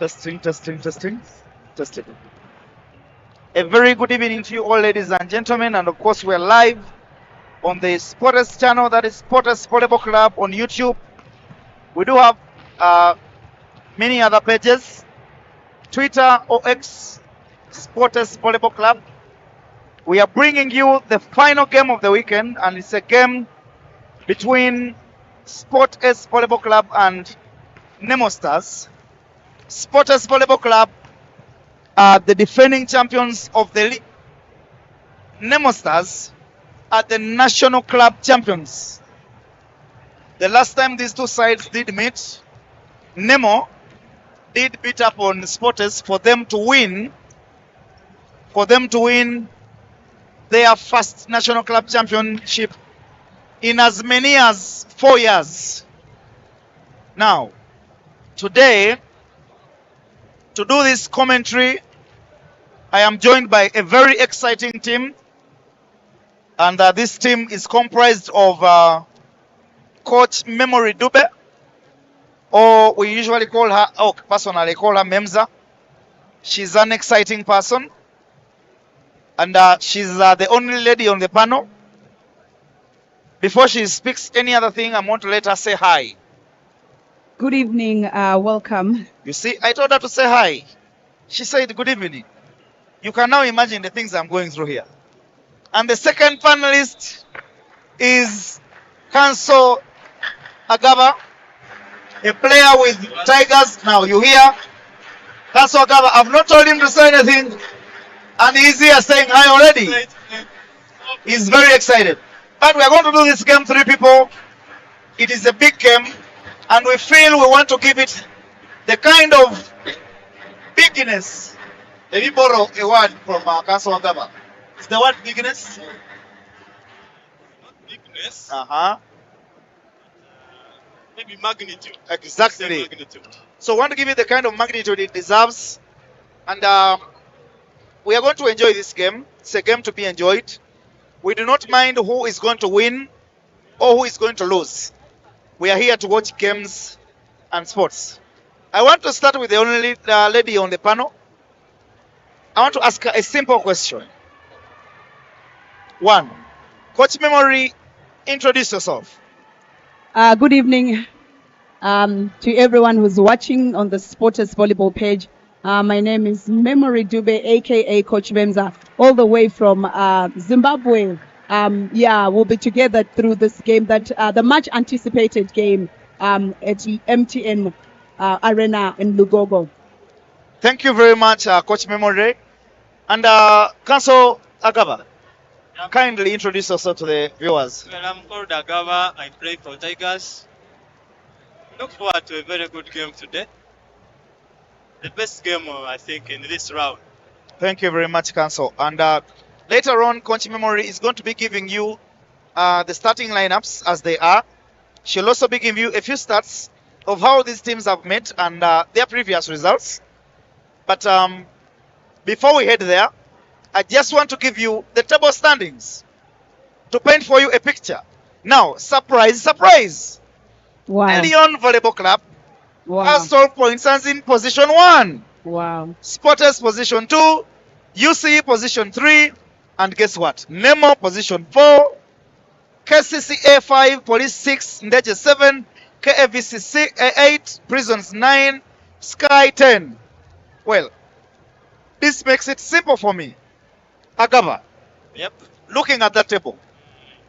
Testing, testing, testing, testing. A very good evening to you all, ladies and gentlemen, and of course we're live on the Sporters channel, that is Sporters Volleyball Club on YouTube. We do have many other pages, Twitter or X, Sporters Volleyball Club. We are bringing you the final game of the weekend, and it's a game between Sporters Volleyball Club and Nemo Stars. Sporters Volleyball Club are the defending champions of the league. Nemo Stars are the national club champions. The last time these two sides did meet, Nemo did beat up on Sporters for them to win their first national club championship in as many as 4 years. Now, today, to do this commentary, I am joined by a very exciting team, and this team is comprised of Coach Memory Dube, or we usually call her, personally call her Memza. She's an exciting person, and she's the only lady on the panel. Before she speaks any other thing, I want to let her say hi. Good evening, welcome. You see, I told her to say hi. She said good evening. You can now imagine the things I'm going through here. And the second panelist is Kanso Agaba, a player with Tigers. Now you hear Kanso Agaba. I've not told him to say anything, and he's here saying hi already. He's very excited. But we are going to do this game, 3 people. It is a big game, and we feel we want to give it the kind of bigness. Let me borrow a word from Kanso Agaba. Is the word bigness? Not bigness. Maybe magnitude. Exactly. Magnitude. So we want to give it the kind of magnitude it deserves. And we are going to enjoy this game. It's a game to be enjoyed. We do not mind who is going to win or who is going to lose. We are here to watch games and sports. I want to start with the only lady on the panel. I want to ask her a simple question. 1. Coach Memory, introduce yourself. Good evening to everyone who's watching on the Sporters Volleyball page. My name is Memory Dube, aka Coach Memza, all the way from Zimbabwe. We'll be together through this game, the much anticipated game at MTN Arena in LUGOGO. Thank you very much, Coach Memory. And Kanso Agaba, kindly introduce yourself to the viewers. Well, I'm called Agaba. I play for Tigers. Look forward to a very good game today. The best game, I think, in this round. Thank you very much, Kanso. And later on, Coach Memory is going to be giving you the starting lineups as they are. She'll also be giving you a few stats of how these teams have met and their previous results. But before we head there, I just want to give you the table standings to paint for you a picture. Now, surprise, surprise. Wow. Elion Volleyball Club has Wow. 12 points and is in position 1. Wow. Sporters position 2, UC position 3, and guess what? Nemo position 4, KCCA 5, Police 6, Ndeje 7, KAVC 8, Prisons 9, Sky 10. Well, this makes it simple for me. Agaba, Yep. looking at that table,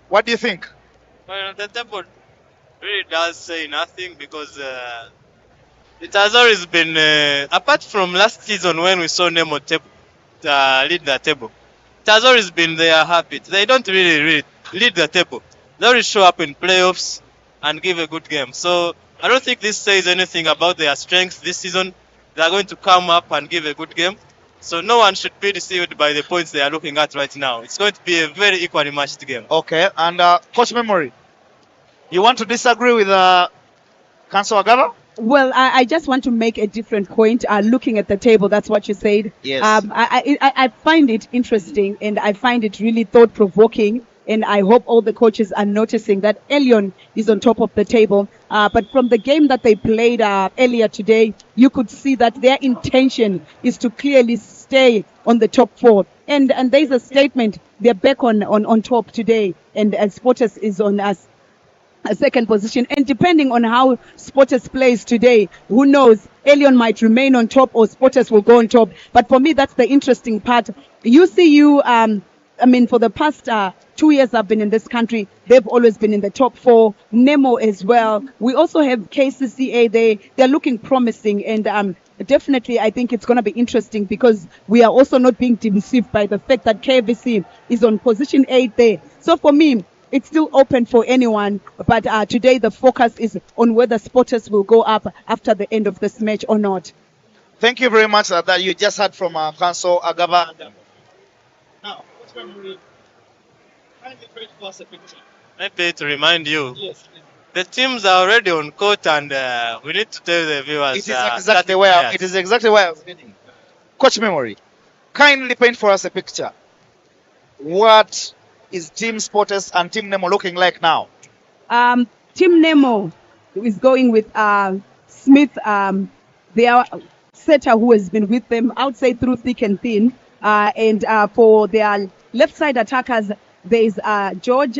what do you think? Well, the table really does say nothing because it has always been, apart from last season when we saw Nemo lead the table, it has always been their habit. They don't really lead the table. They always show up in playoffs and give a good game. So I don't think this says anything about their strengths this season. They are going to come up and give a good game. So no one should be deceived by the points they are looking at right now. It's going to be a very equally matched game. Okay, and Coach Memory, you want to disagree with Kanso Agaba? Well, I just want to make a different point. Looking at the table, that's what you said. Yes. I find it interesting and I find it really thought-provoking And I hope all the coaches are noticing that Elion is on top of the table. But from the game that they played earlier today, you could see that their intention is to clearly stay on the top four. And there's a statement, they're back on top today. And Sporters is on us. A second position, and depending on how Sporters plays today, who knows, Elion might remain on top or Sporters will go on top. But for me, that's the interesting part. For the past 2 years I've been in this country, they've always been in the top four. Nemo as well. We also have KCCA. They're looking promising, and definitely I think it's going to be interesting because we are also not being deceived by the fact that KVC is on position 8 there. So for me, it's still open for anyone, but today the focus is on whether Sporters will go up after the end of this match or not. Thank you very much that you just heard from Council Agaba. Now, Maybe to remind you, the teams are already on court, and we need to tell the viewers. It is exactly where I was getting. Coach Memory, kindly paint for us a picture. What is Team Sporters and Team Nemo looking like now? Team Nemo is going with Smith, their setter who has been with them, I would say, through thick and thin. And for their left side attackers, there is George,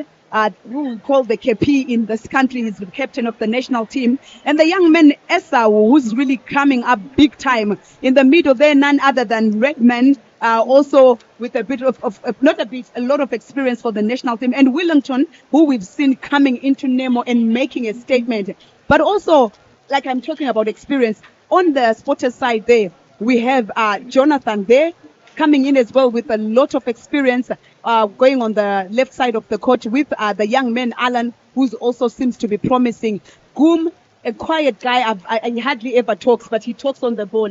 who we call the KP in this country. He's the captain of the national team. And the young man, Esau, who's really coming up big time. In the middle there, none other than Redmond, also with a bit a lot of experience for the national team. And Willington, who we've seen coming into Nemo and making a statement. But also, like I'm talking about experience, on the Sporters side there, we have Jonathan there, coming in as well with a lot of experience, going on the left side of the court with the young man, Alan, who also seems to be promising. Goom, a quiet guy, he hardly ever talks, but he talks on the ball.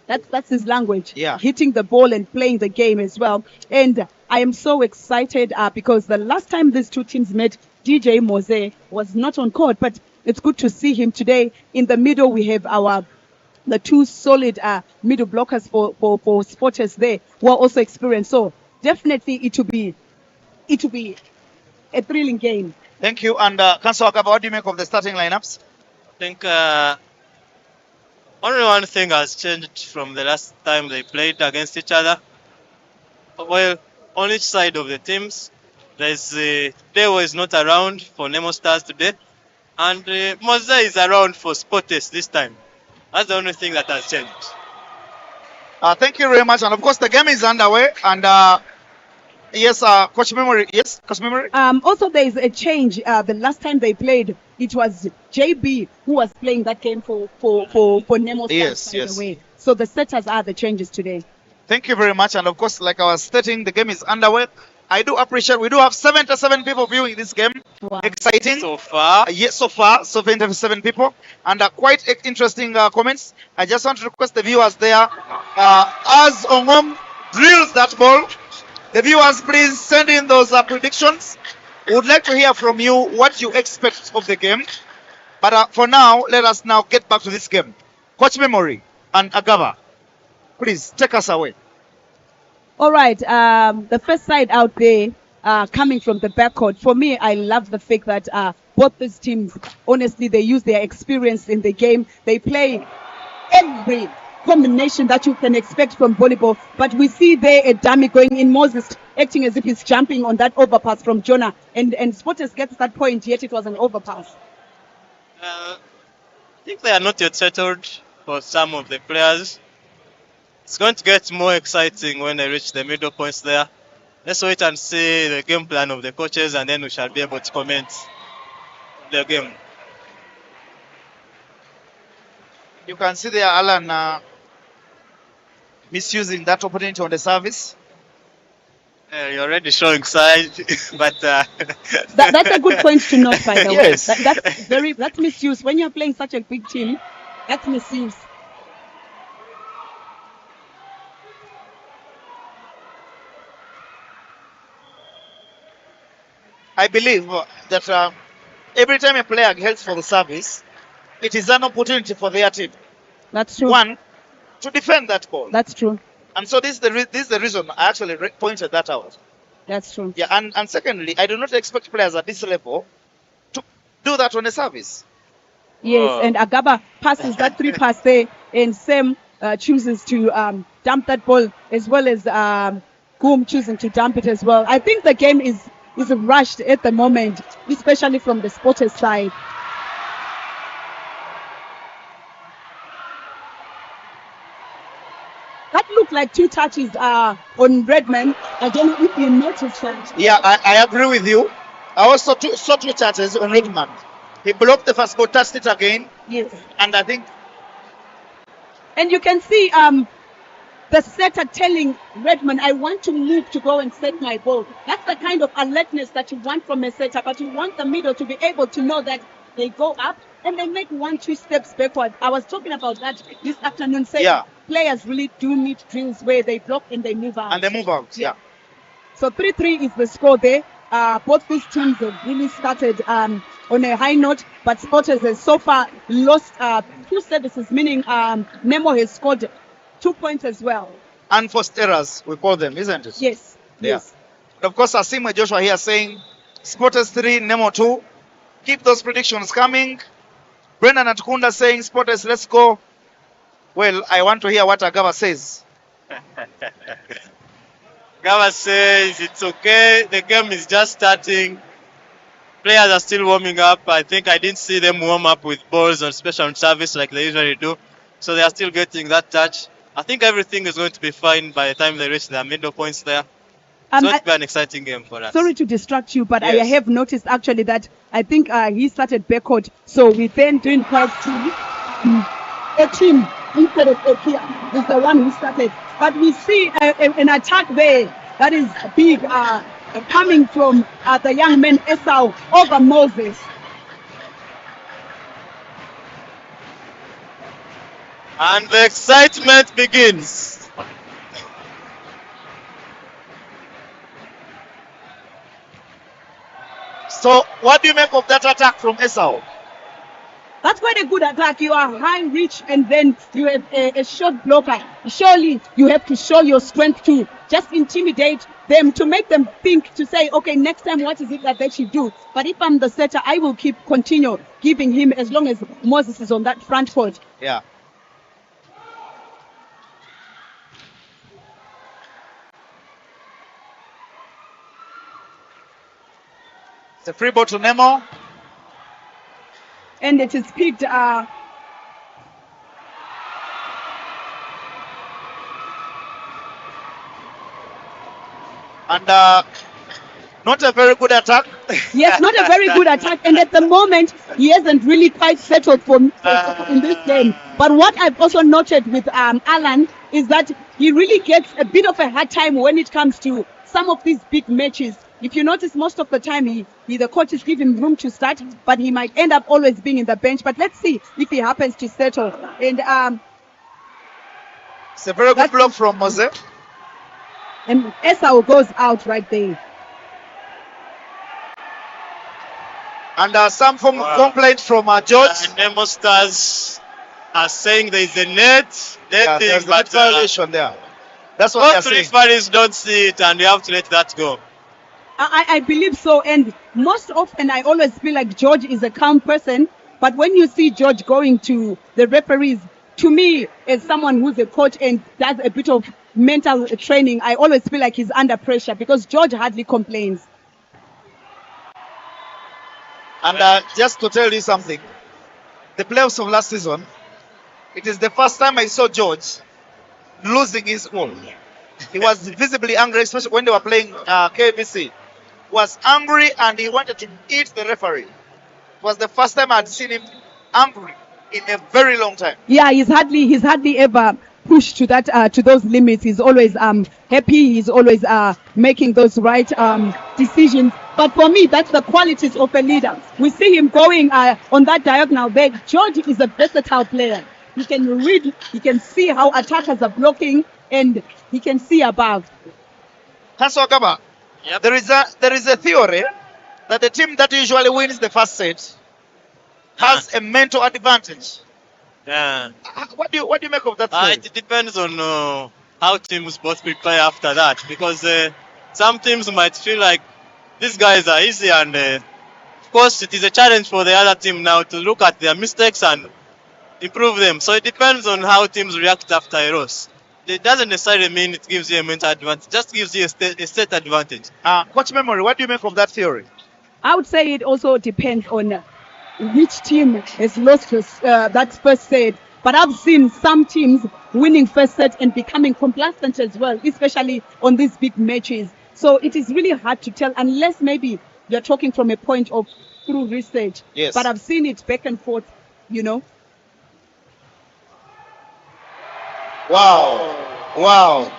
That's his language. Yeah. Hitting the ball and playing the game as well. And I am so excited because the last time these two teams met, DJ Mose was not on court, but it's good to see him today. In the middle, we have the two solid middle blockers for Sporters there who are also experienced. So definitely it will be a thrilling game. Thank you. And Councillor Akaba, what do you make of the starting lineups? I think only one thing has changed from the last time they played against each other. Well, on each side of the teams, there's Dewo is not around for Nemo Stars today, and Mose is around for Sporters this time. That's the only thing that has changed. Thank you very much. And of course, the game is underway. And yes, Coach Memory. Yes, Coach Memory. Also, there is a change. The last time they played, it was JB who was playing that game for Nemo Stars, by the way. So the setters are the changes today. Thank you very much. And of course, like I was stating, the game is underway. I do appreciate we do have 77 people viewing this game. Wow. Exciting. So far. Yes, so far, 77 people. And quite interesting comments. I just want to request the viewers there, as Ongom drills that ball, the viewers, please send in those predictions. We would like to hear from you what you expect of the game. But for now, let us now get back to this game. Coach Memory and Agaba, please take us away. All right, the first side out there, coming from the backcourt. For me, I love the fact that both these teams, honestly, they use their experience in the game. They play every combination that you can expect from volleyball. But we see there a dummy going in, Moses acting as if he's jumping on that overpass from Jonah. And Sporters gets that point, yet it was an overpass. I think they are not yet settled for some of the players. It's going to get more exciting when they reach the middle points there. Let's wait and see the game plan of the coaches, and then we shall be able to comment the game. You can see there Alan misusing that opportunity on the service. You're already showing side, but that's a good point to note, by the Yes. way. That's misuse. When you're playing such a big team, that's misuse. I believe that every time a player heads for the service, it is an opportunity for their team. That's true. One, to defend that ball. That's true. And so this is the reason I actually pointed that out. That's true. Yeah, and secondly, I do not expect players at this level to do that on a service. Yes, Oh. and Agaba passes that 3 pass there, and Sam chooses to dump that ball, as well as Goom choosing to dump it as well. I think the game is rushed at the moment, especially from the Spotters side. That looked like 2 touches on Redman. I don't know if you noticed that. Yeah, I agree with you. I also saw 2 touches on Redman. He blocked the first ball, touched it again, Yes. and I think And you can see the setter telling Redman, I want to move to go and set my ball. That's the kind of alertness that you want from a setter, but you want the middle to be able to know that they go up and they make 1-2 steps backward. I was talking about that this afternoon, saying Yeah. players really do need drills where they block and they move out. and they move out. Yeah. So 3-3 is the score there. Both these teams have really started on a high note, but Spotters has so far lost 2 services, meaning Nemo has scored 2 points as well. Unforced errors, we call them, isn't it? Yes. Yeah. Yes. Of course, Asima Joshua here saying Spotters 3, Nemo 2. Keep those predictions coming. Brendan Atkunda saying Spotters, let's go. Well, I want to hear what Agaba says. Gava says it's okay. The game is just starting. Players are still warming up. I think I didn't see them warm up with balls on special service like they usually do. So they are still getting that touch. I think everything is going to be fine by the time they reach their middle points there. It's going to be an exciting game for us. Sorry to distract you, but I Yes. have noticed actually that I think he started backcourt. So we then doing quite a team instead of Okia is the one who started. But we see an attack there that is big coming from the young man Esau over Moses. And the excitement begins. So, what do you make of that attack from Esau? That's quite a good attack. You are high reach and then you have a short blocker. Surely you have to show your strength to just intimidate them, to make them think, to say, okay, next time what is it that they should do? But if I'm the setter, I will continue giving him as long as Moses is on that front court. Yeah. It's a free ball to Nemo. And it is picked And not a very good attack. yes, not a very good attack. And at the moment, he hasn't really quite settled for in this game. But what I've also noted with Alan is that he really gets a bit of a hard time when it comes to some of these big matches. If you notice, most of the time the coaches give him room to start, but he might end up always being in the bench. But let's see if he happens to settle. And It's a very good block from Mose. and Esau goes out right there. And some form of complaint from George. Nemo Stars are saying there is a net. Yeah, there's a but violation there. That's what they're both saying. referees don't see it, and you have to let that go. I believe so, and most often I always feel like George is a calm person, but when you see George going to the referees, to me, as someone who's a coach and does a bit of mental training, I always feel like he's under pressure because George hardly complains. And just to tell you something, the playoffs of last season, it is the first time I saw George losing his cool. He was visibly angry, especially when they were playing KBC. He was angry and he wanted to eat the referee. It was the first time I'd seen him angry in a very long time. Yeah, he's hardly ever pushed to that to those limits. He's always happy. He's always making those right decisions. But for me, that's the qualities of a leader. We see him going on that diagonal there. George is a versatile player. He can read. He can see how attackers are blocking, and he can see above. Hanso Agaba, Yep. there is a theory that the team that usually wins the first set has a mental advantage. Yeah. What do you make of that theory? It depends on how teams both prepare after that, because some teams might feel like these guys are easy, and of course it is a challenge for the other team now to look at their mistakes and improve them. So it depends on how teams react after a loss. It doesn't necessarily mean it gives you a mental advantage, it just gives you a state advantage. Coach Memory, what do you make of that theory? I would say it also depends on which team has lost that first set. But I've seen some teams winning first set and becoming complacent as well, especially on these big matches. So it is really hard to tell unless maybe you're talking from a point of through research. Yes. But I've seen it back and forth, you know. Wow.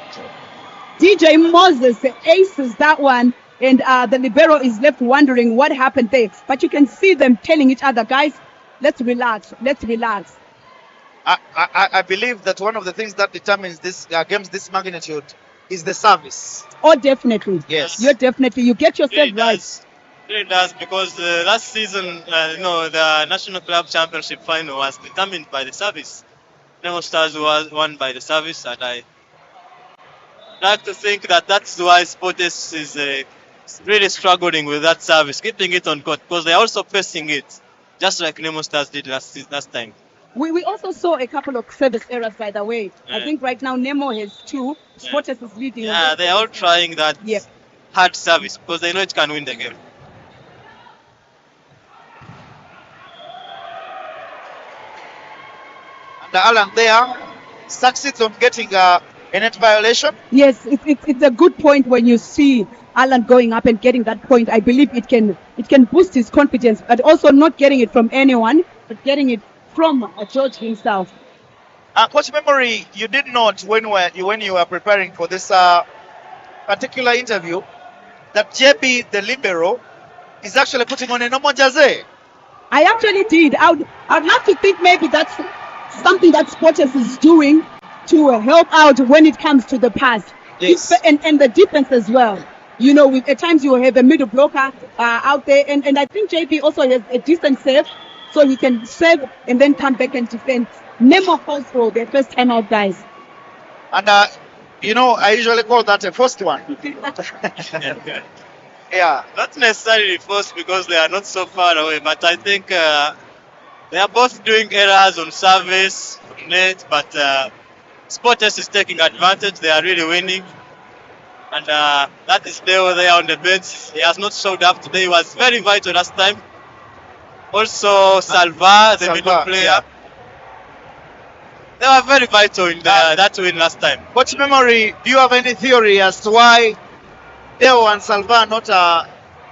DJ Moses aces that one, and the libero is left wondering what happened there. But you can see them telling each other, guys, let's relax. I believe that one of the things that determines this games this magnitude is the service. Oh, definitely. Yes. You get yourself right. Really does, because last season, the National Club Championship final was determined by the service. Nemo Stars was won by the service, and I like to think that that's why Sportes is really struggling with that service, keeping it on court, because they're also facing it, just like Nemo Stars did last time. We also saw a couple of service errors, by the way. Yeah. I think right now Nemo has 2. Sportes is leading. Yeah, they're all trying that hard service because they know it can win the game. And Alan there succeeds on getting a net violation. Yes, it's a good point when you see Alan going up and getting that point. I believe it can boost his confidence, but also not getting it from anyone, but getting it from George himself. Coach Memory, you did note when you were preparing for this particular interview that JB, the libero, is actually putting on a normal jersey. I actually did. I'd love to think maybe that's something that Sportes is doing to help out when it comes to the pass. Yes. And the defense as well. You know, at times you have a middle blocker out there, and I think JB also has a decent save, so he can save and then come back and defend. Nemo falls for their first time out, guys. And I usually call that a first one. Yeah. Not necessarily first because they are not so far away, but I think they are both doing errors on service, net, but Sportes is taking advantage. They are really winning. And that is Leo there on the bench. He has not showed up today. He was very vital last time. Also, Salva, the middle player. Yeah. They were very vital in that win last time. Coach Memory, do you have any theory as to why Leo and Salva are not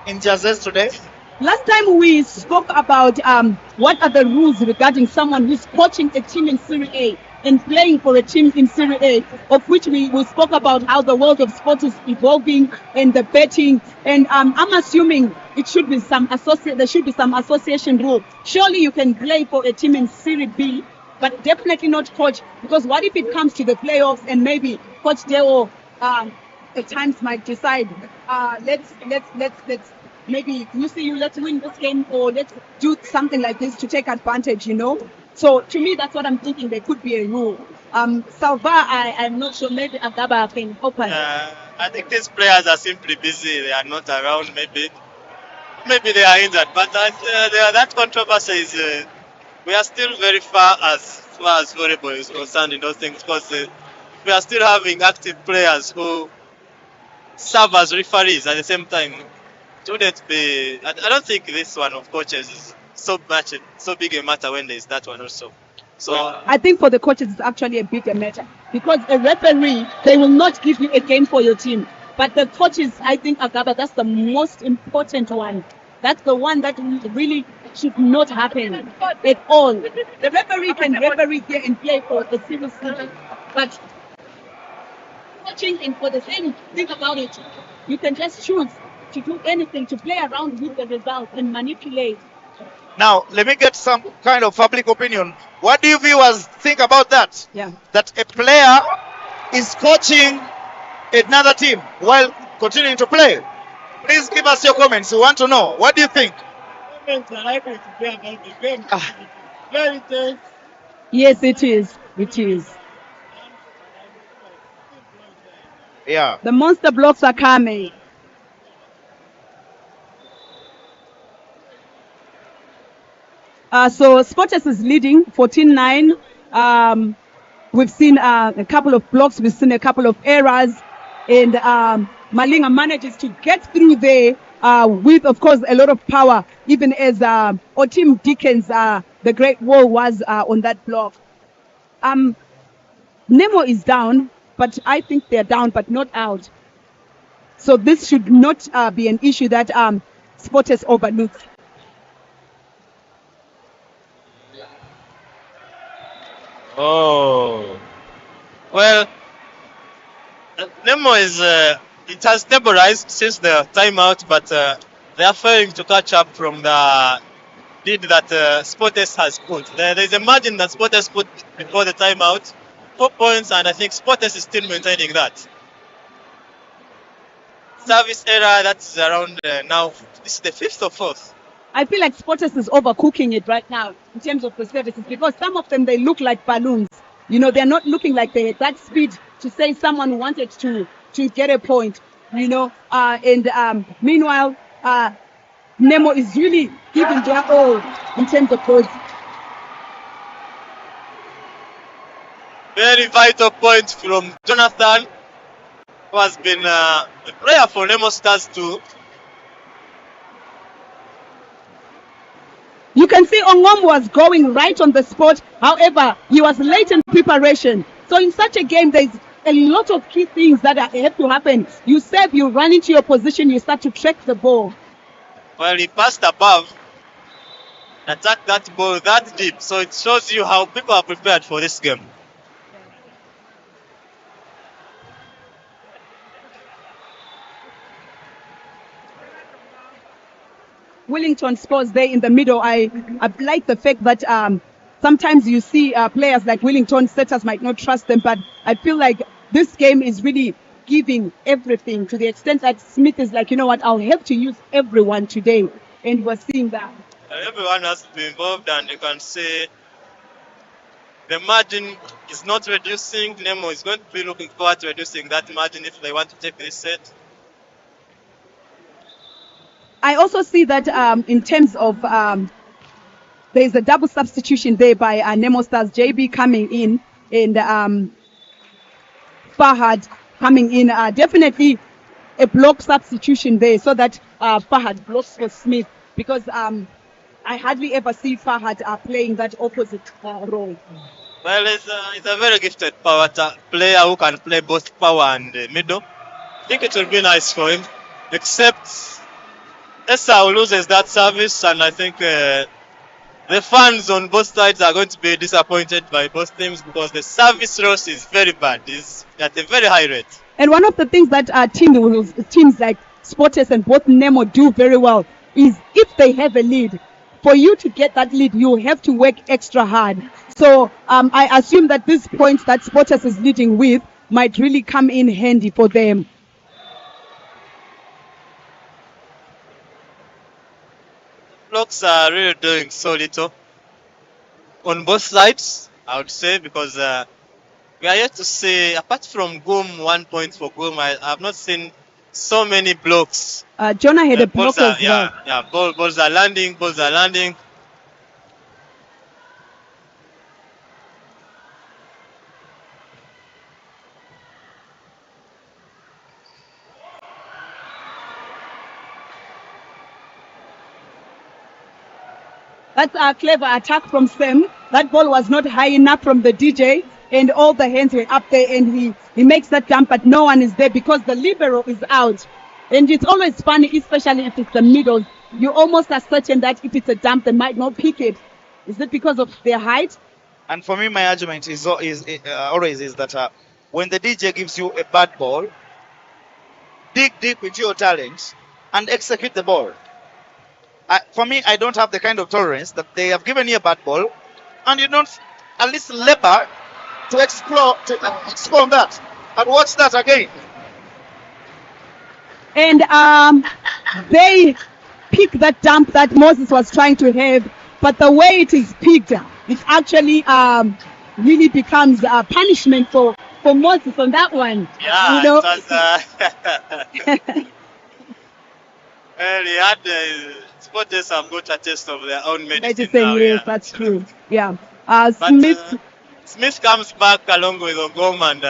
in jerseys today? Last time we spoke about what are the rules regarding someone who's coaching a team in Serie A and playing for a team in Serie A, of which we spoke about how the world of sport is evolving and the betting. And I'm assuming it should be there should be some association rule. Surely you can play for a team in Serie B, but definitely not coach, because what if it comes to the playoffs and maybe Coach Deo at times might decide, let's maybe let's win this game, or let's do something like this to take advantage, So to me, that's what I'm thinking. There could be a rule. Salva, I'm not sure. Maybe Agaba can open. I think these players are simply busy. They are not around. Maybe they are injured. But that controversy is we are still very far as volleyball is concerned in those things, because we are still having active players who serve as referees at the same time. It wouldn't be. I don't think this one of coaches is so big a matter when there is that one also. So I think for the coaches it's actually a bigger matter, because a referee, they will not give you a game for your team, but the coaches, I think, Agaba, that's the most important one. That's the one that really should not happen at all. The referee can referee here and play for the civil season, but coaching, and for the same thing about it, you can just choose to do anything, to play around with the results and manipulate. Now, let me get some kind of public opinion. What do you viewers think about that? Yeah. That a player is coaching another team while continuing to play. Please give us your comments. We want to know. What do you think? Yes, it is. It is. Yeah. The monster blocks are coming. So Sporters is leading 14-9. We've seen a couple of blocks, we've seen a couple of errors, and Malinga manages to get through there with, of course, a lot of power, even as Otim Dickens, the great wall, was on that block. Nemo is down, but I think they're down, but not out. So this should not be an issue that Sporters overlooks. Oh, well, Nemo is, it has stabilized since the timeout, but they are failing to catch up from the lead that Sporters has put. There's a margin that Sporters put before the timeout, 4 points, and I think Sporters is still maintaining that. Service error, that's around now, this is the 5th or 4th. I feel like Sporters is overcooking it right now in terms of the services, because some of them, they look like balloons. You know, they're not looking like they had that speed to say someone wanted to get a point, you know. Meanwhile, Nemo is really giving their all in terms of points. Very vital point from Jonathan, who has been a player for Nemo Stars too. You can see Ongom was going right on the spot. However, he was late in preparation. So in such a game, there's a lot of key things that have to happen. You serve, you run into your position, you start to track the ball. Well, he passed above, attacked that ball that deep. So it shows you how people are prepared for this game. Wellington scores there in the middle. I like the fact that sometimes you see players like Wellington, setters might not trust them, but I feel like this game is really giving everything, to the extent that Smith is like, you know what, I'll have to use everyone today. And we're seeing that. Everyone has to be involved, and you can see the margin is not reducing. Nemo is going to be looking forward to reducing that margin if they want to take this set. I also see that in terms of there's a double substitution there by Nemo Stars, JB coming in and Fahad coming in. Definitely a block substitution there, so that Fahad blocks for Smith, because I hardly ever see Fahad playing that opposite role. Well, it's a very gifted power player who can play both power and middle. I think it will be nice for him, except Esau loses that service, and I think the fans on both sides are going to be disappointed by both teams, because the service loss is very bad. It's at a very high rate. And one of the things that teams like Sporters and both Nemo do very well is, if they have a lead, for you to get that lead, you have to work extra hard. So I assume that this point that Sporters is leading with might really come in handy for them. Blocks are really doing so little on both sides, I would say, because we are yet to see, apart from Goom, 1 point for Goom, I have not seen so many blocks. Jonah had a block as well. Yeah, balls are landing. That's a clever attack from Sam. That ball was not high enough from the DJ, and all the hands were up there, and he makes that jump, but no one is there because the libero is out. And it's always funny, especially if it's the middle. You almost are certain that if it's a dump, they might not pick it. Is it because of their height? And for me, my argument is always that when the DJ gives you a bad ball, dig deep into your talent and execute the ball. For me, I don't have the kind of tolerance that they have given you a bad ball, and you don't at least labor to explore that and watch that again. And they pick that dump that Moses was trying to have, but the way it is picked, it actually really becomes a punishment for Moses on that one. Yeah, you know? it was, Well, he had Sporters have got a taste of their own medicine Medicine, now. yes, Yeah. that's true. Yeah. But Smith, Smith comes back along with Ogom, and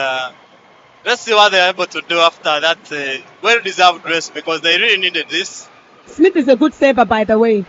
let's see what they're able to do after that well-deserved rest, because they really needed this. Smith is a good saver, by the way.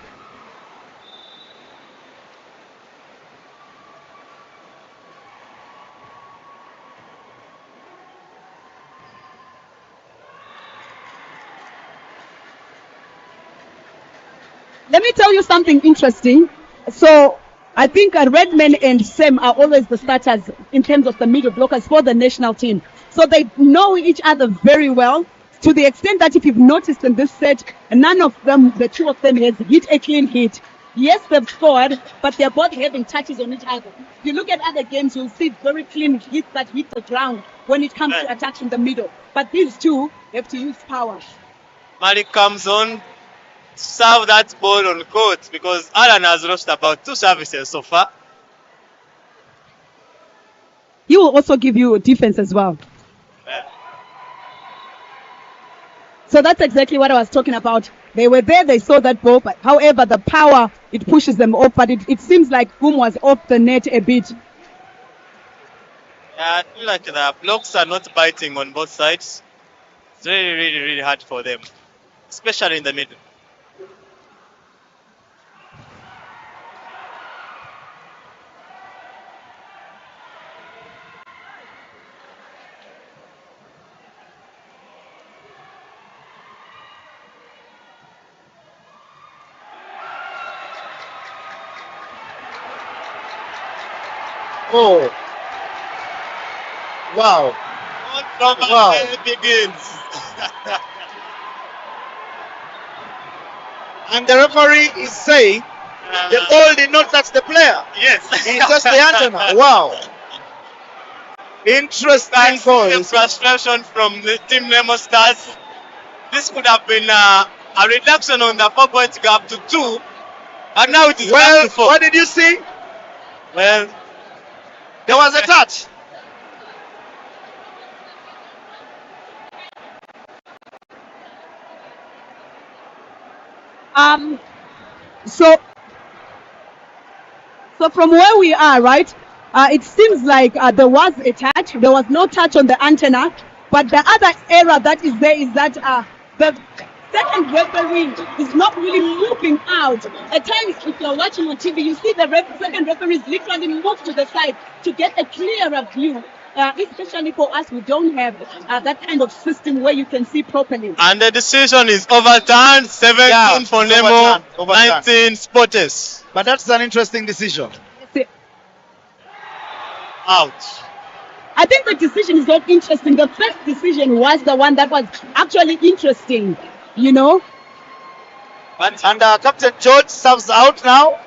Let me tell you something interesting. So I think Redman and Sam are always the starters in terms of the middle blockers for the national team. So they know each other very well, to the extent that if you've noticed in this set, none of them, the two of them, has hit a clean hit. Yes, they've scored, but they're both having touches on each other. If you look at other games, you'll see very clean hits that hit the ground when it comes to attacking the middle. But these two have to use power. Malik comes on, serve that ball on court, because Alan has lost about 2 services so far. He will also give you defense as well. So that's exactly what I was talking about. They were there, they saw that ball, but however, the power, it pushes them off, but it seems like Boom was off the net a bit. I feel like the blocks are not biting on both sides. It's really hard for them, especially in the middle. Oh. Wow. Wow. It begins. And the referee is saying the ball did not touch the player. Yes. It touched the antenna. Wow. Interesting That's the calls. frustration from the team Nemo Stars. This could have been a reduction on the 4-point gap to 2, and now it is back Well, to 4. what did you see? Well, There was a touch. So from where we are, right, it seems like there was a touch. There was no touch on the antenna. But the other error that is there is that the second referee is not really moving out. At times, if you're watching on TV, you see the second referee is literally moved to the side to get a clearer view. Especially for us, we don't have that kind of system where you can see properly. and the decision is overturned. 17 Yeah, for it's Nemo, overturned. 19 Sporters. But that's an interesting decision. Out. I think the decision is not interesting. The first decision was the one that was actually interesting, you know. And Captain George serves out now.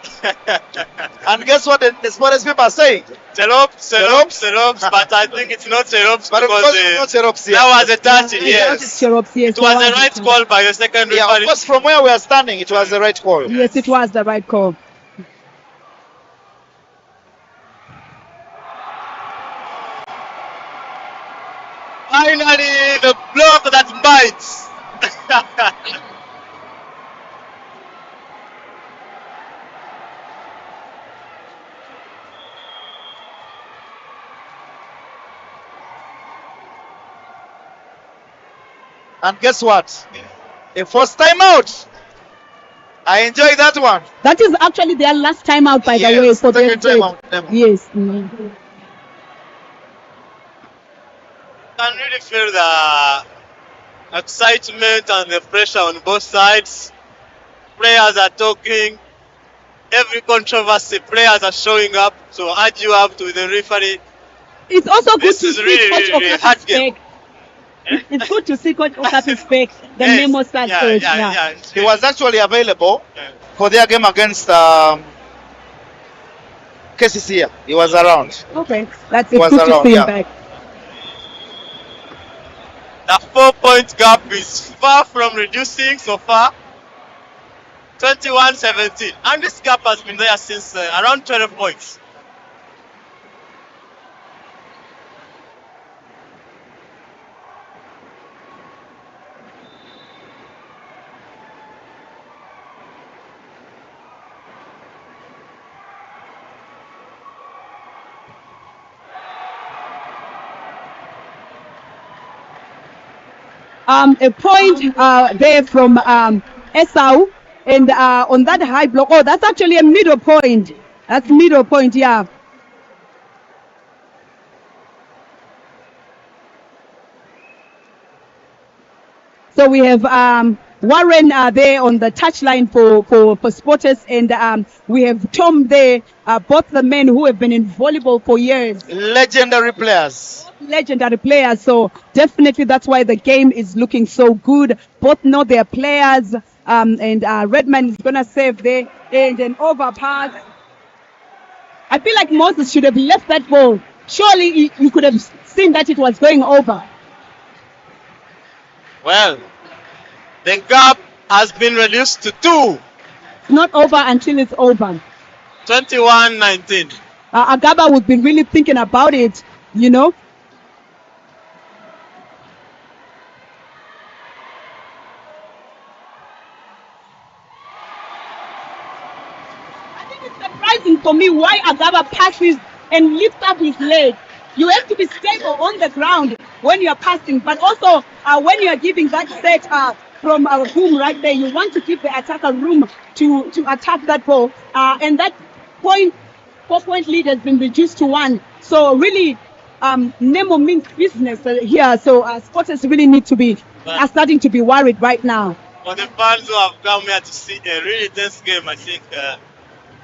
And guess what the Sports people are saying? Serops, but I think it's not Serops But of because course it's not Serops here. that was a touch, Yes, yes. yes, It was the right call by the second Yeah, of referee. course, from where we are standing, it was the right call. Yes, it was the right call. Finally, the block that bites. And guess what? A first time out. I enjoy that one. That is actually their last time out, by the way, Yes, for their second time state. out, Nemo. Yes. Can really feel the excitement and the pressure on both sides. Players are talking. Every controversy, players are showing up to argue up to the referee. It's also good This to is see really, Coach really hard Okapi's game. back. It's good to see Coach Okapi's back, the Yes, Nemo Stars coach. yeah. He was actually available Yeah. for their game against KCC here. He was around. Okay, that's He it. was Good to around, see him yeah. back. The 4-point gap is far from reducing so far. 21-17. And this gap has been there since around 12 points. a point there from Esau, and on that high block. Oh, that's actually a middle point. That's middle point, yeah. So we have Warren there on the touchline for Sporters, and we have Tom there, both the men who have been in volleyball for years. Legendary players. Legendary players, so definitely that's why the game is looking so good. Both know their players, and Redman is going to save there, and an overpass. I feel like Moses should have left that ball. Surely you could have seen that it was going over. Well, the gap has been reduced to 2. It's not over until it's over. 21-19. Agaba would be really thinking about it, you know. I think it's surprising for me why Agaba passes and lifts up his leg. You have to be stable on the ground when you're passing, but also when you're giving that set from our room right there, you want to give the attacker room to attack that ball. And that 4-point lead has been reduced to 1. So really, Nemo means business here. So Sporters really need to be starting to be worried right now. For the fans who have come here to see a really tense game, I think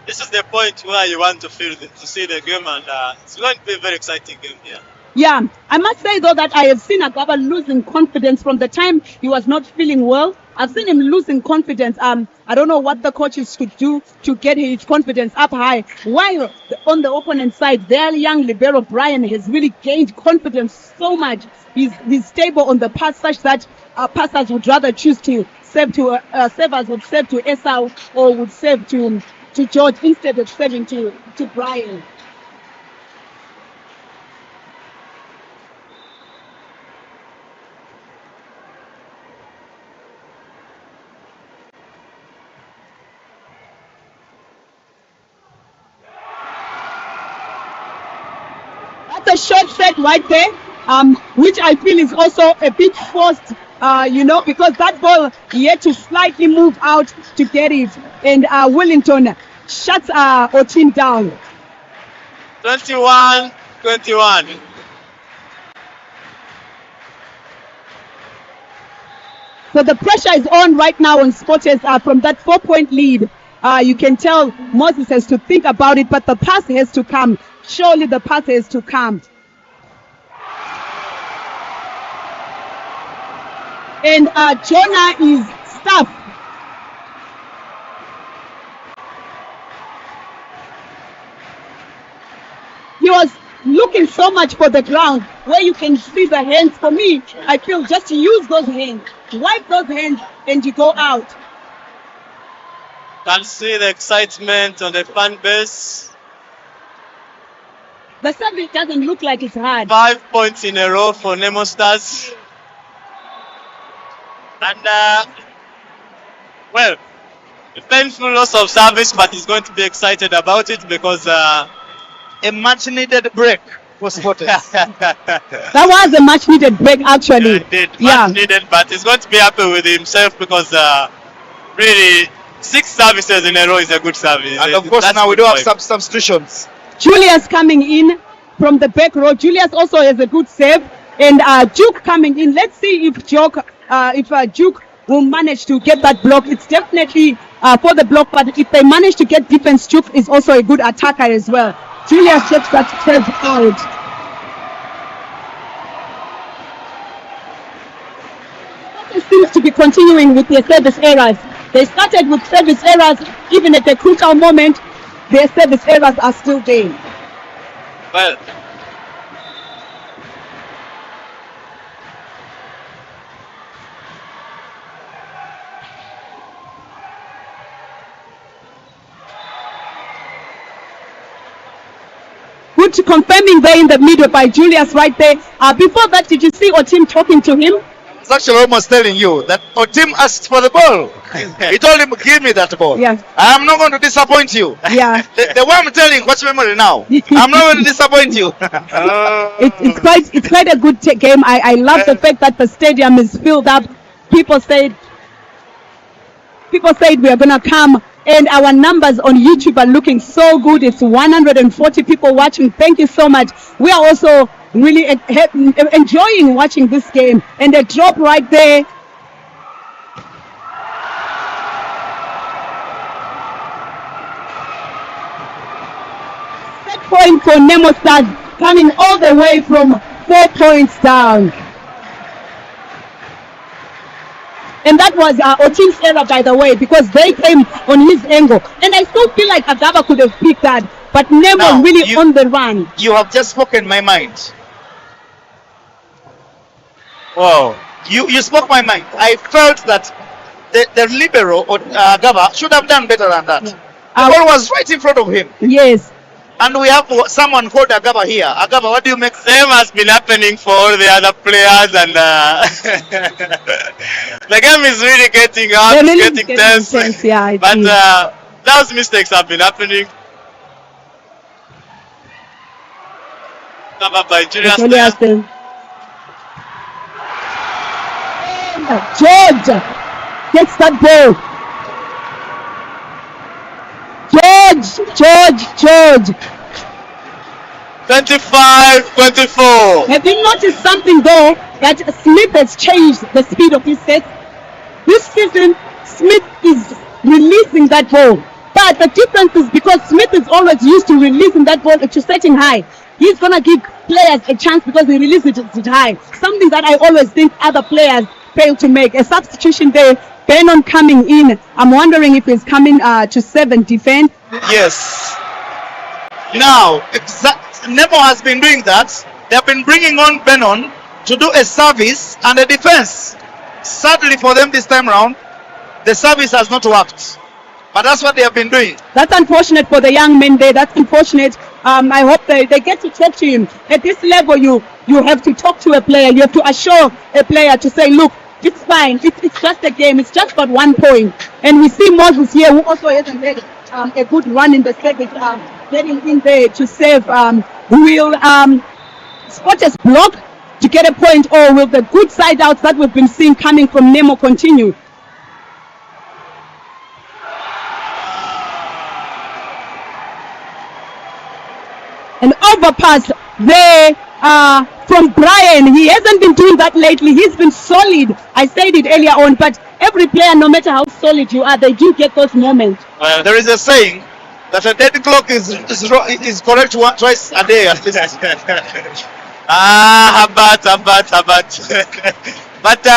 this is the point where you want to see the game, and it's going to be a very exciting game here. Yeah, I must say though that I have seen Agaba losing confidence from the time he was not feeling well. I've seen him losing confidence. I don't know what the coaches could do to get his confidence up high. While on the opponent side, their young libero Brian has really gained confidence so much. He's stable on the pass, such that passers would rather choose to serve to servers would serve to Esau or would serve to George instead of serving to Brian. That's a short set right there, which I feel is also a bit forced, you know, because that ball he had to slightly move out to get it, and Wellington shuts our team down. 21-21. So the pressure is on right now on Sporters from that 4-point lead. You can tell Moses has to think about it, but the pass has to come. Surely the pass has to come. And Jonah is stuffed. He was looking so much for the ground where you can see the hands. For me, I feel just use those hands, wipe those hands, and you go out. Can see the excitement on the fan base. The service doesn't look like it's hard. 5 points in a row for Nemo Stars. And, well, a painful loss of service, but he's going to be excited about it because a much needed break for Sporters. That was a much needed break, actually. Much needed, but he's going to be happy with himself because really 6 services in a row is a good service. And of course, now we do have some substitutions. Julius coming in from the back row. Julius also has a good save, and Duke coming in. Let's see if Duke will manage to get that block. It's definitely for the block, but if they manage to get defense, Duke is also a good attacker as well. Julius checks that save out. It seems to be continuing with their service errors. They started with service errors, even at a crucial moment. Their service errors are still there. Well, good confirming there in the middle by Julius right there. Before that, did you see Otim talking to him? was actually almost telling you that our team asked for the ball. He told him, give me that ball. Yeah. I am not going to disappoint you. Yeah. The way I'm telling Coach Memory now, I'm not going to disappoint you. It's quite a good game. I love the fact that the stadium is filled up. People said we are gonna come, and our numbers on YouTube are looking so good. It's 140 people watching. Thank you so much. We are also really enjoying watching this game, and a drop right there. Set point for Nemo Stars, coming all the way from 4 points down. And that was Otim's error, by the way, because they came on his angle. And I still feel like Agaba could have picked that, but Nemo Now, really on the run. You have just spoken my mind. Wow. You spoke my mind. I felt that the libero or Agaba should have done better than that. The ball was right in front of him. Yes. And we have someone called Agaba here. Agaba, what do you make? Same has been happening for all the other players, and the game is really getting hot, Really getting tense. Yeah, But those mistakes have been happening. Covered by Julius there. George gets that ball. George. 25-24. Have you noticed something though, that Smith has changed the speed of his set? This season, Smith is releasing that ball. But the difference is because Smith is always used to releasing that ball to setting high. He's going to give players a chance because he releases it high. Something that I always think other players fail to make. A substitution there, Bannon coming in. I'm wondering if he's coming to 7 defend. Yes. Now, Nemo has been doing that. They have been bringing on Bannon to do a service and a defense. Sadly for them this time around, the service has not worked. But that's what they have been doing. That's unfortunate for the young men there. That's unfortunate. I hope they get to talk to him. At this level, you have to talk to a player. You have to assure a player to say, look, it's fine. It's just a game. It's just got 1 point. And we see Moses here, who also hasn't had a good run in the second, getting in there to save. Will Spotters block to get a point, or will the good side outs that we've been seeing coming from Nemo continue? An overpass there from Brian. He hasn't been doing that lately. He's been solid. I said it earlier on, but every player, no matter how solid you are, they do get those moments. There is a saying that a dead clock is correct twice a day at least. Habat. But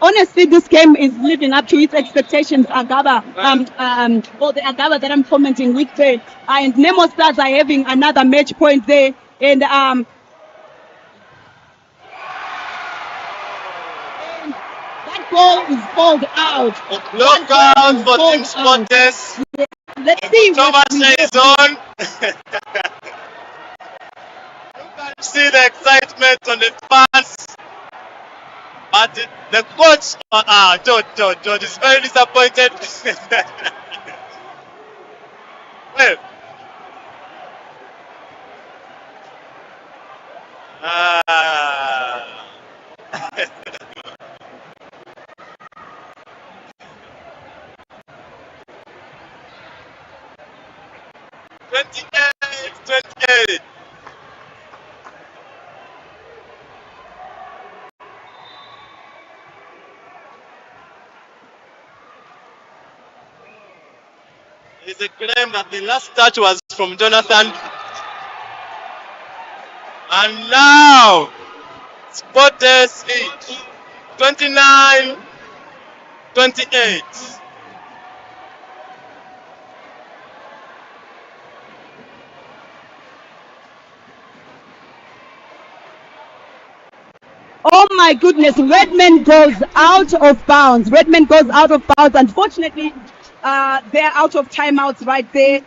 honestly, this game is living up to its expectations, Agaba. Or the Agaba that I'm commenting with there. And Nemo Stars are having another match point there. And that ball is called out. Knockout for Team Spotters. Let's see. Controversy is on. You can see the excitement on the fans. But the coach, George is very disappointed. Well, ah. 28. It's a claim that the last touch was from Jonathan. And now, Spotters lead 29-28. Oh my goodness, Redmond goes out of bounds. Redmond goes out of bounds. Unfortunately, they're out of timeouts right there.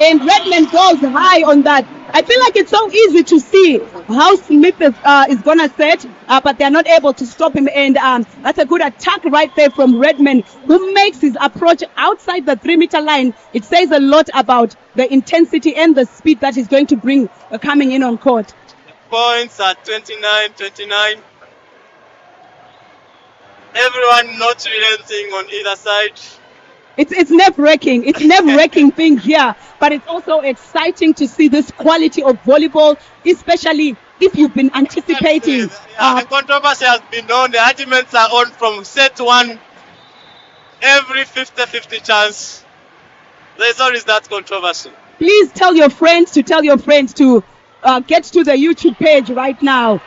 And Redmond goes high on that. I feel like it's so easy to see how Smith is going to set, but they're not able to stop him. And that's a good attack right there from Redmond, who makes his approach outside the 3-meter line. It says a lot about the intensity and the speed that he's going to bring coming in on court. Points are 29-29. Everyone not relenting on either side. It's nerve-wracking. It's nerve-wracking thing here, but it's also exciting to see this quality of volleyball, especially if you've been anticipating. The controversy has been on. The arguments are on from set one. Every 50-50 chance. There's always that controversy. Please tell your friends to get to the YouTube page right now.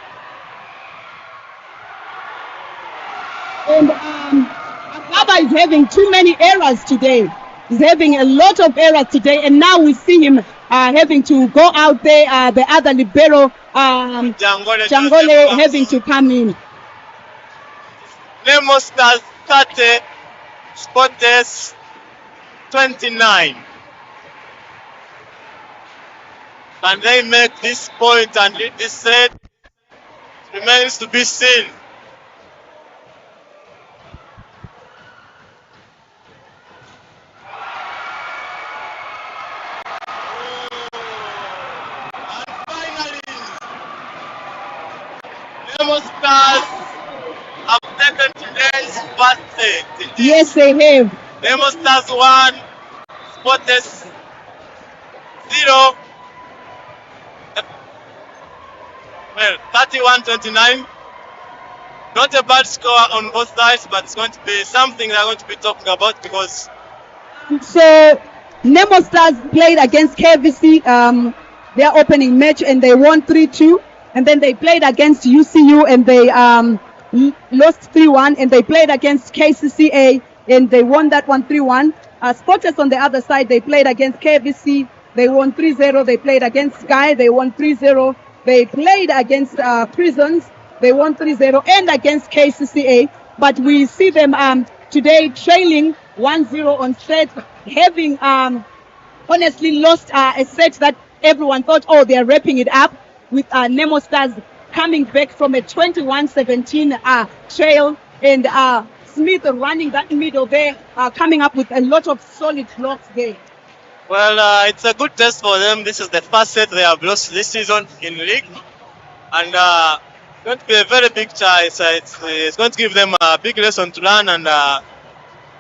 And Baba is having too many errors today. He's having a lot of errors today, and now we see him having to go out there. The other libero, Jangole, having to come in. Nemo Stars 30, Spotters 29. Can they make this point and lead this set? Remains to be seen. Nemo Stars have taken today's first set. Yes, they have. Nemo Stars 1, Spotters 0. Well, 31-29. Not a bad score on both sides, but it's going to be something they're going to be talking about because. So, Nemo Stars played against KVC, their opening match, and they won 3-2. And then they played against UCU and they lost 3-1. And they played against KCCA and they won that one 3-1. Spotters on the other side, they played against KVC. They won 3-0. They played against Sky. They won 3-0. They played against Prisons. They won 3-0 and against KCCA. But we see them today trailing 1-0 on set, having honestly lost a set that everyone thought, oh, they're wrapping it up, with Nemo Stars coming back from a 21-17 trail, and Smith running that middle there, coming up with a lot of solid blocks there. Well, it's a good test for them. This is the first set they have lost this season in league, and going to be a very big choice. It's going to give them a big lesson to learn, and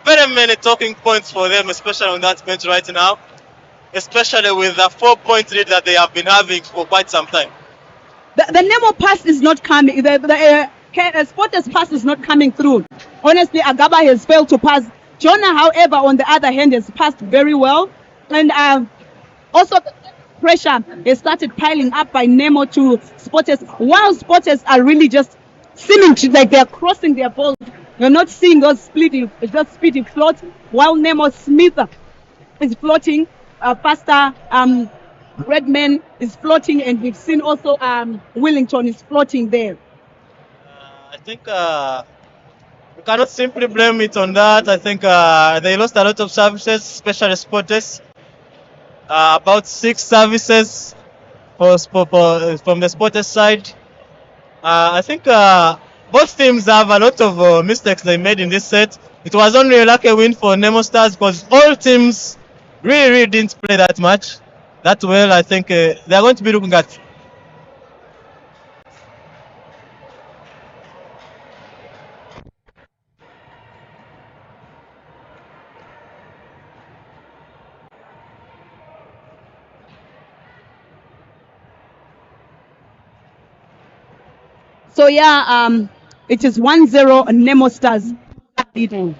very many talking points for them, especially on that bench right now, especially with the 4-point lead that they have been having for quite some time. The Nemo pass is not coming. The Spotters pass is not coming through. Honestly, Agaba has failed to pass. Jonah, however, on the other hand, has passed very well. And also, pressure has started piling up by Nemo to Spotters, while Spotters are really just seeming to like they're crossing their balls. You're not seeing those splitting, just speedy floats, while Nemo Smith is floating faster. Redman is floating, and we've seen also Wellington is floating there. I think we cannot simply blame it on that. I think they lost a lot of services, especially Spotters. About 6 services from the Spotters side. I think both teams have a lot of mistakes they made in this set. It was only a lucky win for Nemo Stars because all teams really didn't play that much, that well. I think they are going to be looking at. So yeah, it is 1-0 Nemo Stars leading.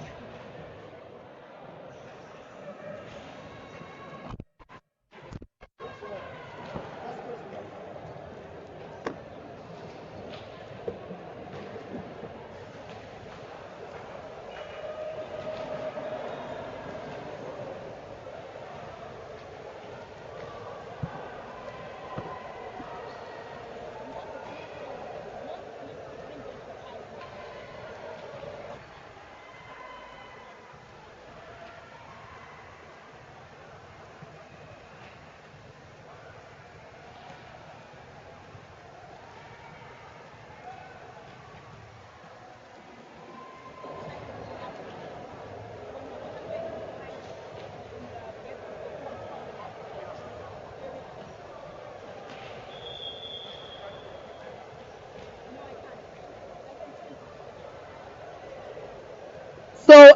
So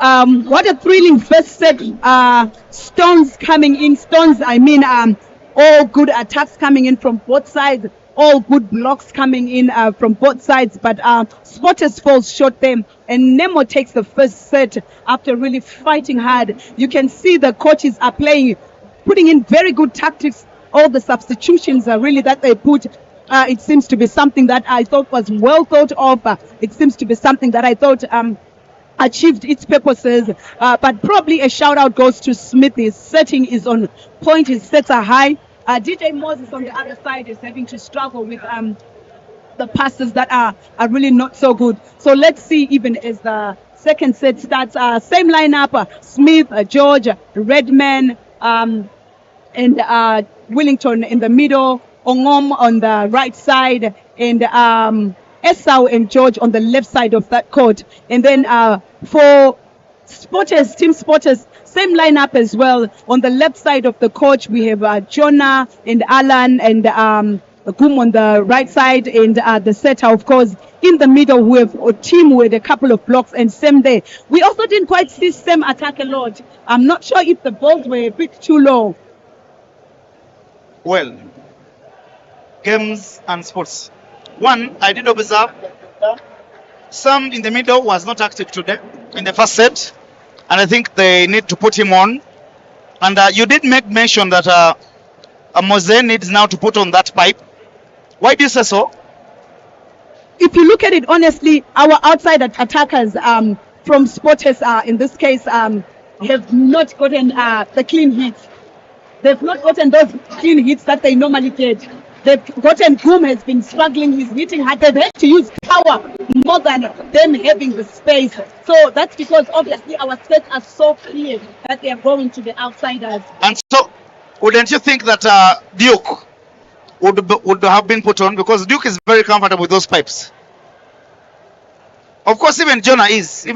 what a thrilling first set. Stones coming in. Stones, I mean, all good attacks coming in from both sides. All good blocks coming in from both sides. But Spotters falls short there. And Nemo takes the first set after really fighting hard. You can see the coaches are putting in very good tactics. All the substitutions are really that they put. It seems to be something that I thought was well thought of. It seems to be something that I thought achieved its purposes, but probably a shout out goes to Smith. His setting is on point, his sets are high. DJ Moses on the other side is having to struggle with the passes that are really not so good. So let's see, even as the second set starts, same lineup, Smith, George, Redman, and Wellington in the middle, Ongom on the right side, and Esau and George on the left side of that court. And then for Spotters, Team Spotters, same lineup as well. On the left side of the court, we have Jonah and Alan and Gum on the right side, and the setter, of course. In the middle, we have a team with a couple of blocks, and Sam there. We also didn't quite see Sam attack a lot. I'm not sure if the balls were a bit too low. Well, games and sports. One, I did observe Sam in the middle was not active today in the first set, and I think they need to put him on. And you did make mention that Mose needs now to put on that pipe. Why do you say so? If you look at it honestly, our outside attackers from Spotters, in this case, have not gotten the clean hits. They've not gotten those clean hits that they normally get. They've gotten Goom has been struggling, he's hitting hard. They've had to use power more than them having the space. So that's because obviously our sets are so clear that they are going to the outsiders. And so, wouldn't you think that Duke would have been put on, because Duke is very comfortable with those pipes? Of course, even Jonah is.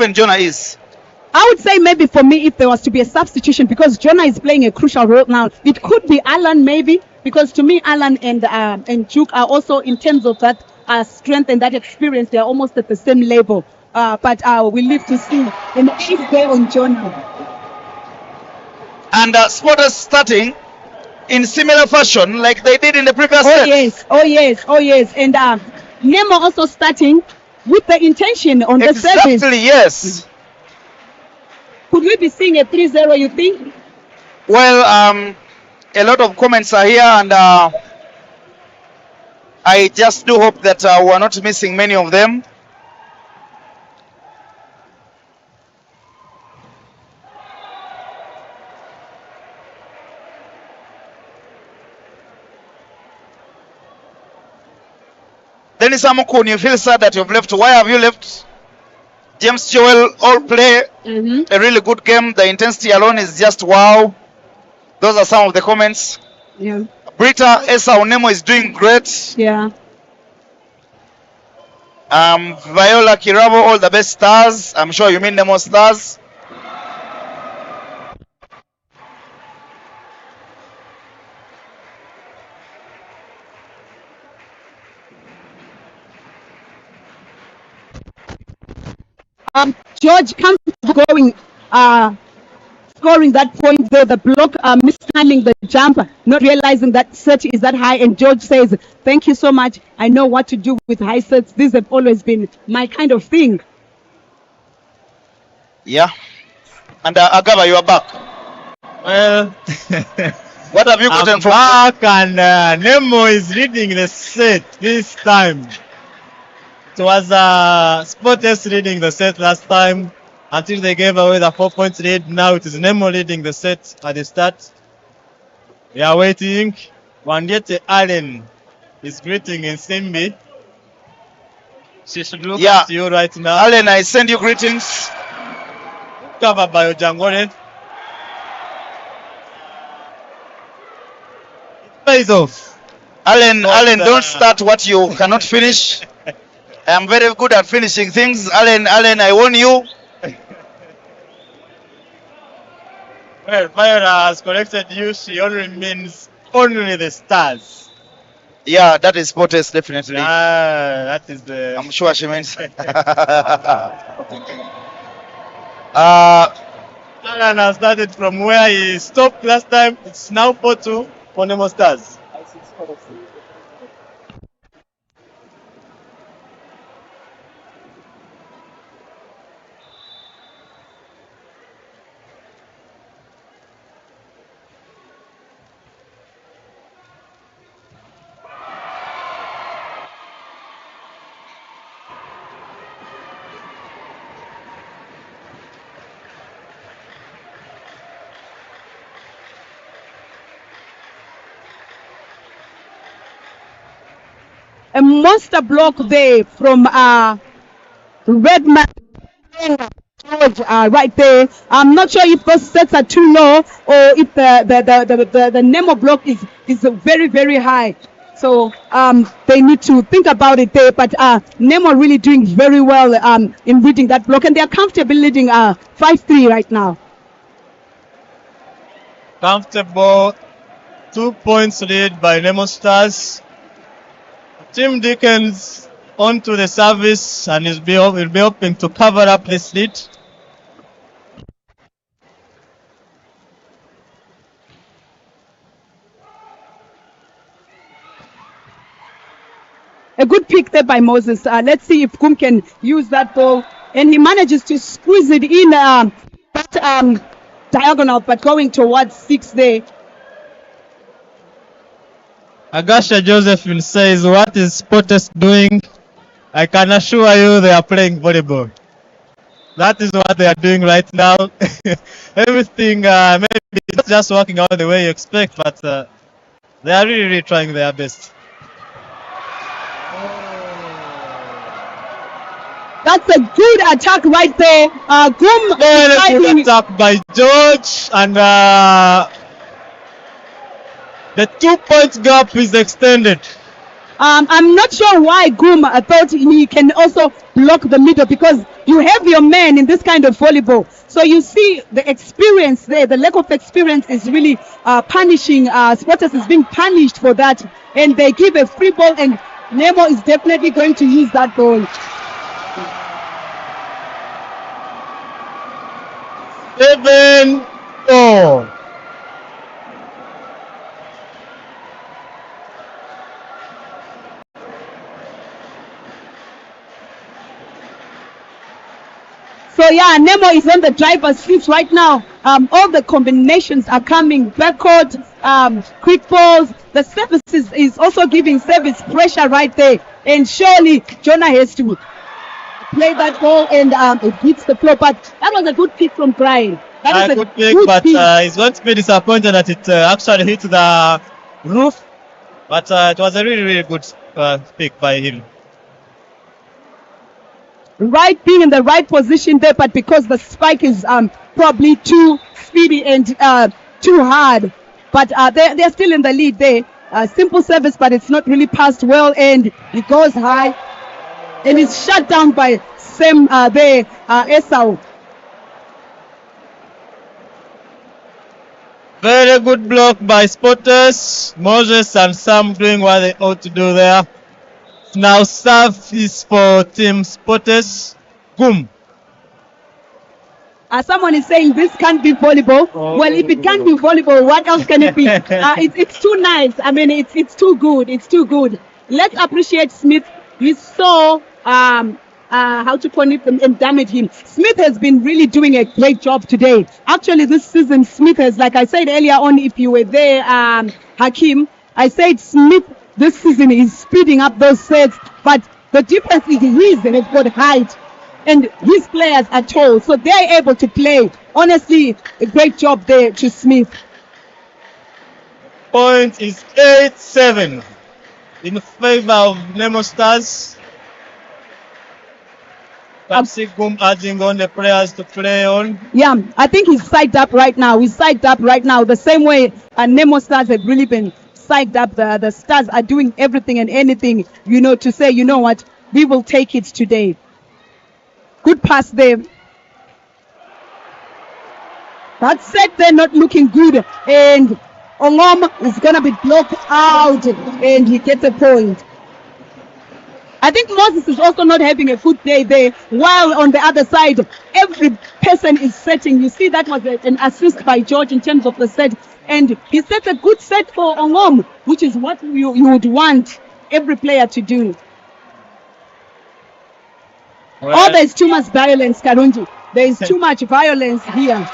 I would say maybe for me, if there was to be a substitution, because Jonah is playing a crucial role now, it could be Alan maybe, because to me, Alan and Duke are also, in terms of that strength and that experience, they are almost at the same level. But we live to see an ace there on Jonah. And Spotters starting in similar fashion like they did in the previous set. Oh yes. And Nemo also starting with the intention on the service. Exactly, yes. Could we be seeing a 3-0, you think? Well, A lot of comments are here, and I just do hope that we're not missing many of them. Dennis Amokun, you feel sad that you've left. Why have you left? James Joel, all play a really good game. The intensity alone is just wow. Those are some of the comments. Yeah. Brita Esau Nemo is doing great. Yeah. Viola Kirabo, all the best stars. I'm sure you mean Nemo stars. George comes going, scoring that point there, the block, mishandling the jumper, not realizing that set is that high. And George says, thank you so much. I know what to do with high sets. These have always been my kind of thing. Yeah. And Agaba, you are back. Well, what have you gotten I'm from back, and Nemo is leading the set this time. It was Sporters leading the set last time until they gave away the 4-point lead. Now it is Nemo leading the set at the start. We are waiting. Wandiete Allen is greeting in Simbi. She should look at you right now. Allen, I send you greetings. Covered by Ojangore. It pays off. Allen, don't start what you cannot finish. I'm very good at finishing things. Allen, I warn you. Well, Viola has corrected you. She only means only the stars. Yeah, that is Sporters, definitely. That is the... I'm sure she means. Alan has started from where he stopped last time. It's now 4-2 for Nemo Stars. A monster block there from Redman. George, right there. I'm not sure if those sets are too low or if the Nemo block is very, very high. So they need to think about it there. But Nemo really doing very well in reading that block, and they are comfortably leading 5-3 right now. Comfortable 2 points lead by Nemo Stars. Tim Dickens onto the service and will be hoping to cover up this lead. A good pick there by Moses. Let's see if Kum can use that ball. And he manages to squeeze it in diagonal, but going towards 6 there. Agasha Josephine says, what is Sporters doing? I can assure you they are playing volleyball. That is what they are doing right now. Everything maybe it's just working out the way you expect, but they are really trying their best. That's a good attack right there. Good attack by George, and the 2-point gap is extended. I'm not sure why Goom thought he can also block the middle, because you have your man in this kind of volleyball. So you see the experience there, the lack of experience is really punishing. Sporters is being punished for that. And they give a free ball, and Nemo is definitely going to use that ball. 7-4. So yeah, Nemo is on the driver's seat right now. All the combinations are coming backcourt, quick balls. The service is also giving service pressure right there. And surely Jonah has to play that ball and it hits the floor. But that was a good pick from Brian. That was a good pick, but he's going to be disappointed that it actually hit the roof. But it was a really, really good pick by him. Right, being in the right position there, but because the spike is probably too speedy and too hard. But they're still in the lead there. Simple service, but it's not really passed well, and it goes high. And it's shut down by Sam there, Esau. Very good block by spotters. Moses and Sam doing what they ought to do there. Now serve is for team spotters. Boom. Someone is saying this can't be volleyball. Well, if it can't be volleyball, what else can it be? It's too nice. I mean, it's too good. It's too good. Let's appreciate Smith. We saw how to punish him and damage him. Smith has been really doing a great job today. Actually, this season, Smith has, like I said earlier on, if you were there, Hakim, I said Smith this season is speeding up those sets, but the difference is his has got height and his players are tall, so they're able to play. Honestly, a great job there to Smith. Point is 8-7 in favor of Nemo Stars. Gum urging on the players to play on. Yeah, I think he's psyched up right now. He's psyched up right now. The same way Nemo Stars have really been psyched up. The Stars are doing everything and anything, to say, you know what, we will take it today. Good pass there. That set they're not looking good. And Ongom is going to be blocked out. And he gets a point. I think Moses is also not having a good day there. While on the other side, every person is setting. You see, that was an assist by George in terms of the set. And he sets a good set for Ongom, which is what you would want every player to do. Well, oh, there's too much violence, Karunji. There's too much violence here.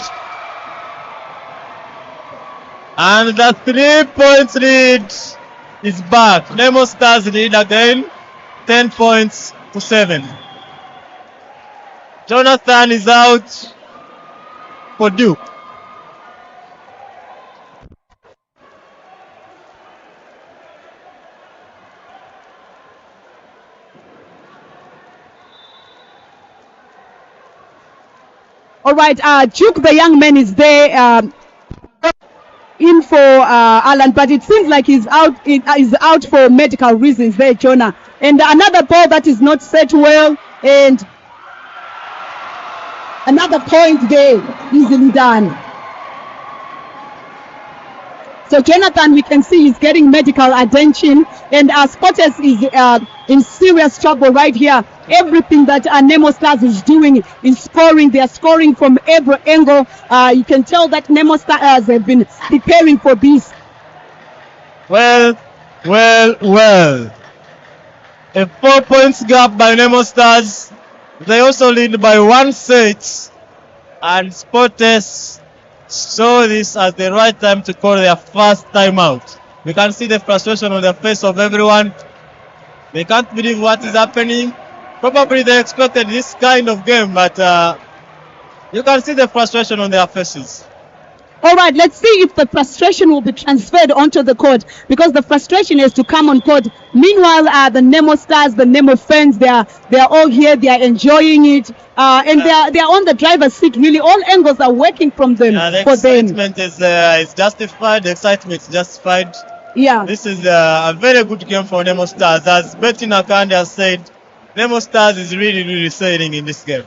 And the 3-point lead is back. Nemo Stars lead again, 10 points to 7. Jonathan is out for Duke. All right, Duke, the young man, is there in for Alan, but it seems like he's out for medical reasons there, Jonah. And another ball that is not set well, and another point there, easily done. So Jonathan, we can see he's getting medical attention, and Spotters is in serious trouble right here. Everything that Nemo Stars is doing is scoring. They are scoring from every angle. You can tell that Nemo Stars have been preparing for this. Well. A 4 points gap by Nemo Stars. They also lead by 1 set. And Spotters saw this as the right time to call their first timeout. We can see the frustration on the face of everyone. They can't believe what is happening. Probably they expected this kind of game, but you can see the frustration on their faces. All right, let's see if the frustration will be transferred onto the court, because the frustration is to come on court. Meanwhile, the Nemo Stars, the Nemo fans, they are all here. They are enjoying it, and they are on the driver's seat. Really, all angles are working from them. The for excitement is justified. The excitement is justified. Yeah. This is a very good game for Nemo Stars. As Betty Nakandi has said, Nemo Stars is really sailing in this game.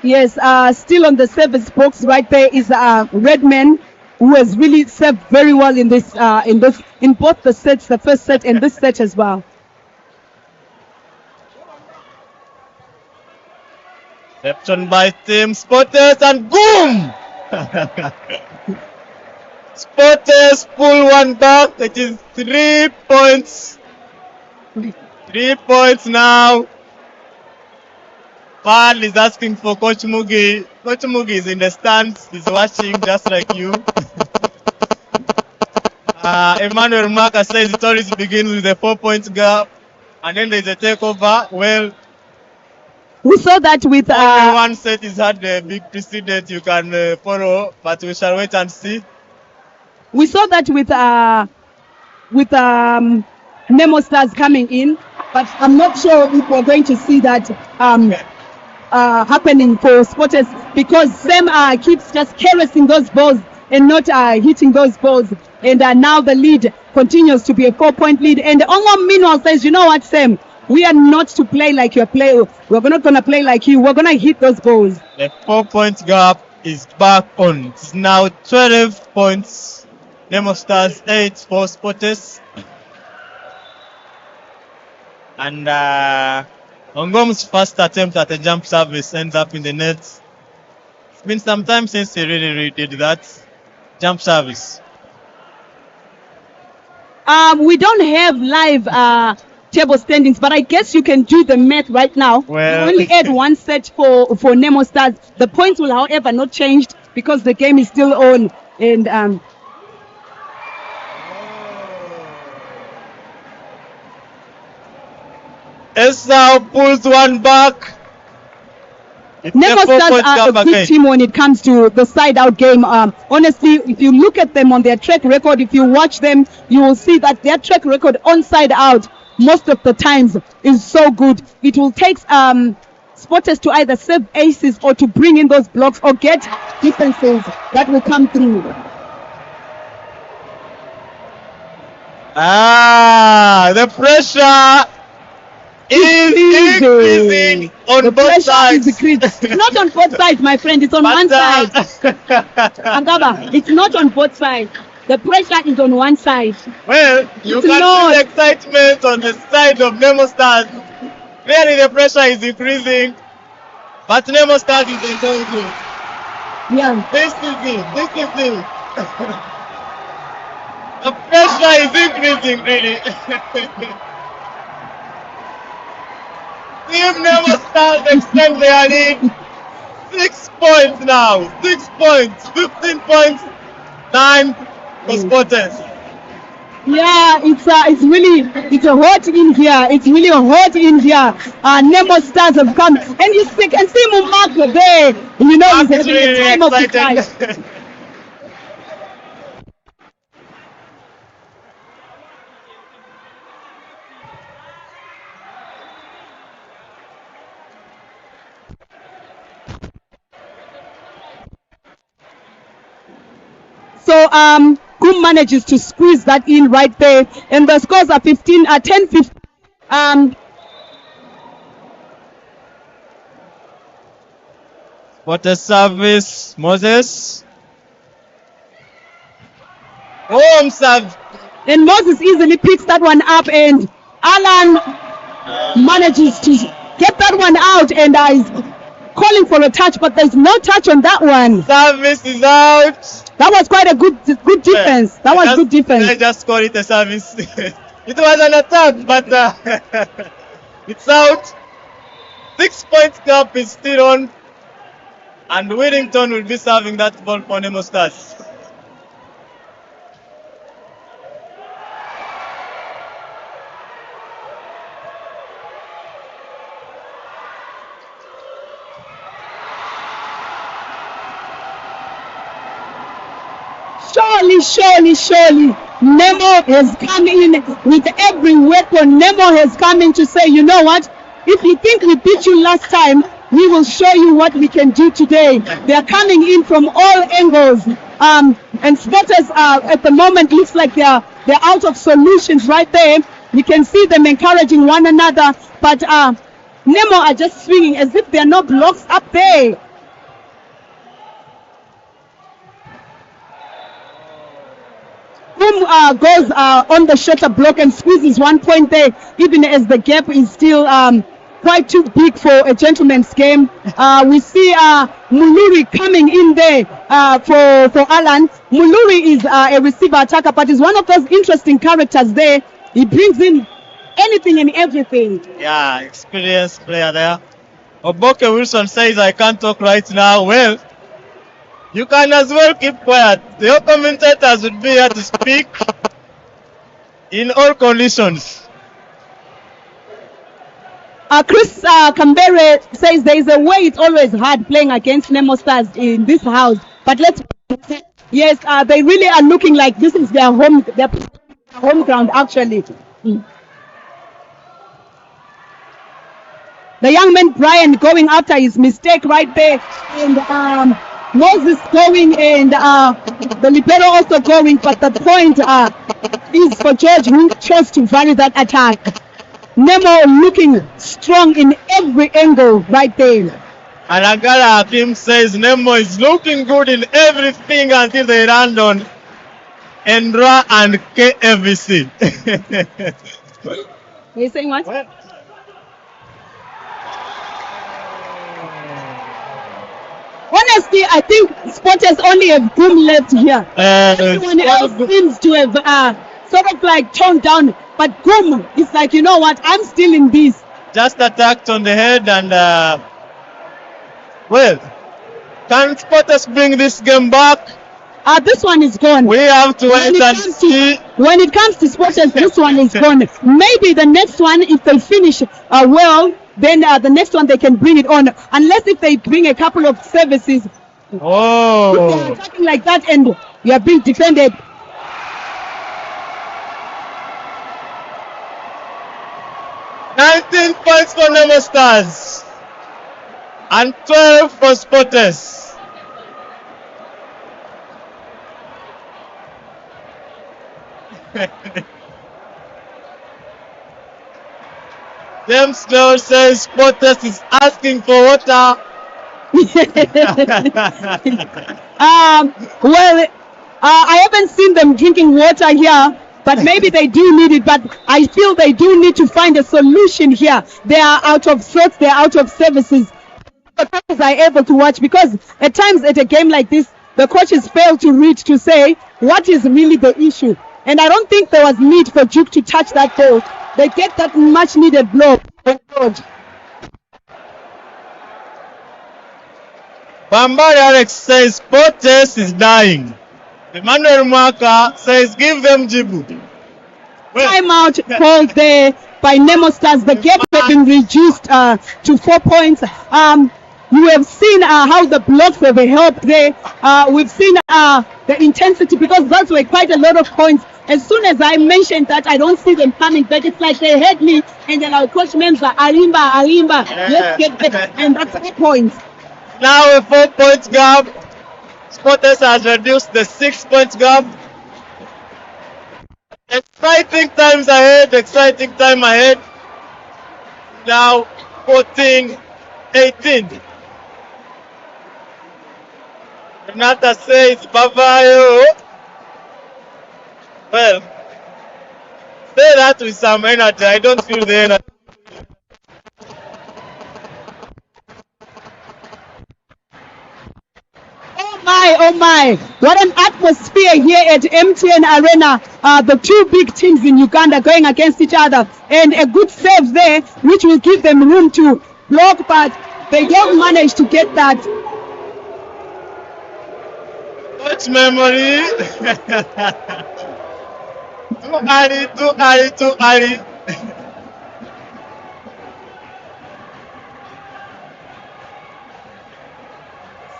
Yes, still on the service box right there is Redman, who has really served very well in both the sets, the first set and this set as well. Reception by team Spotters and boom! Spotters pull one back. It is 3 points. 3 points now. Pan is asking for Coach Mugi. Coach Mugi is in the stands. He's watching just like you. Emmanuel Maka says it always begins with a 4-point gap. And then there's a takeover. Well, we saw that with only one set is had a big precedent you can follow, but we shall wait and see. we saw that with Nemo Stars coming in, but I'm not sure if we're going to see that happening for Spotters, because Sam keeps just caressing those balls and not hitting those balls. And now the lead continues to be a 4-point lead. And Ongo meanwhile says, you know what, Sam? We are not to play like you're playing. We're not going to play like you. We're going to hit those balls. The 4-point gap is back on. It's now 12 points. Nemo Stars 8 for Spotters. And Ongom's first attempt at a jump service ends up in the net. It's been some time since he really did that jump service. We don't have live table standings, but I guess you can do the math right now. Well, you only add one set for Nemo Stars. The points will, however, not change because the game is still on. And Esau pulls one back. Nemo Stars are a good team when it comes to the side-out game. Honestly, if you look at them on their track record, if you watch them, you will see that their track record on side-out most of the times is so good. It will take Spotters to either save aces or to bring in those blocks or get defenses that will come through. The pressure is increasing on both sides. It's not on both sides, my friend. It's on one side. Angaba, it's not on both sides. The pressure is on one side. Well, you can see the excitement on the side of Nemo Stars. Really, the pressure is increasing, but Nemo Stars is enjoying it. Yeah. This is it. This is it. The pressure is increasing, really. If Nemo Stars extend their lead, 6 points now. 6 points. 15 points. 9 for Spotters. Yeah, it's hot in here. It's really hot in here. Nemo Stars have come, and you can see Mumako there. You know, he's having really a time of his life. So Kum manages to squeeze that in right there, and the scores are 10-15. What a service, Moses. Home serve. And Moses easily picks that one up, and Alan manages to get that one out, and is calling for a touch, but there's no touch on that one. Service is out. That was quite a good defense. That was good defense. I just call it a service. It was an attack, but it's out. 6 points gap is still on, and Whittington will be serving that ball for Nemo Stars. Surely, Nemo has come in with every weapon. Nemo has come in to say, you know what? If you think we beat you last time, we will show you what we can do today. They are coming in from all angles. And Spotters at the moment looks like they're out of solutions right there. You can see them encouraging one another, but Nemo are just swinging as if there are no blocks up there. Goes on the shutter block and squeezes 1 point there, even as the gap is still quite too big for a gentleman's game. We see Muluri coming in there for Alan. Muluri is a receiver attacker, but is one of those interesting characters there. He brings in anything and everything. Yeah, experienced player there. Oboke Wilson says, I can't talk right now. Well, you can as well keep quiet. Your commentators would be here to speak in all conditions. Chris Kambere says there is a way it's always hard playing against Nemo Stars in this house. But yes, they really are looking like this is their home ground actually. The young man Brian going after his mistake right there, and Moses going, and the libero also going, but the point is for George, who chose to vary that attack. Nemo looking strong in every angle right there. And Agara Hakim says Nemo is looking good in everything until they land on Endra and KFC. Are you saying what? Honestly, I think Spotters only have Boom left here. Everyone else seems to have sort of like toned down. But Boom is like, you know what, I'm still in this. Just attacked on the head and, well, can Spotters bring this game back? This one is gone. We have to wait and see. When it comes to Spotters, this one is gone. Maybe the next one, if they finish well, then the next one they can bring it on. Unless if they bring a couple of services. Oh. If they are attacking like that and you are being defended. 19 points for Nemo Stars and 12 for Spotters. James Snow says Spotters is asking for water. Well, I haven't seen them drinking water here. But maybe they do need it, but I feel they do need to find a solution here. They are out of sorts, they are out of services. The coaches are able to watch, because at times at a game like this, the coaches fail to read to say what is really the issue. And I don't think there was need for Duke to touch that ball. They get that much needed blow. Bambari Alex says Spotters is dying. Emmanuel Mwaka says give them Djibouti. Timeout called there by Nemo Stars. The gap has been reduced to 4 points. You have seen how the blocks have helped there. We've seen the intensity, because those were quite a lot of points. As soon as I mentioned that, I don't see them coming back. It's like they had me, and then our coach Menza, Alimba, let's get back. And that's 4 points. Now a 4 point gap. Spotters has reduced the 6 point gap. Exciting times ahead, exciting time ahead. Now 14-18. Renata says Bavayo. Well, say that with some energy. I don't feel the energy. Oh my, what an atmosphere here at MTN Arena. The two big teams in Uganda going against each other, and a good save there, which will give them room to block, but they don't manage to get that. Much memory. Too early.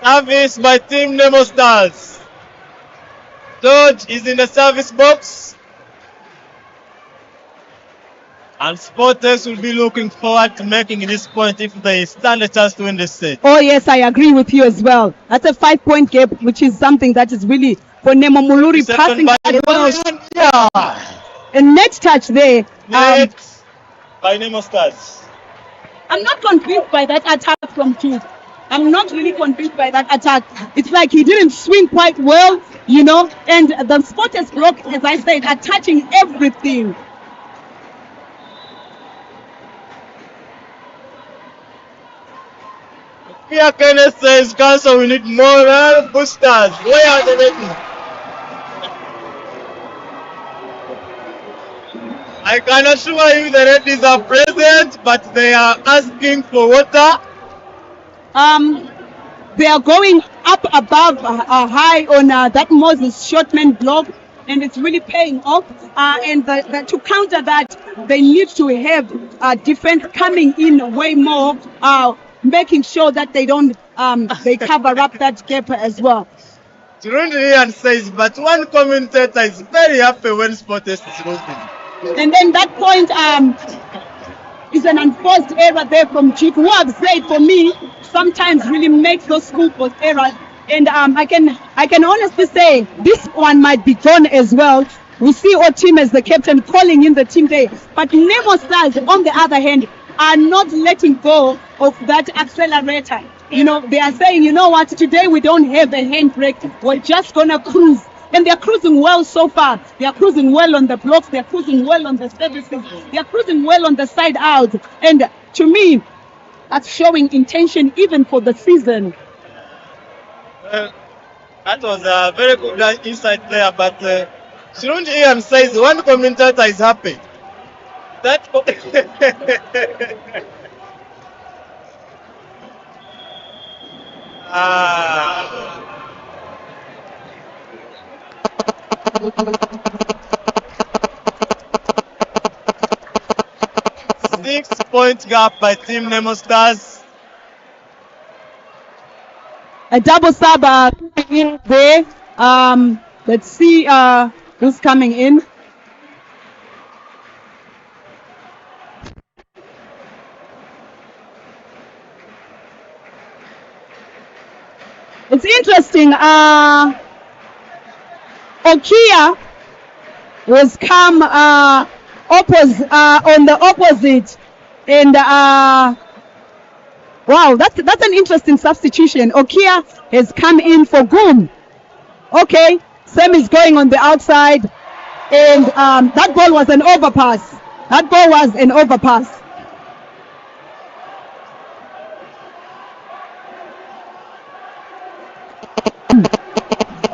Service by Team Nemo Stars. George is in the service box. And Spotters will be looking forward to making this point if they stand a chance to win this set. Oh yes, I agree with you as well. That's a 5 point gap, which is something that is really for Nemo Muluri passing. A net touch there. Net by Nemo Stars. I'm not convinced by that attack from Duke. I'm not really convinced by that attack. It's like he didn't swing quite well, you know, and the Spotters block, as I said, are touching everything. Here Kenneth says, Council, we need more boosters. Where are the ready? I can assure you the Reddies are present, but they are asking for water. They are going up above high on that Moses Shortman block, and it's really paying off. And to counter that, they need to have defense coming in way more, making sure that they don't they cover up that gap as well. Ian says, but one commentator is very happy when Sportest is losing. And then that point is an enforced error there from Chief, who I've said for me sometimes really makes those schoolboy errors. And I can honestly say this one might be gone as well. We see our team as the captain calling in the team day, but Nemo Stars, on the other hand, are not letting go of that accelerator. You know, they are saying, you know what, today we don't have a handbrake, we're just gonna cruise. And they're cruising well so far. They're cruising well on the blocks, they're cruising well on the services, they're cruising well on the side out. And to me, that's showing intention even for the season. That was a very good insight there, but Shirunji Ian says one commentator is happy. That 6-point gap by Team Nemo Stars. A double sub in there. Let's see who's coming in. It's interesting. Okia was come on the opposite, and wow, that's an interesting substitution. Okia has come in for Goom. Okay, Sam is going on the outside, and that ball was an overpass. That ball was an overpass.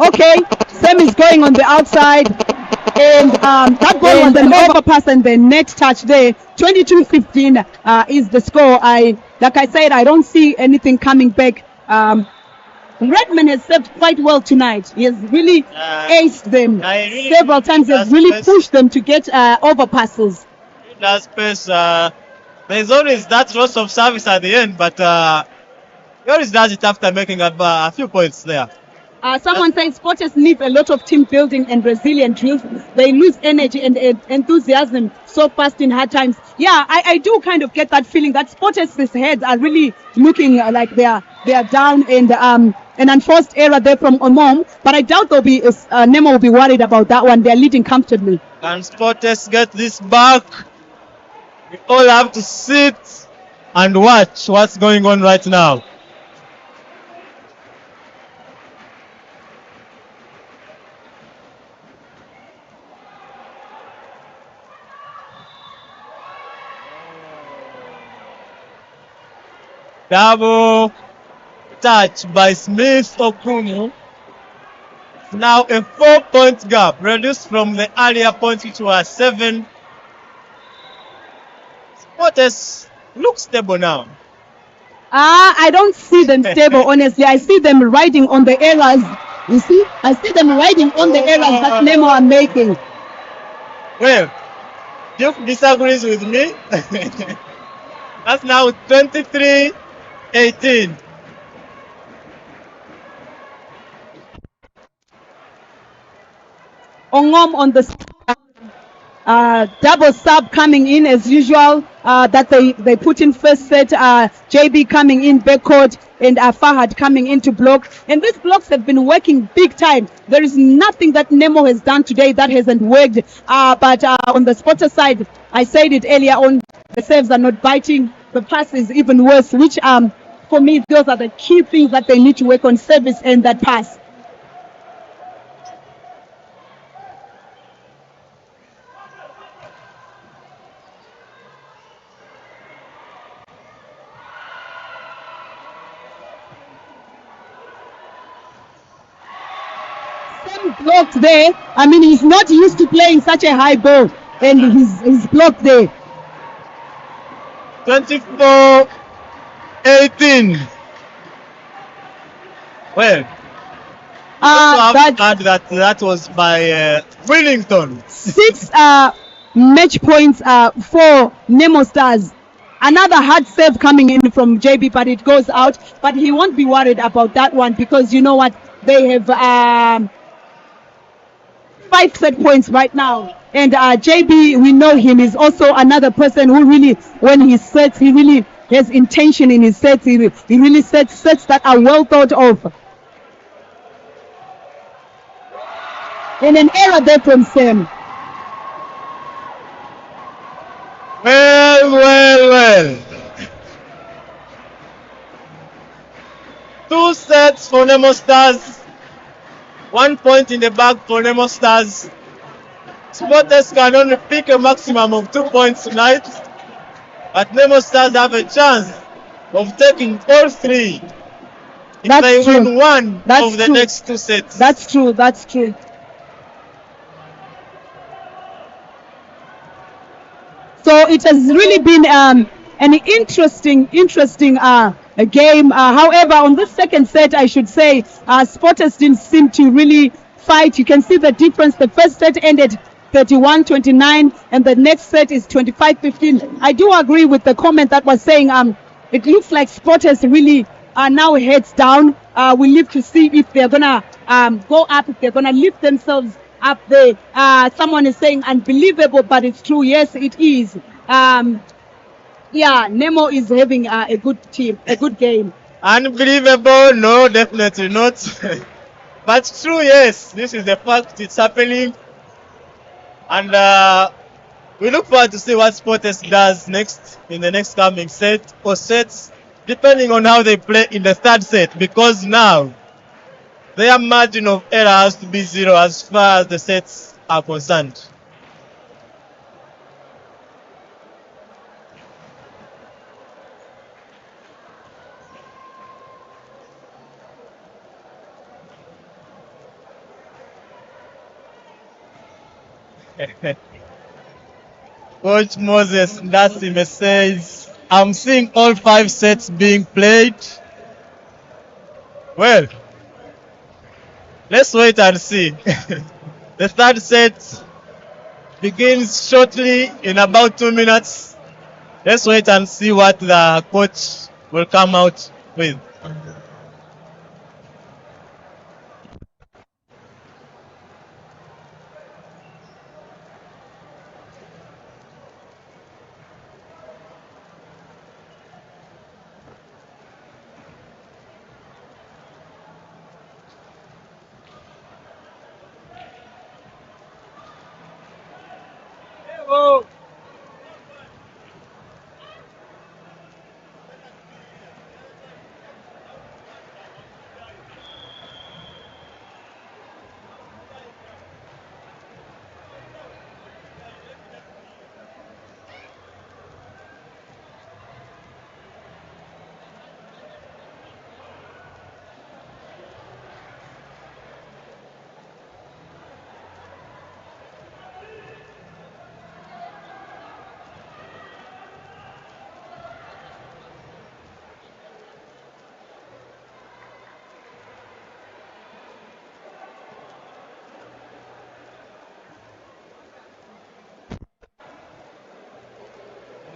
Okay, Sam is going on the outside, and that ball was an overpass and the net touch there. 22-15 is the score. Like I said, I don't see anything coming back. Redman has served quite well tonight. He has really aced them several times. He has really pushed them to get overpasses. He does pace. There's always that loss of service at the end, but he always does it after making a few points there. Someone saying sporters need a lot of team building and resilient drills. They lose energy and enthusiasm so fast in hard times. Yeah, I do kind of get that feeling that sporters' heads are really looking like they are down, and an enforced error there from Omom. But I doubt Nemo will be worried about that one. They're leading comfortably. Can sporters get this back? We all have to sit and watch what's going on right now. Double touch by Smith Okumu. Now a 4-point gap, reduced from the earlier points, which were 7. Sporters look stable now. I don't see them stable, honestly. I see them riding on the errors. You see? I see them riding on the errors that Nemo are making. Well, Duke disagrees with me. That's now 23-18. Ongom on the double sub coming in as usual. That they put in first set. JB coming in backcourt, and Fahad coming in to block. And these blocks have been working big time. There is nothing that Nemo has done today that hasn't worked. But on the spotter side, I said it earlier on, the serves are not biting. The pass is even worse, which for me, those are the key things that they need to work on: service and that pass. Blocked there. I mean, he's not used to playing such a high ball, and he's blocked there. 24-18. Well, I have to That add that was by Willington. 6 match points for Nemo Stars. Another hard save coming in from JB, but it goes out. But he won't be worried about that one because you know what? They have 5 set points right now. And JB, we know him, is also another person who really, when he sets, he really has intention in his sets. He really sets that are well thought of. And an error there from Sam. Well. 2 sets for Nemo Stars. 1 point in the bag for Nemo Stars. Spotters can only pick a maximum of 2 points tonight. But Nemo Stars have a chance of taking all 3 if they win one of the next 2 sets. That's true. So it has really been an interesting game. However, on the second set, I should say, Spotters didn't seem to really fight. You can see the difference. The first set ended 31-29, and the next set is 25-15. I do agree with the comment that was saying it looks like Spotters really are now heads down. We live to see if they're gonna go up, if they're gonna lift themselves up there. Someone is saying unbelievable, but it's true. Yes, it is. Yeah, Nemo is having a good team, a good game. Unbelievable? No, definitely not. But true, yes. This is the fact. It's happening. And we look forward to see what Spotters does next in the next coming set or sets, depending on how they play in the third set, because now their margin of error has to be 0 as far as the sets are concerned. Coach Moses Ndasime says, I'm seeing all 5 sets being played. Well, let's wait and see. The third set begins shortly in about 2 minutes. Let's wait and see what the coach will come out with.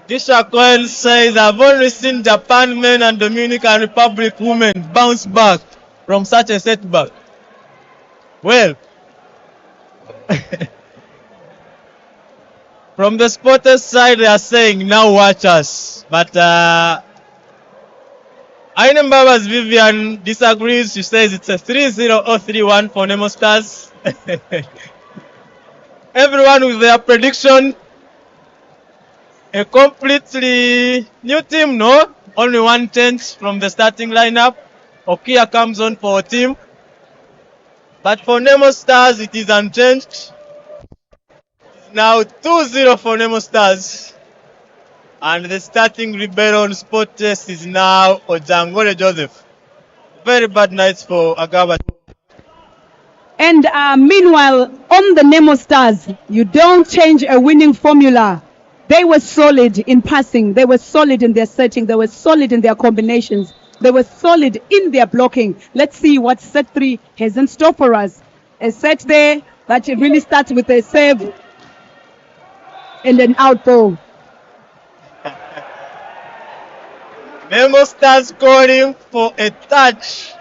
Gisha Cohen says, I've only seen Japan men and Dominican Republic women bounce back from such a setback. Well, from the Spotters side, they are saying, now watch us. But Aina Mbaba's Vivian disagrees. She says it's a 3-0 or 3-1 for Nemo Stars. Everyone with their prediction. A completely new team, no? Only one change from the starting lineup. Okia comes on for a team. But for Nemo Stars, it is unchanged. Now 2-0 for Nemo Stars. And the starting libero on spot test is now Ojangore Joseph. Very bad nights for Agaba. And meanwhile, on the Nemo Stars, you don't change a winning formula. They were solid in passing. They were solid in their setting. They were solid in their combinations. They were solid in their blocking. Let's see what set 3 has in store for us. A set there that really starts with a save and an out ball. Nemo starts calling for a touch.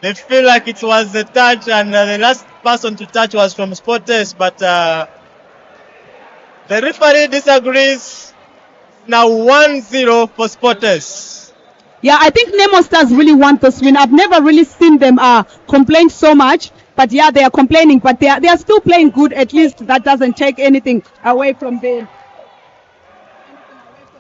They feel like it was a touch, and the last person to touch was from Sporters, but the referee disagrees. Now 1-0 for Sporters. Yeah, I think Nemo Stars really want this win. I've never really seen them complain so much. But yeah, they are complaining, but they are still playing good. At least that doesn't take anything away from them.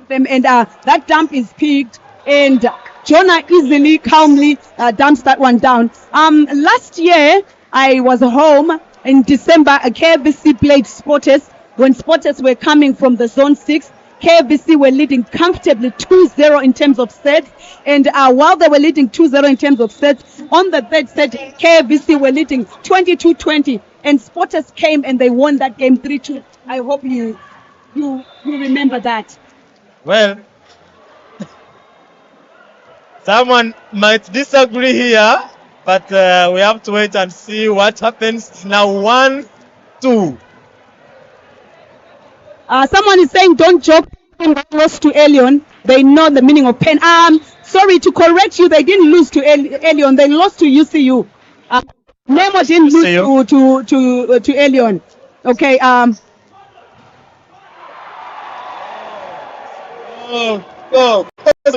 And that dump is picked, and Jonah easily, calmly dumps that one down. Last year, I was home in December. KFC played Sporters when Sporters were coming from the Zone 6. KFC were leading comfortably 2-0 in terms of sets, and while they were leading 2-0 in terms of sets, on the third set, KFC were leading 22-20, and Sporters came and they won that game 3-2. I hope you remember that. Well, someone might disagree here, but we have to wait and see what happens. Now 1-2. Someone is saying, don't joke, lost to Elion. They know the meaning of pain. Sorry to correct you, they didn't lose to Elion. They lost to UCU. Nemo didn't lose to Elion. Okay.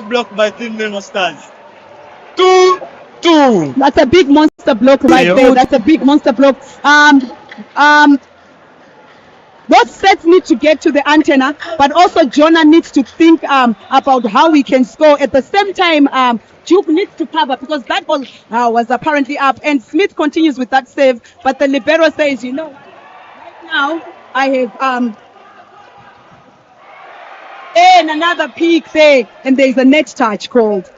Blocked by Team Nemo Stars. 2-2. That's a big monster block right there. That's a big monster block. Both sets need to get to the antenna, but also Jonah needs to think about how he can score. At the same time, Duke needs to cover because that ball was apparently up. And Smith continues with that save, but the libero says, you know, right now I have and another peak there, and there is a net touch called.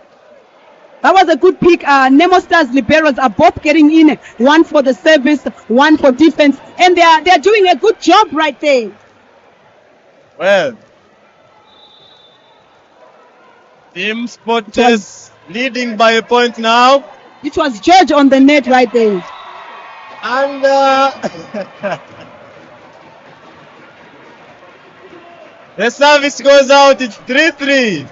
That was a good pick. Nemo Stars liberos are both getting in, one for the service, one for defense, and they are doing a good job right there. Well, Team Sporters leading by a point now. It was George on the net right there. And the service goes out. It's 3-3.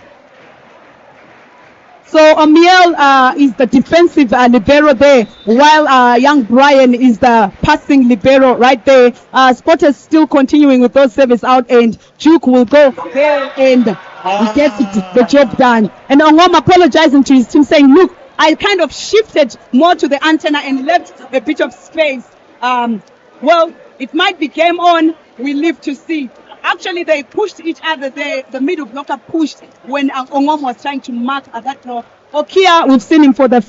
So Amiel is the defensive libero there, while young Brian is the passing libero right there. Spotters still continuing with those service out, and Duke will go there and he gets the job done. And Ongom apologizing to his team, saying, look, I kind of shifted more to the antenna and left a bit of space. Well, it might be game on. We live to see. Actually, they pushed each other there. The middle blocker pushed when Ongom was trying to mark at that block. Okia, we've seen him for the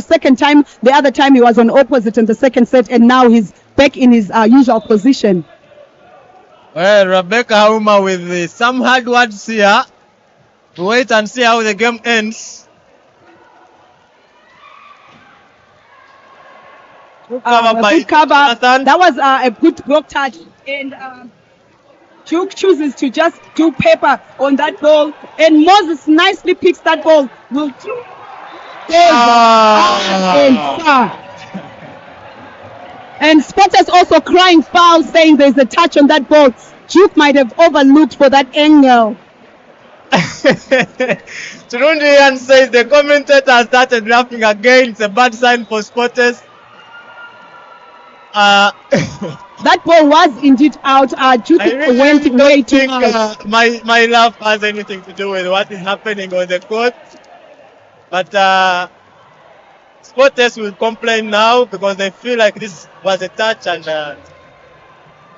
second time. The other time he was on opposite in the second set, and now he's back in his usual position. Well, Rebecca Hauma with some hard words here. Wait and see how the game ends. Good cover. That was a good block touch, and Duke chooses to just do paper on that ball, and Moses nicely picks that ball. Will and Spotters also crying foul, saying there's a touch on that ball. Duke might have overlooked for that angle. Turundian says the commentator started laughing again. It's a bad sign for Spotters. That ball was indeed out. Duke went way too high. My laugh has anything to do with what is happening on the court. But Spotters will complain now because they feel like this was a touch. And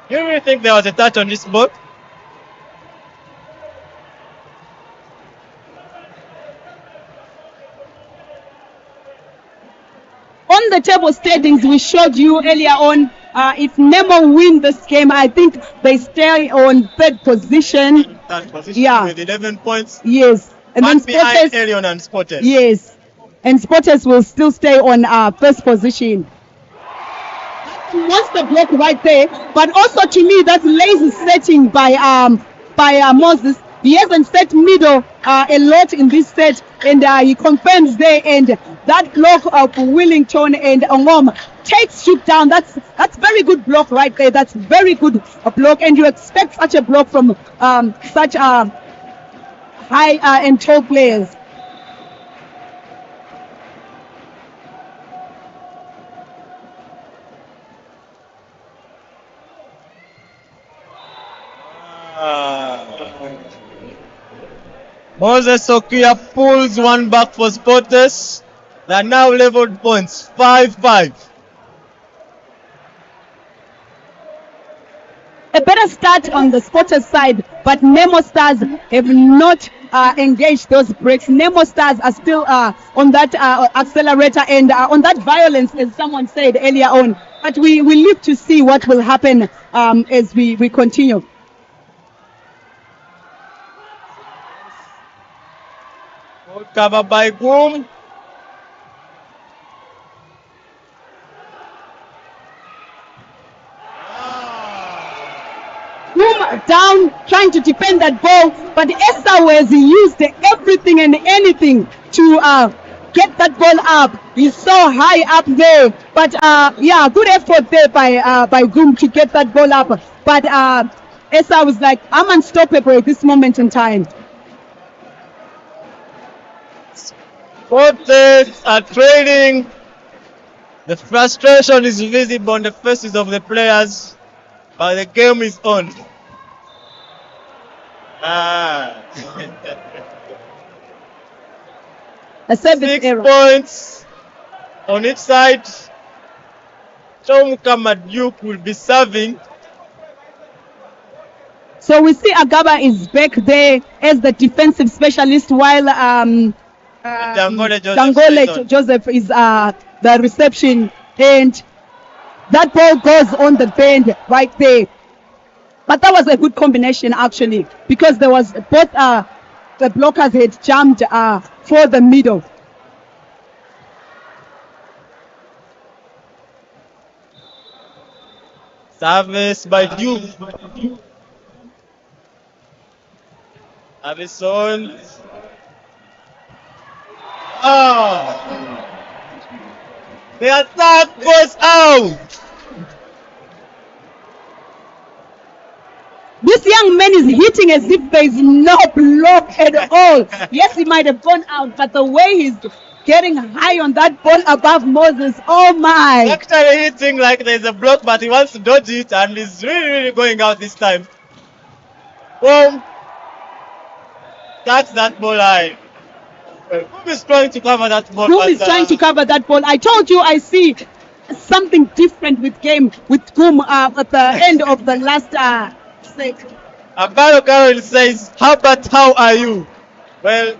you really think there was a touch on this ball? On the table standings we showed you earlier on, if Nemo win this game, I think they stay on third position. Yeah. With 11 points. Yes. And then Spotters, Elion and Spotters. Yes. And Spotters will still stay on first position. Monster block right there. But also to me, that's lazy setting by Moses. He hasn't set middle a lot in this set, and he confirms there. And that block of Willington and Ongom takes Shoot down. That's very good block right there. That's very good block, and you expect such a block from such high and tall players. Moses Okia pulls one back for Spotters. They are now leveled points, 5-5. A better start on the Spotters side, but Nemo Stars have not engaged those breaks. Nemo Stars are still on that accelerator and on that violence, as someone said earlier on. But we live to see what will happen as we continue. Good cover by Goom. Down trying to defend that ball, but Esau has used everything and anything to get that ball up. He's so high up there, but yeah, good effort there by Goom to get that ball up. But Esau was like, I'm unstoppable at this moment in time. Spotters are trailing. The frustration is visible on the faces of the players, but the game is on. A service 6 error. points on each side. Chomuka Duke will be serving. So we see Agaba is back there as the defensive specialist, while Dangole Joseph is the reception, and that ball goes on the bend right there. But that was a good combination actually, because there was both the blockers had jumped for the middle. Service by Duke. Avison. The attack goes out. This young man is hitting as if there is no block at all. Yes, he might have gone out, but the way he's getting high on that ball above Moses, oh my. Actually hitting like there's a block, but he wants to dodge it, and he's really going out this time. Boom. Catch that ball high. Who is trying to cover that ball? Goom is trying to cover that ball. I told you I see something different with Goom at the end of the last set. Abaro Carol says, how are you? Well,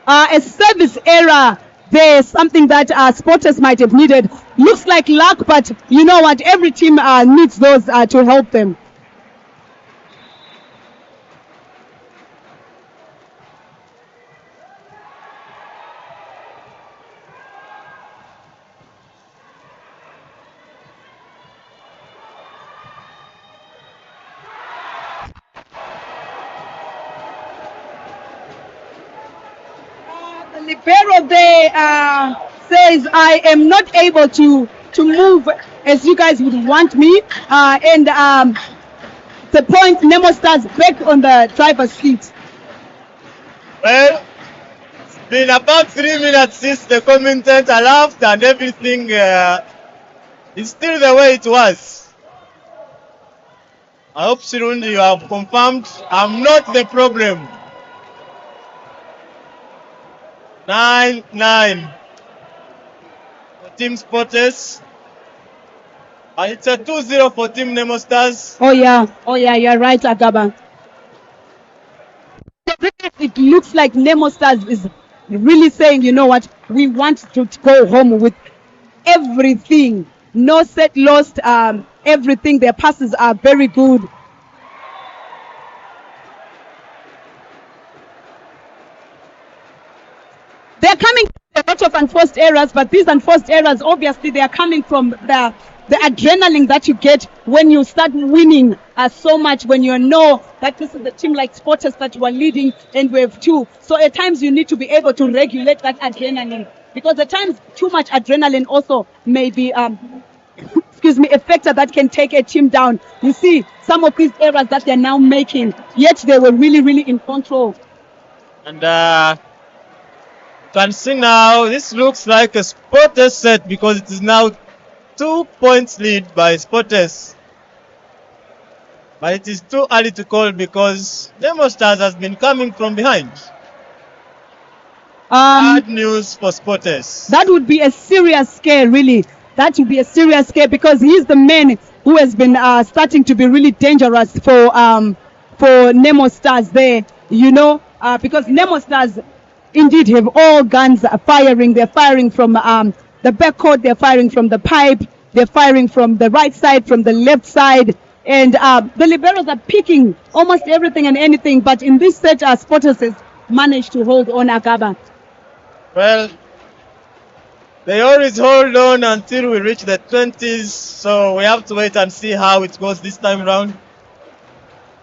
a service error there, something that Spotters might have needed. Looks like luck, but you know what? Every team needs those to help them. The libero there says, I am not able to move as you guys would want me. And the point, Nemo Stars back on the driver's seat. Well, it's been about 3 minutes since the commentator left, and everything is still the way it was. I hope, Shirun, you have confirmed I'm not the problem. 9-9 for Team Spotters. And it's a 2-0 for Team Nemo Stars. Oh yeah, you're right, Agaba. It looks like Nemo Stars is really saying, you know what, we want to go home with everything. No set lost, everything. Their passes are very good. They're coming a lot of unforced errors, but these unforced errors, obviously, they are coming from the adrenaline that you get when you start winning so much, when you know that this is a team like Sporters that you are leading and we have two. So at times you need to be able to regulate that adrenaline, because at times too much adrenaline also may be a factor that can take a team down. You see some of these errors that they're now making, yet they were really, really in control. And can see now, this looks like a Sporters set because it is now 2 points lead by Sporters. But it is too early to call because Nemo Stars has been coming from behind. Bad news for Sporters. That would be a serious scare, really. That would be a serious scare because he's the man who has been starting to be really dangerous for Nemo Stars there, because Nemo Stars indeed have all guns firing. They're firing from the backcourt, they're firing from the pipe, they're firing from the right side, from the left side, and the liberos are picking almost everything and anything, but in this set, Sporters has managed to hold on Agaba. Well, they always hold on until we reach the 20s, so we have to wait and see how it goes this time around.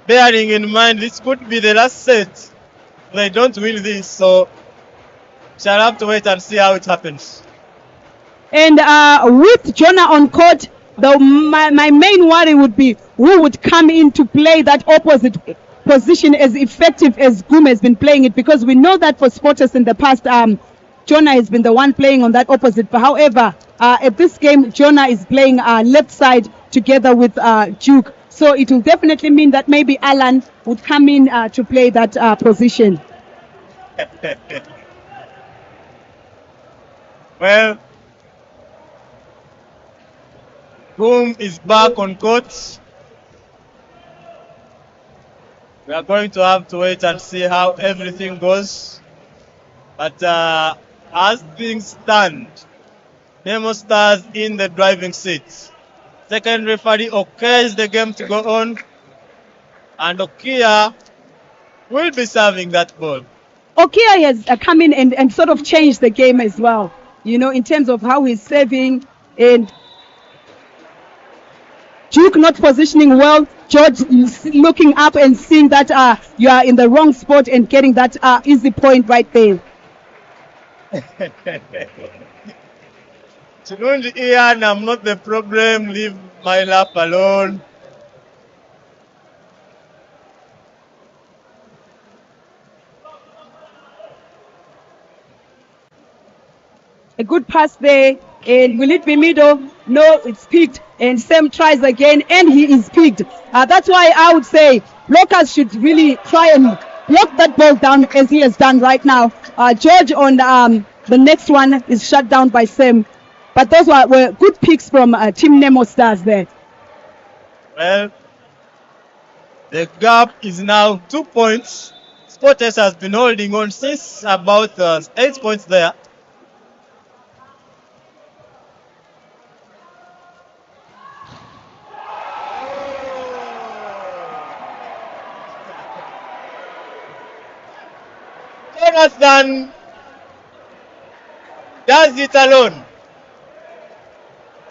Bearing in mind, this could be the last set. They don't win this, so shall have to wait and see how it happens. And with Jonah on court, my main worry would be who would come in to play that opposite position as effective as Goom has been playing it, because we know that for Sporters in the past, Jonah has been the one playing on that opposite. But however, at this game, Jonah is playing left side together with Duke. So it will definitely mean that maybe Alan would come in to play that position. Well, Boom is back on court. We are going to have to wait and see how everything goes. But as things stand, Nemo Stars in the driving seat. Second referee okays the game to go on, and Okia will be serving that ball. Okia has come in and sort of changed the game as well, in terms of how he's serving, and Duke not positioning well, George looking up and seeing that you are in the wrong spot and getting that easy point right there. Chilunji Ian, I'm not the problem, leave my lap alone. A good pass there, and will it be middle? No, it's picked, and Sam tries again, and he is picked. That's why I would say blockers should really try and block that ball down as he has done right now. George on the next one is shut down by Sam. But those were good picks from Team Nemo Stars there. Well, the gap is now 2 points. Sporters has been holding on since about 8 points there. Jonathan does it alone.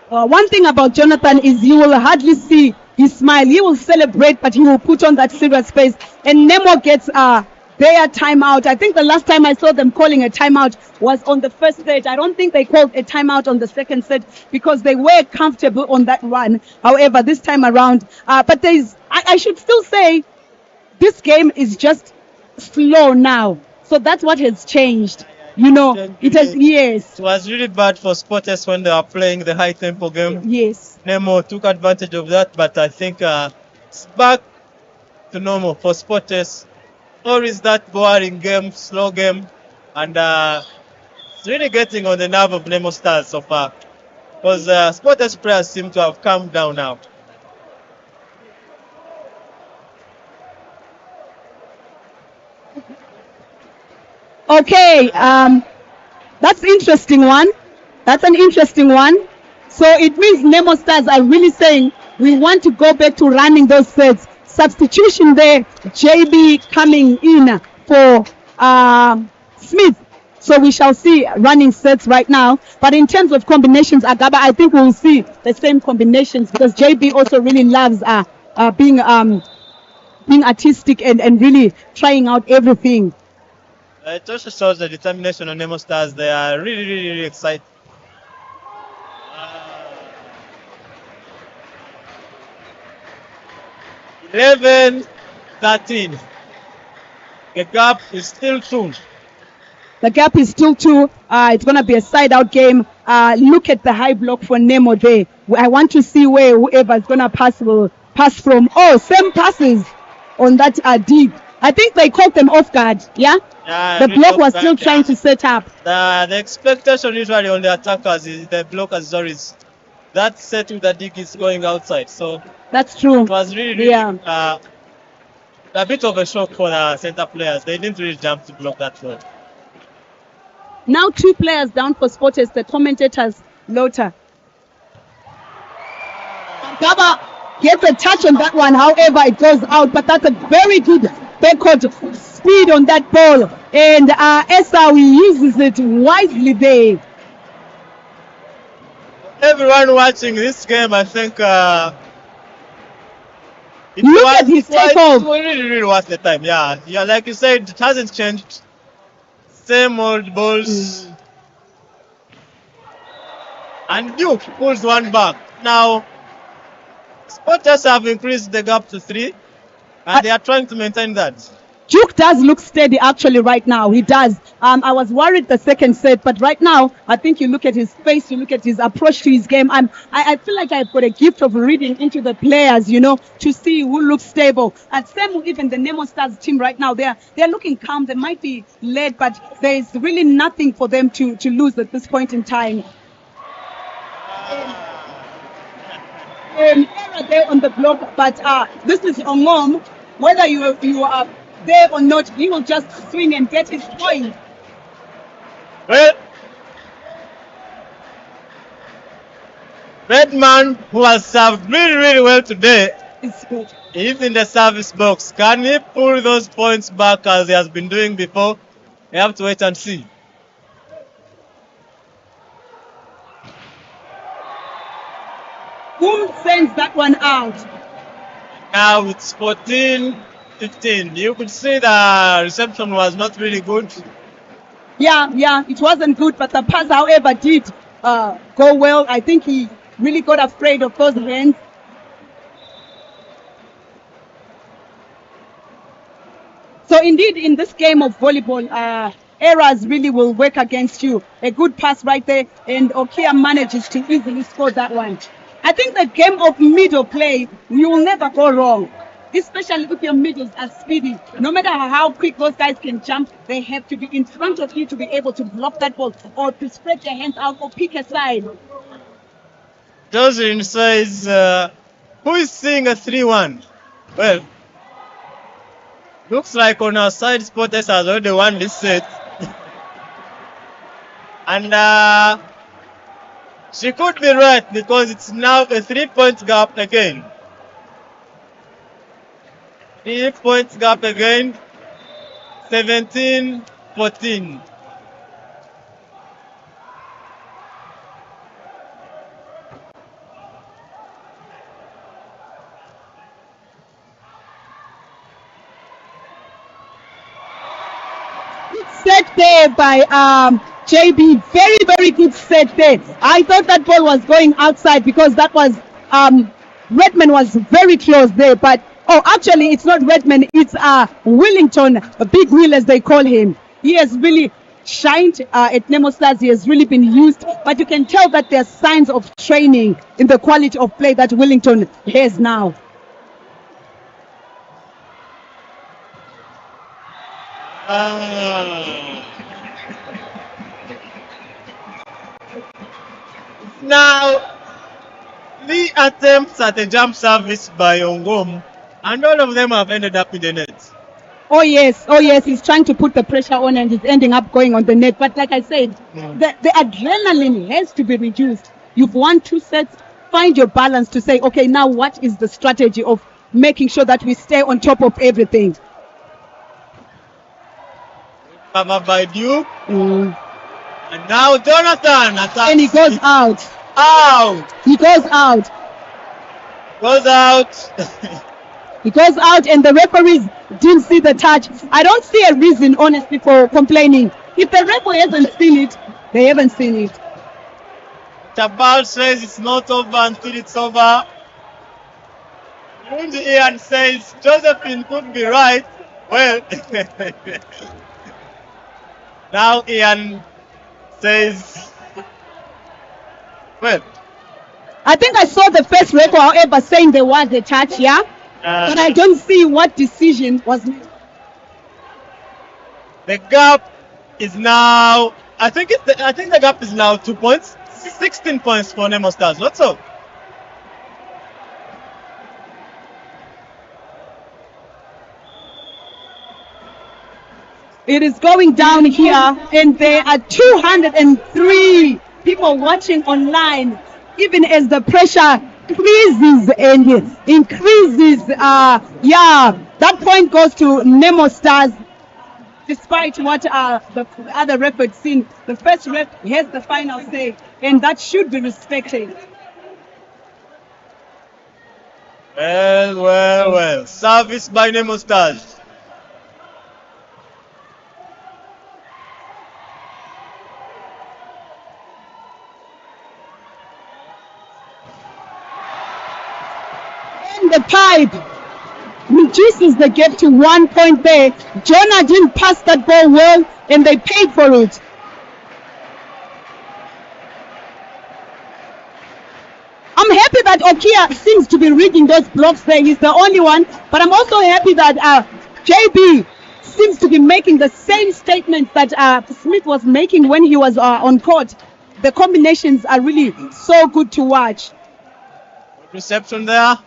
One thing about Jonathan is you will hardly see his smile. He will celebrate, but he will put on that serious face. And Nemo gets their timeout. I think the last time I saw them calling a timeout was on the first set. I don't think they called a timeout on the second set because they were comfortable on that run. However, this time around, but I should still say this game is just slow now. So that's what has changed. It has, yes. It was really bad for Sporters when they were playing the high tempo game. Yes. Nemo took advantage of that, but I think it's back to normal for Sporters. Always that boring game, slow game, and it's really getting on the nerve of Nemo Stars so far. Because Sporters players seem to have calmed down now. Okay, that's interesting one. That's an interesting one. So it means Nemo Stars are really saying We want to go back to running those sets. Substitution there, JB coming in for Smith. So we shall see running sets right now. But in terms of combinations, Agaba, I think we'll see the same combinations because JB also really loves being artistic and really trying out everything. It also shows the determination on Nemo Stars. They are really excited. 11-13. The gap is still 2. The gap is still 2. It's going to be a side-out game. Look at the high block for Nemo there. I want to see where whoever is going to pass will pass from. Oh, same passes on that deep. I think they caught them off guard, yeah? The block was still trying to set up. The expectation usually on the attackers is the blockers always that set with the dig is going outside. So that's true. It was really a bit of a shock for the center players. They didn't really jump to block that shot. Now 2 players down for Sporters, the commentators Lota. Gaba gets a touch on that one, however it goes out, but that's a very good backcourt speed on that ball. And Esau uses it wisely there. Everyone watching this game, I think look at his takeoff. It really was the time. Yeah, like you said, it hasn't changed. Same old balls. And Duke pulls one back. Now, Sporters have increased the gap to 3, and they are trying to maintain that. Duke does look steady actually right now. He does. I was worried the second set, but right now, I think you look at his face, you look at his approach to his game. I feel like I've got a gift of reading into the players, to see who looks stable. And same even the Nemo Stars team right now, they're looking calm. They might be led, but there's really nothing for them to lose at this point in time. Error there on the block, but this is Ongom. Whether you are there or not, he will just swing and get his point. Well, Redman, who has served really well today, is in the service box. Can he pull those points back as he has been doing before? We have to wait and see. Who sends that one out? Now it's 14-15. You could see the reception was not really good. Yeah, it wasn't good, but the pass, however, did go well. I think he really got afraid of those hands. So indeed, in this game of volleyball, errors really will work against you. A good pass right there, and Okia manages to easily score that one. I think the game of middle play, you will never go wrong. Especially if your middles are speedy. No matter how quick those guys can jump, they have to be in front of you to be able to block that ball or to spread their hands out or pick a side. Jocelyn says, who is seeing a 3-1? Well, looks like on our side, Sporters has already won this set. And she could be right because it's now a 3-point gap again. 3-point gap again. 17-14. Set there by JB. Very good set there. I thought that ball was going outside because that was Redman was very close there, but actually it's not Redman, it's Willington, a big wheel as they call him. He has really shined at Nemo Stars. He has really been used, but you can tell that there are signs of training in the quality of play that Willington has now. Now, the attempts at a jump service by Ongom, and all of them have ended up in the net. Oh yes, he's trying to put the pressure on and he's ending up going on the net. But like I said, the adrenaline has to be reduced. You've won 2 sets, find your balance to say, okay, now what is the strategy of making sure that we stay on top of everything? Cover by Duke. Mm. And now Jonathan attacks. And he goes out. Out. He goes out. Goes out. He goes out, and the referees didn't see the touch. I don't see a reason, honestly, for complaining. If the referee hasn't seen it, they haven't seen it. Tabal says it's not over until it's over. And Ian says Josephine could be right. Well, now Ian says, well, I think I saw the first record, however, saying there was a touch, yeah? But I don't see what decision was made. The gap is now, I think the gap is now 2 points. 16 points for Nemo Stars. What's up? It is going down here, and there are 203 people watching online, even as the pressure increases and increases. That point goes to Nemo Stars. Despite what the other ref had seen, the first ref has the final say, and that should be respected. Well. Service by Nemo Stars. And the pipe reduces the gap to 1 point there. Jonah didn't pass that ball well, and they paid for it. I'm happy that Okia seems to be reading those blocks there. He's the only one. But I'm also happy that JB seems to be making the same statements that Smith was making when he was on court. The combinations are really so good to watch. Reception there.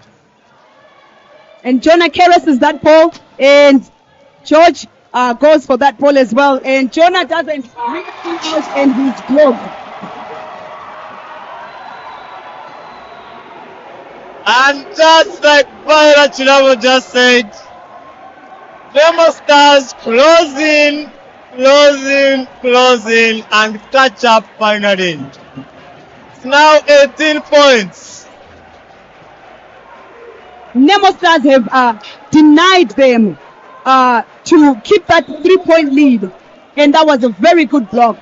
And Jonah carries that ball, and George goes for that ball as well. And Jonah doesn't bring it out, and he's glove. And just like Viola Chilavo just said, Nemo Stars closing, and catch up finally. It's now 18 points. Nemo Stars have denied them to keep that 3-point lead, and that was a very good block.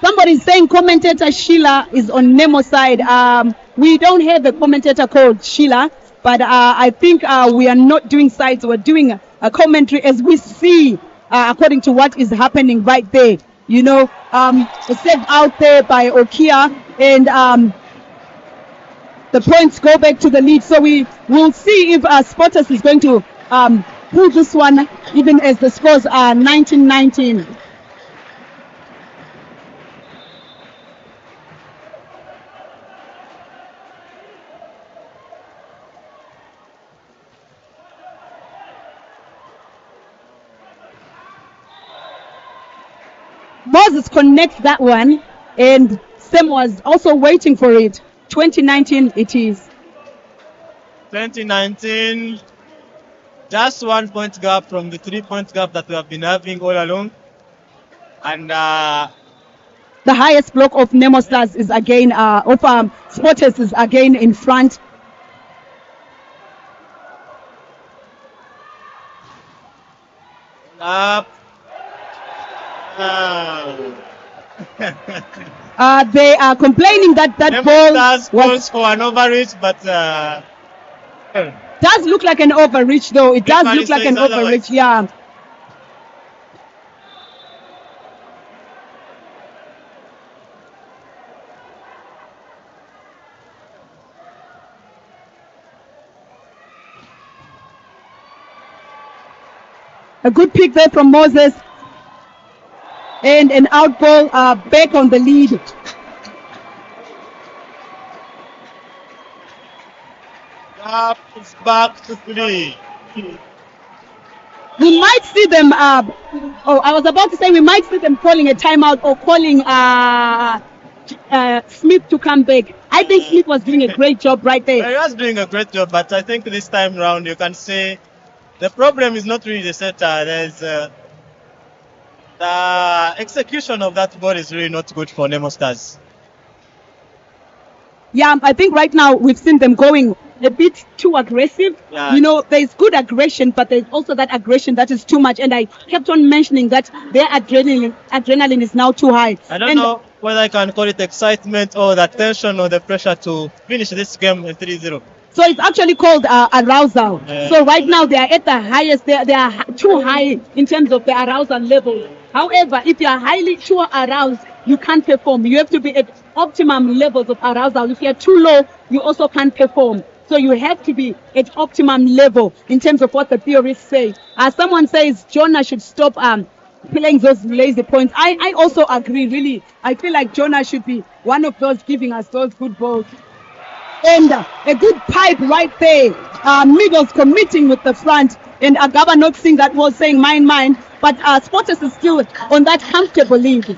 Somebody's saying commentator Sheila is on Nemo's side. We don't have a commentator called Sheila, but I think we are not doing sides. We're doing a commentary as we see, according to what is happening right there. You know, a save out there by Okia, and the points go back to the lead. So we will see if Spotters is going to pull this one, even as the scores are 19-19. Moses connects that one, and Sam was also waiting for it. 2019 it is. 2019, just 1 point gap from the 3-point gap that we have been having all along. And the highest block of Nemo Stars is again, Spotters is again in front. Up. They are complaining that ball was for an overreach, but does look like an overreach though. It does look like an overreach, yeah. A good pick there from Moses. And an out ball back on the lead. Up, it's back to 3. We might see them. I was about to say we might see them calling a timeout or calling Smith to come back. I think Smith was doing a great job right there. He was doing a great job, but I think this time round you can say the problem is not really the setter. There's the execution of that ball is really not good for Nemo Stars. Yeah, I think right now we've seen them going a bit too aggressive. Yeah. You know, there's good aggression, but there's also that aggression that is too much. And I kept on mentioning that their adrenaline is now too high. I don't know whether I can call it excitement or the tension or the pressure to finish this game 3-0. So it's actually called arousal. Yeah. So right now they are at the highest. They are too high in terms of the arousal level. However, if you are highly too aroused, you can't perform. You have to be at optimum levels of arousal. If you are too low, you also can't perform. So you have to be at optimum level in terms of what the theorists say. Someone says Jonah should stop playing those lazy points. I also agree, really. I feel like Jonah should be one of those giving us those good balls. And a good pipe right there. Migos committing with the front. And Agaba not seeing that was saying mine. But Sporters is still on that comfortable lead.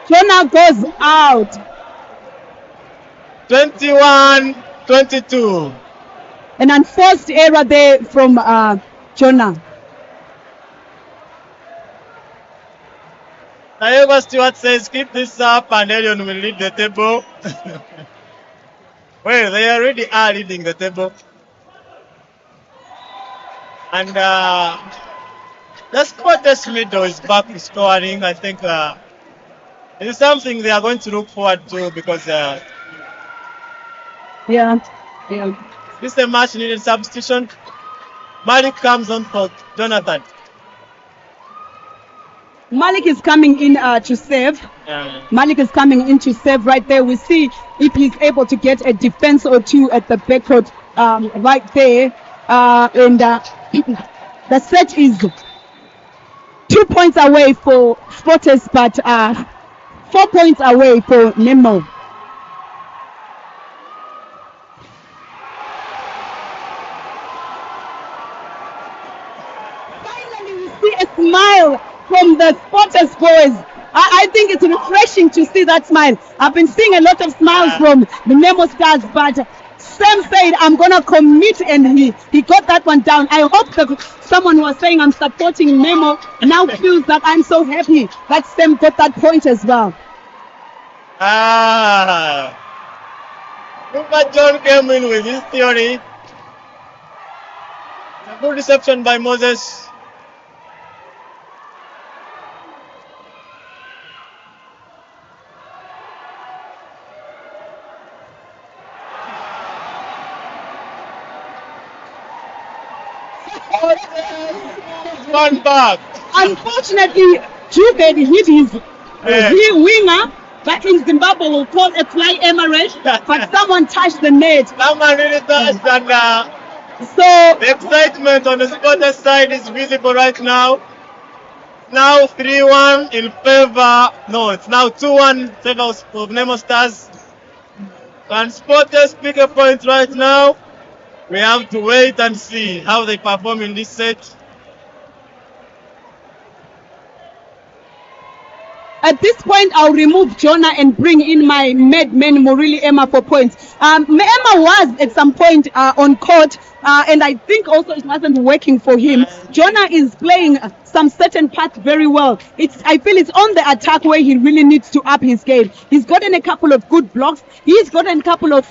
Jonah goes out. 21-22. An unforced error there from Jonah. Nayoga Stewart says, keep this up and Elion will lead the table. Well, they already are leading the table. And the Sporters middle is back to scoring. I think it's something they are going to look forward to because Yeah. this is a much needed substitution. Malik comes on for Jonathan. Malik is coming in to save. Yeah. Malik is coming in to save right there. We see if he's able to get a defense or two at the backcourt right there. And the set is 2 points away for Sporters, but 4 points away for Nemo. Finally, we see a smile from the Sporters boys. I think it's refreshing to see that smile. I've been seeing a lot of smiles from the Nemo Stars, but Sam said, I'm going to commit, and he got that one down. I hope that someone was saying I'm supporting Nemo now feels that I'm so happy that Sam got that point as well. Rupert John came in with his theory. A good reception by Moses. One back. Unfortunately, Jubed hit his winger. Back in Zimbabwe, will call a fly emirate, but someone touched the net. Someone really touched, and So the excitement on the Sporters side is visible right now. Now 3-1 in favor. No, it's now 2-1 in favor of Nemo Stars. Can Sporters pick a point right now? We have to wait and see how they perform in this set. at this point, I'll remove Jonah and bring in my madman Morili Emma for points. Emma was at some point on court, and I think also it wasn't working for him. Jonah is playing some certain parts very well. I feel it's on the attack where he really needs to up his game. He's gotten a couple of good blocks. He's gotten a couple of,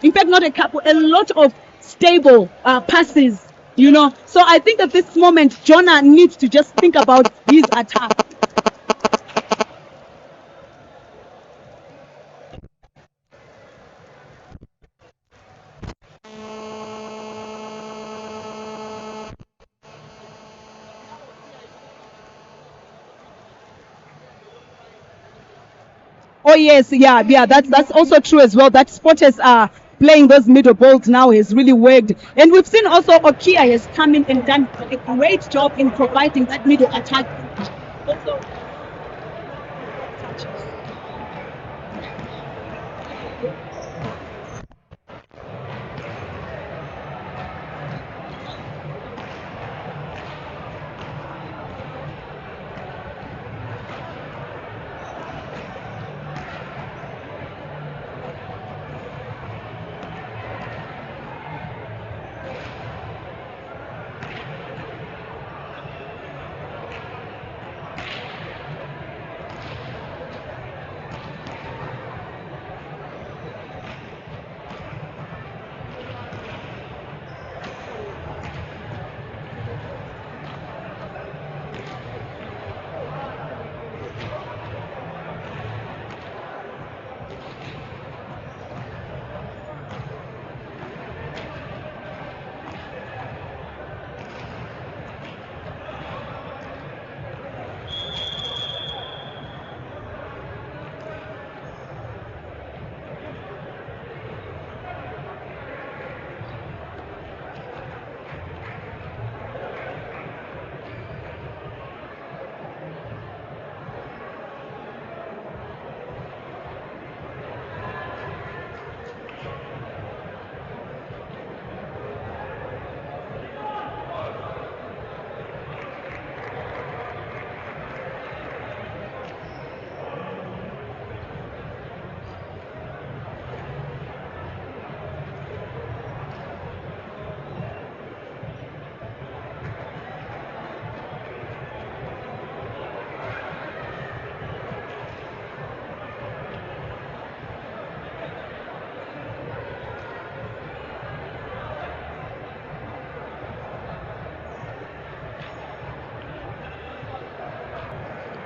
in fact, not a couple, a lot of stable passes. You know, so I think at this moment, Jonah needs to just think about his attack. Oh yes, yeah. That's also true as well. That Sporters are playing those middle balls now has really worked, and we've seen also Okia has come in and done a great job in providing that middle attack. Also,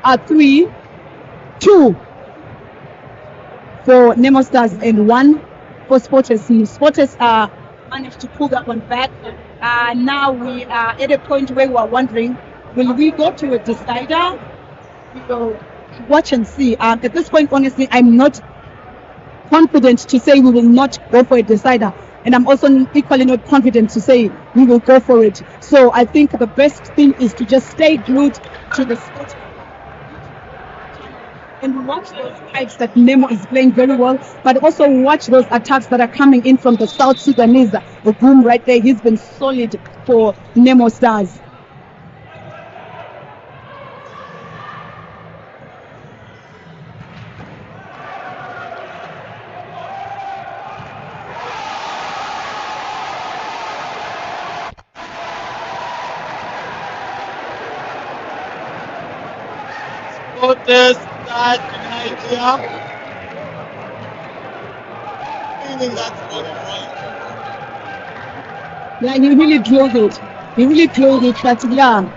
are 3-2 for Nemo Stars and 1 for Sporters. Sporters managed to pull that one back. Now we are at a point where we are wondering, will we go to a decider? We will watch and see. At this point, honestly, I'm not confident to say we will not go for a decider. And I'm also equally not confident to say we will go for it. So I think the best thing is to just stay glued to the sport and watch those pipes that Nemo is playing very well, but also watch those attacks that are coming in from the South Sudanese. The boom right there, he's been solid for Nemo Stars. Sporters start in idea. Meaning that's what Yeah, he really drilled it. He really drilled it, but yeah.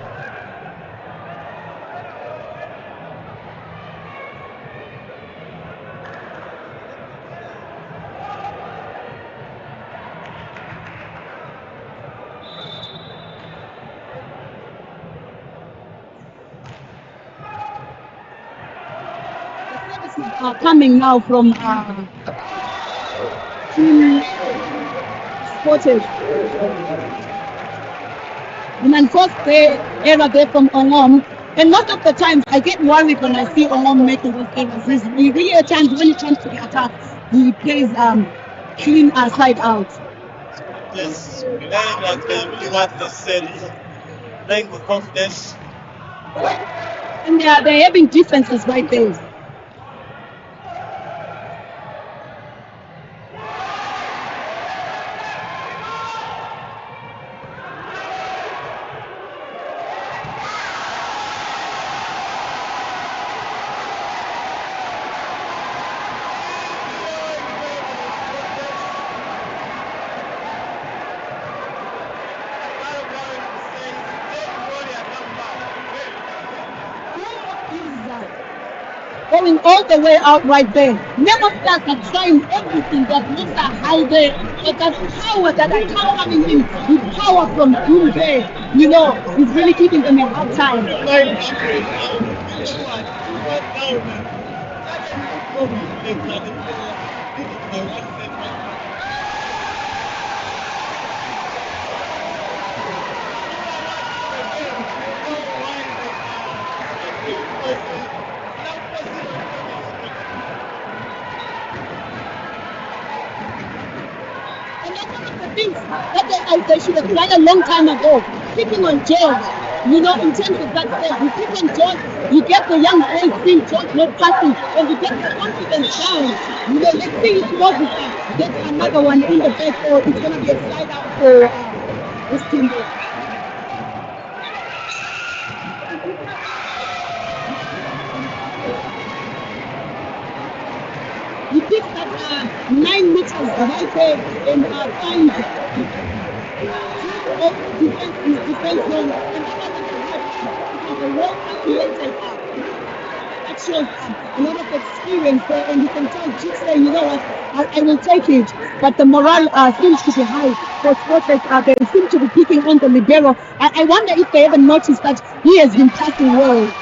Coming now from Team Sporters. And then first they error there from Ongom. And most of the times I get worried when I see Ongom making those errors. He really at times when it comes to the attack, he plays clean side out. Yes, playing like they really want the Serie. Playing with confidence. And they're having defenses right there. Going all the way out right there. Never Stars are trying everything that looks at how they, but that power that are coming in with power from Doom Bay, is really giving them a hard time. That they should have done a long time ago. Picking on George, you know, in terms of that stage, you pick on George, you get the young boys seeing George not passing, and you get the confidence down. You know, let's see if George gets another one in the back, or it's going to be a slide out for this team. He picks that 9 meters right there and finds defense zone, and a well-calculated that shows a lot of experience there, and you can tell Jake saying, you know what, I will take it. But the morale seems to be high for Sporters. They seem to be picking on the libero. I wonder if they ever noticed that he has been passing well.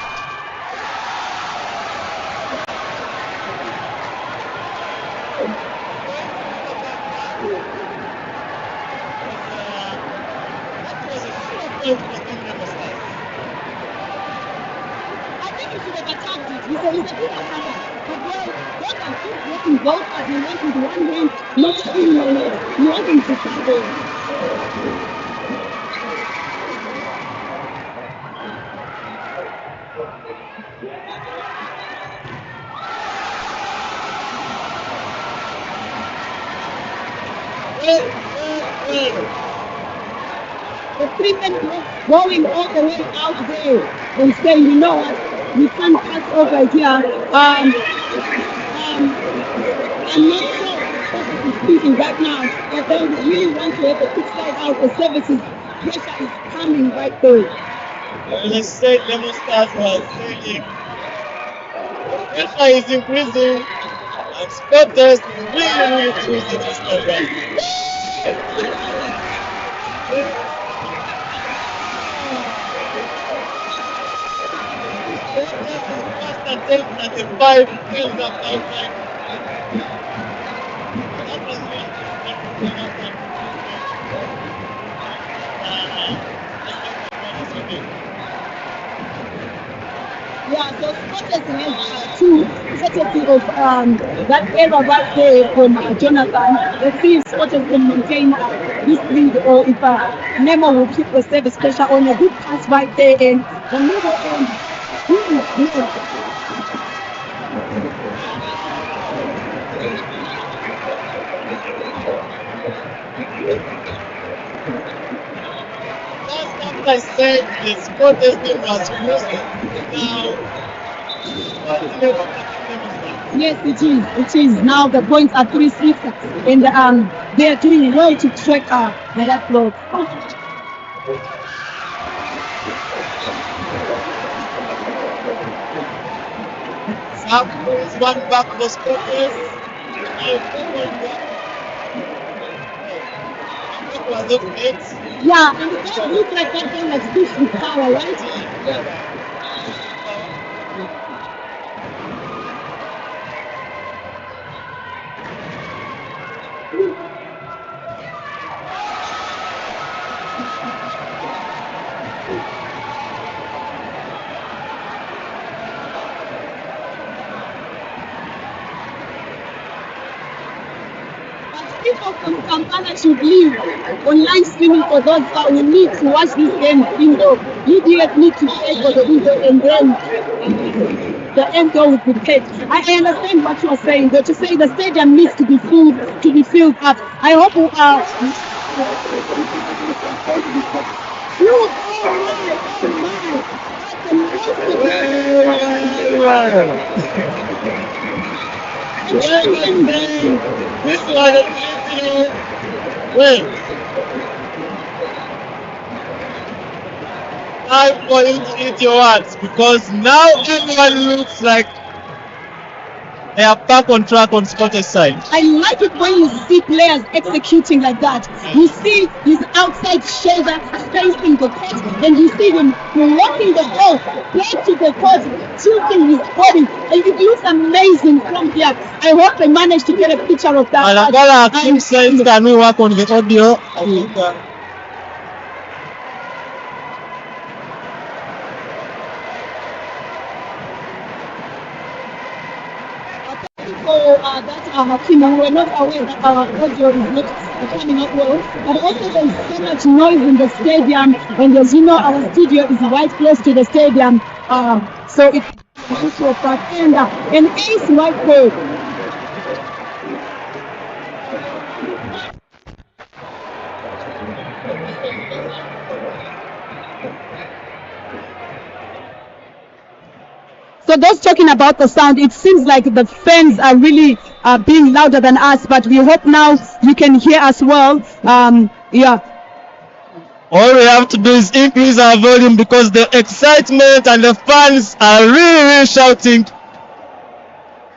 Both as you went with one hand, not in your leg. You want him to travel. The 3 men going all the way out there and saying, you know what, we can't pass over here. I'm not sure speaking right now, but they really want to have a quick slide out. The services pressure is coming right there. Let's say Nemo stars was saying pressure is increasing and Sporters really choosing this program. First and 5 Yeah, so Sporters has 2 courtesy of that error right there from Jonathan. Let's see if Sporters can maintain this lead, or if Nemo will keep the service pressure on. A good pass right there, and the Nemo end. I said the Sporters team was losing. Yes, it is. Now the points are 3-6, and they are doing well to track that block. Sam is one back for Sporters. Yeah, and it doesn't look like that game has pushed with power, right? People from Kampala should leave online streaming for those who need to watch this game window. You didn't need to pay for the window, and then the end goal will be paid. I understand what you are saying, though, to say the stadium needs to be filled up. I hope This one, wait. Time for you to eat your words, because now everyone looks like they are back on track on Sporters' side. I like it when you see players executing like that. You see his outside shoulder facing the court, and you see him blocking the ball back to the court, tilting his body, and it looks amazing from here. I hope they managed to get a picture of that. Alagala Kim says, can we work on the audio? So that Hakim, we were not aware that our audio is not coming up well. But also there's so much noise in the stadium, and as you know, our studio is right close to the stadium. So it's also a fact. And an ace right there. So those talking about the sound, it seems like the fans are really being louder than us, but we hope now you can hear us well. Yeah. All we have to do is increase our volume because the excitement and the fans are really shouting.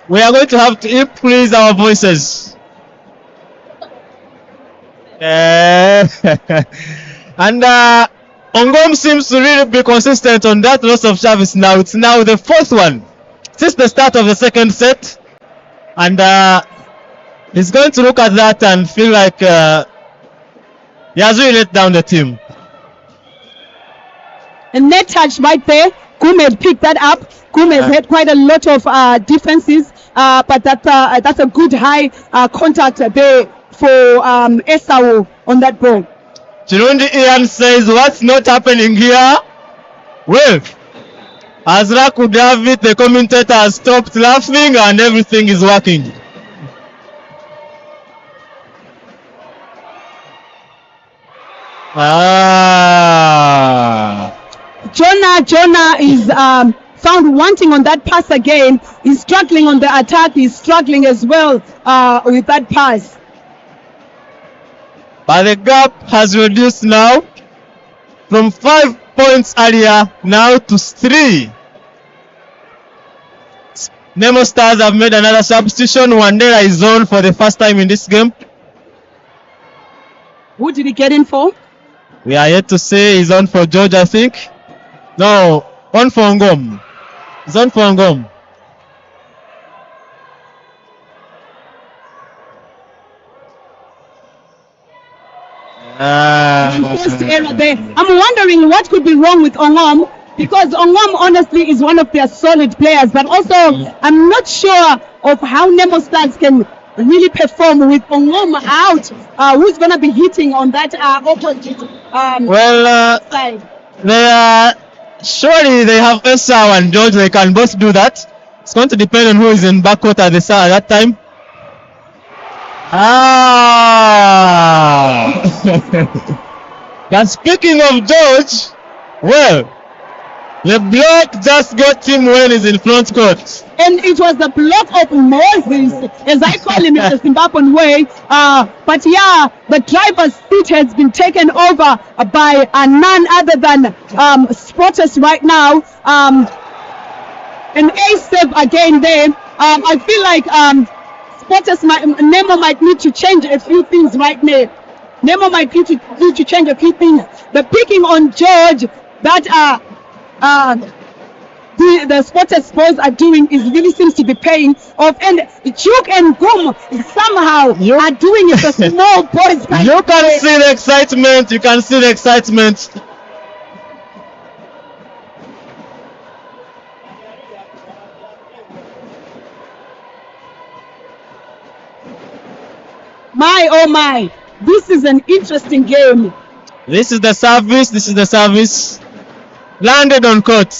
We are going to have to increase our voices. And Ongom seems to really be consistent on that loss of service now. It's now the fourth one since the start of the second set. And he's going to look at that and feel like he has really let down the team. And net touch right there. Kume picked that up. Kume has had quite a lot of defenses, but that's a good high contact there for Esau on that ball. Chirundi Ian says, what's not happening here? Well, as Raku David, the commentator, has stopped laughing and everything is working. Jonah is found wanting on that pass again. He's struggling on the attack. He's struggling as well with that pass. But the gap has reduced now from 5 points earlier now to 3. Nemo Stars have made another substitution. Wandera is on for the first time in this game. Who did he get in for? We are yet to say he's on for George, I think. No, on for Ngom. He's on for Ngom. First error there. I'm wondering what could be wrong with Ongom, because Ongom honestly is one of their solid players, but also I'm not sure of how Nemo Stars can really perform with Ongom out. Who's going to be hitting on that opposite side? Surely they have Esau and George. They can both do that. It's going to depend on who is in backcourt at that time. And speaking of George, well, the block just got him when he's in front court. And it was the block of Moses, as I call him in the Zimbabwean way. But yeah, the driver's seat has been taken over by none other than Spotters right now. An ace save again there. I feel like Nemo might need to change a few things right now. Nemo might need to change a few things. The picking on George that the Spotters boys are doing really seems to be paying off. And Duke and Gum somehow are doing it. The small boys. You can see the excitement. You can see the excitement. My oh my, this is an interesting game. This is the service. Landed on court.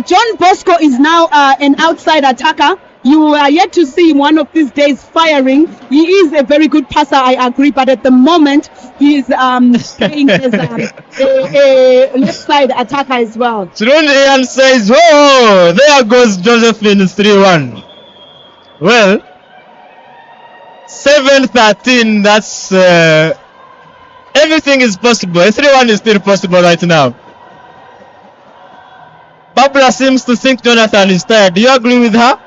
John Bosco is now an outside attacker. You are yet to see him one of these days firing. He is a very good passer, I agree, but at the moment he is playing as a left side attacker as well. Chirundi Ian says, "Oh, there goes Josephine 3-1." Well, 7-13. That's everything is possible. A 3-1 is still possible right now. Barbara seems to think Jonathan is tired. Do you agree with her?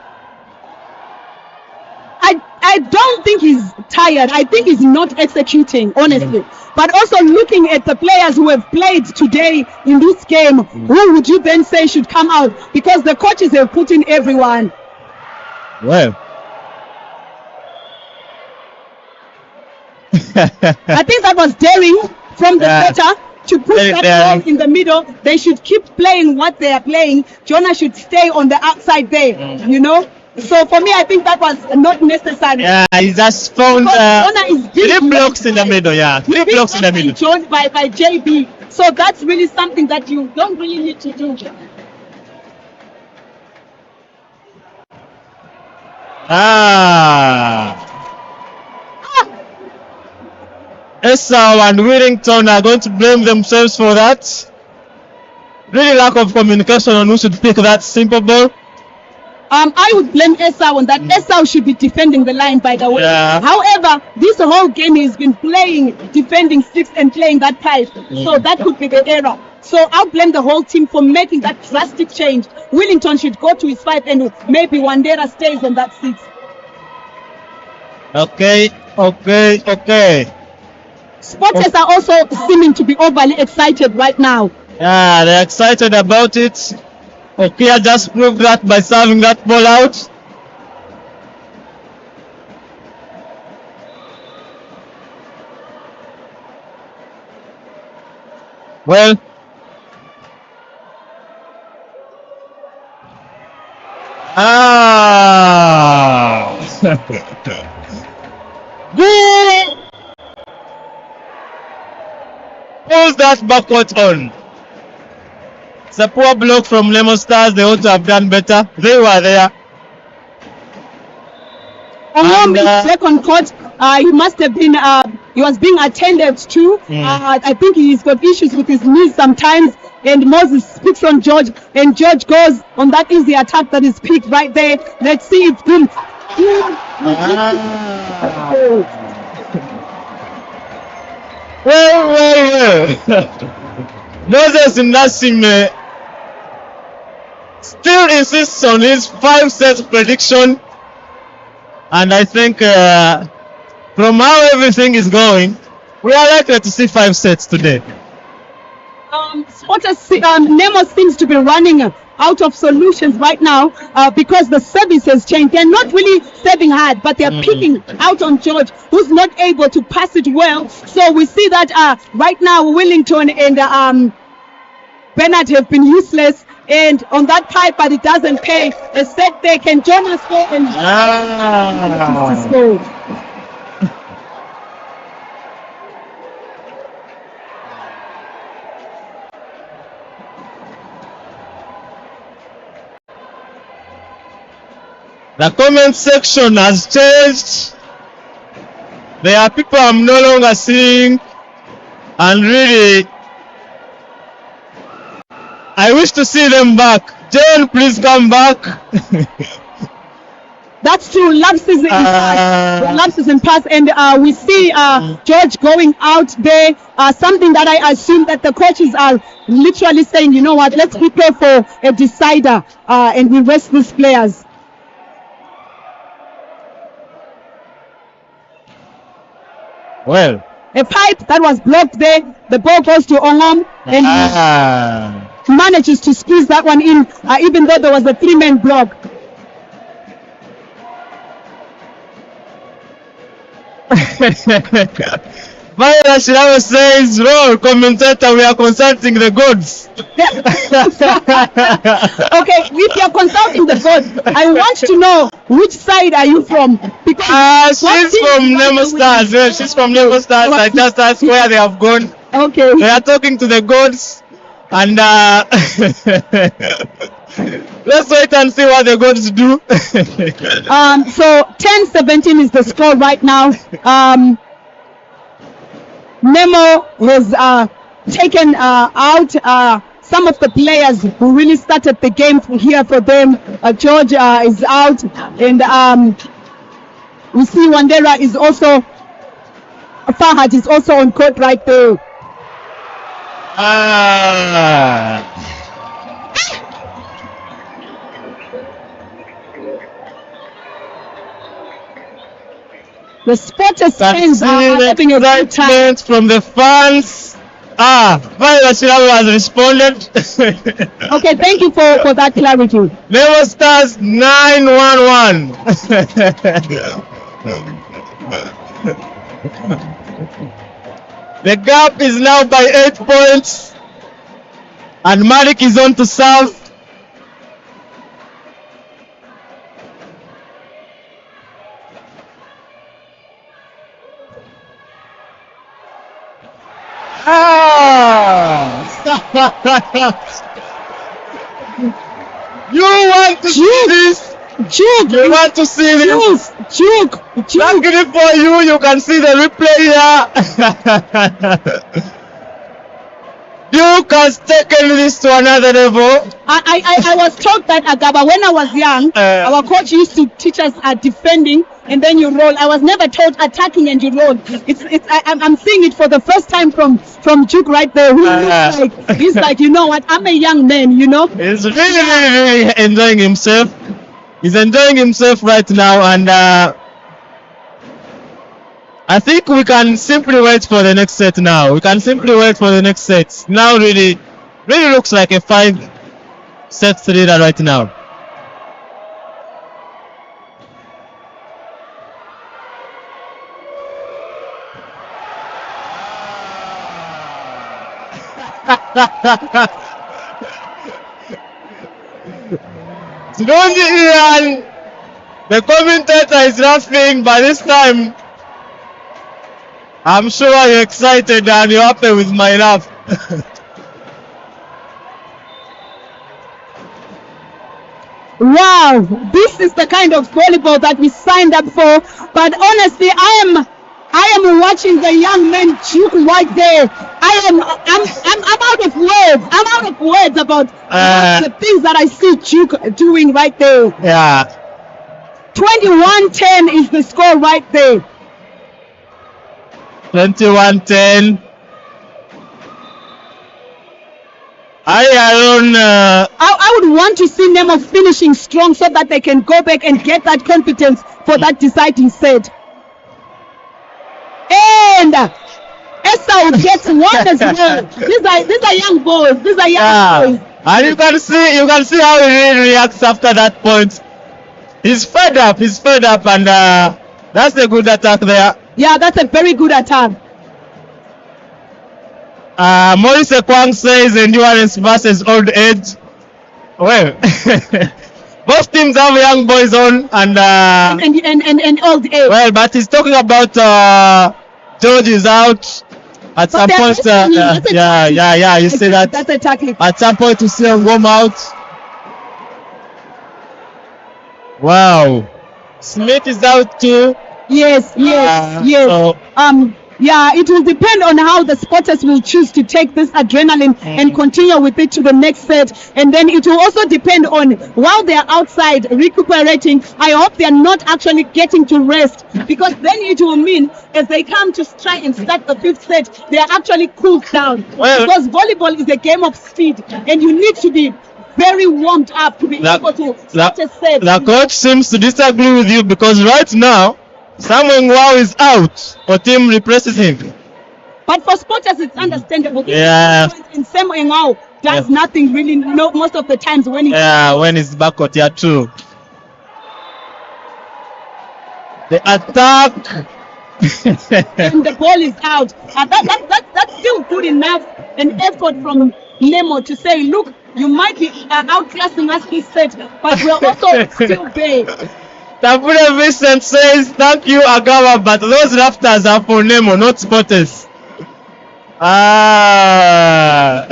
I I don't think he's tired. I think he's not executing, honestly. But also looking at the players who have played today in this game, who would you then say should come out? Because the coaches have put in everyone. Well. I think that was daring from the setter to put that ball in the middle. They should keep playing what they are playing. Jonah should stay on the outside there, you know. So for me, I think that was not necessary. Yeah, he just found Jonah is 3 blocks in the middle. Yeah, 3 blocks in the middle. Joined by JB. So that's really something that you don't really need to do. Esau and Willington are going to blame themselves for that. Really lack of communication on who should pick that simple ball. I would blame Esau on that. Esau should be defending the line, by the way. Yeah. However, this whole game he's been playing, defending 6 and playing that 5. So that could be the error. So I'll blame the whole team for making that drastic change. Willington should go to his 5 and maybe Wandera stays on that 6. Okay. Spotters are also seeming to be overly excited right now. Yeah, they're excited about it. Okia just proved that by serving that ball out. Well, who's that backcourt on? It's a poor block from Nemo Stars. They ought to have done better. They were there. Second court, he must have been, he was being attended to. I think he's got issues with his knees sometimes. And Moses speaks on George, and George goes on that easy attack that is picked right there. Let's see if him. Moses Nasime still insists on his 5 sets prediction, and I think from how everything is going, we are likely to see 5 sets today. Nemo seems to be running out of solutions right now because the service has changed. They're not really serving hard, but they're picking out on George, who's not able to pass it well. So we see that right now Willington and Bernard have been useless. And on that pipe, but it doesn't pay. A set there, can Jonas go and score? The comment section has changed. There are people I'm no longer seeing, and really, I wish to see them back. Jane, please come back. That's true. Lapses in pass. Lapses in pass, and we see George going out there. Something that I assume that the coaches are literally saying, you know what? Let's prepare for a decider, and we rest these players. Well, a pipe that was blocked there. The ball goes to Ongom, and he manages to squeeze that one in, even though there was a 3-man block. Myra Shirawa says, roll, commentator, we are consulting the gods. Okay, if you're consulting the gods, I want to know which side are you from? Because she's from Nemo Stars. Well, she's from Nemo Stars. I just asked where they have gone. Okay. They are talking to the gods, and let's wait and see what the gods do. So 10-17 is the score right now. Nemo has taken out some of the players who really started the game here for them. George is out, and we see Wandera is also, Fahad is also on court right there. The Sporters Can fans see are the having a good time. excitement from the fans. Violet Shirabu has responded. Okay, thank you for that clarity. Nemo Stars 9-1-1. The gap is now by 8 points. And Malik is on to serve. You want to see this? Juke! You want to see this? Juke! Luckily for you, you can see the replay here. Duke has taken this to another level. I was taught that, Agaba, when I was young, our coach used to teach us defending and then you roll. I was never taught attacking and you roll. I'm seeing it for the first time from Juke right there. Who looks like, he's like, you know what, I'm a young man, you know. He's really enjoying himself. He's enjoying himself right now, and I think we can simply wait for the next set now. We can simply wait for the next set. Now really looks like a 5-set leader right now. Slowly, Ian, the commentator is laughing, but this time I'm sure you're excited and you're happy with my laugh. Wow, this is the kind of volleyball that we signed up for. But honestly, I am watching the young man Juke right there. I'm out of words. I'm out of words about the things that I see Juke doing right there. Yeah. 21-10 is the score right there. 21-10. I would want to see Nemo finishing strong so that they can go back and get that confidence for that deciding set. And Esau gets one as well. These are young boys. These are young boys. And you can see how he really reacts after that point. He's fed up, and that's a good attack there. Yeah, that's a very good attack. Maurice Ekwang says endurance versus old age. Well, both teams have young boys on and old age. Well, but he's talking about George is out. At some point, yeah, you see that. That's a tackle. At some point, you see him warm out. Wow. Smith is out too. Yes. So, yeah, it will depend on how the spotters will choose to take this adrenaline and continue with it to the next set. And then it will also depend on, while they are outside recuperating, I hope they are not actually getting to rest, because then it will mean as they come to try and start the fifth set, they are actually cooled down. Because volleyball is a game of speed and you need to be very warmed up to be able to start a set. The coach seems to disagree with you, because right now, Samuel Wow is out, or team replaces him. But for spotters, it's understandable. Yeah. And Samuel Wow does nothing really, most of the times when when he's backcourt, yeah, true. The attack. And the ball is out. That's still good enough, an effort from Nemo to say, look, you might be outclassing us this set, but we're also still there. Tabula Vincent says, thank you, Agawa, but those rafters are for Nemo, not spotters. Wow,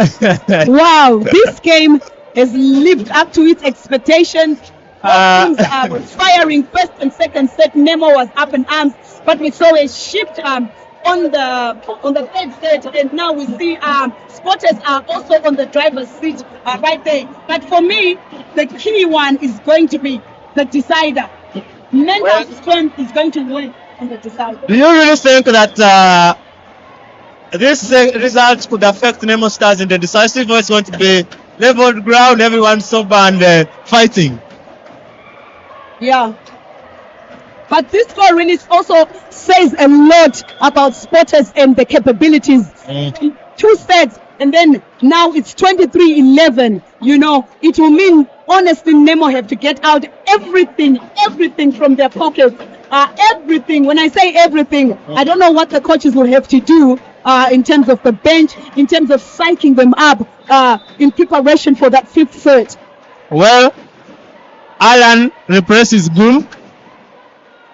this game has lived up to its expectations. Both teams are firing first and second set. Nemo was up in arms, but we saw a shift on the third set, and now we see spotters are also on the driver's seat right there. But for me, the key one is going to be the decider. Mental strength is going to win on the decider. Do you really think that this result could affect Nemo Stars in the decisive, or it's going to be leveled ground, everyone sober and fighting? Yeah. But this score really also says a lot about Spotters and the capabilities. 2 sets, and then now it's 23-11. You know, it will mean, honestly, Nemo have to get out everything from their pockets. Everything. When I say everything, I don't know what the coaches will have to do in terms of the bench, in terms of psyching them up in preparation for that 5th set. Well, Alan represses Boom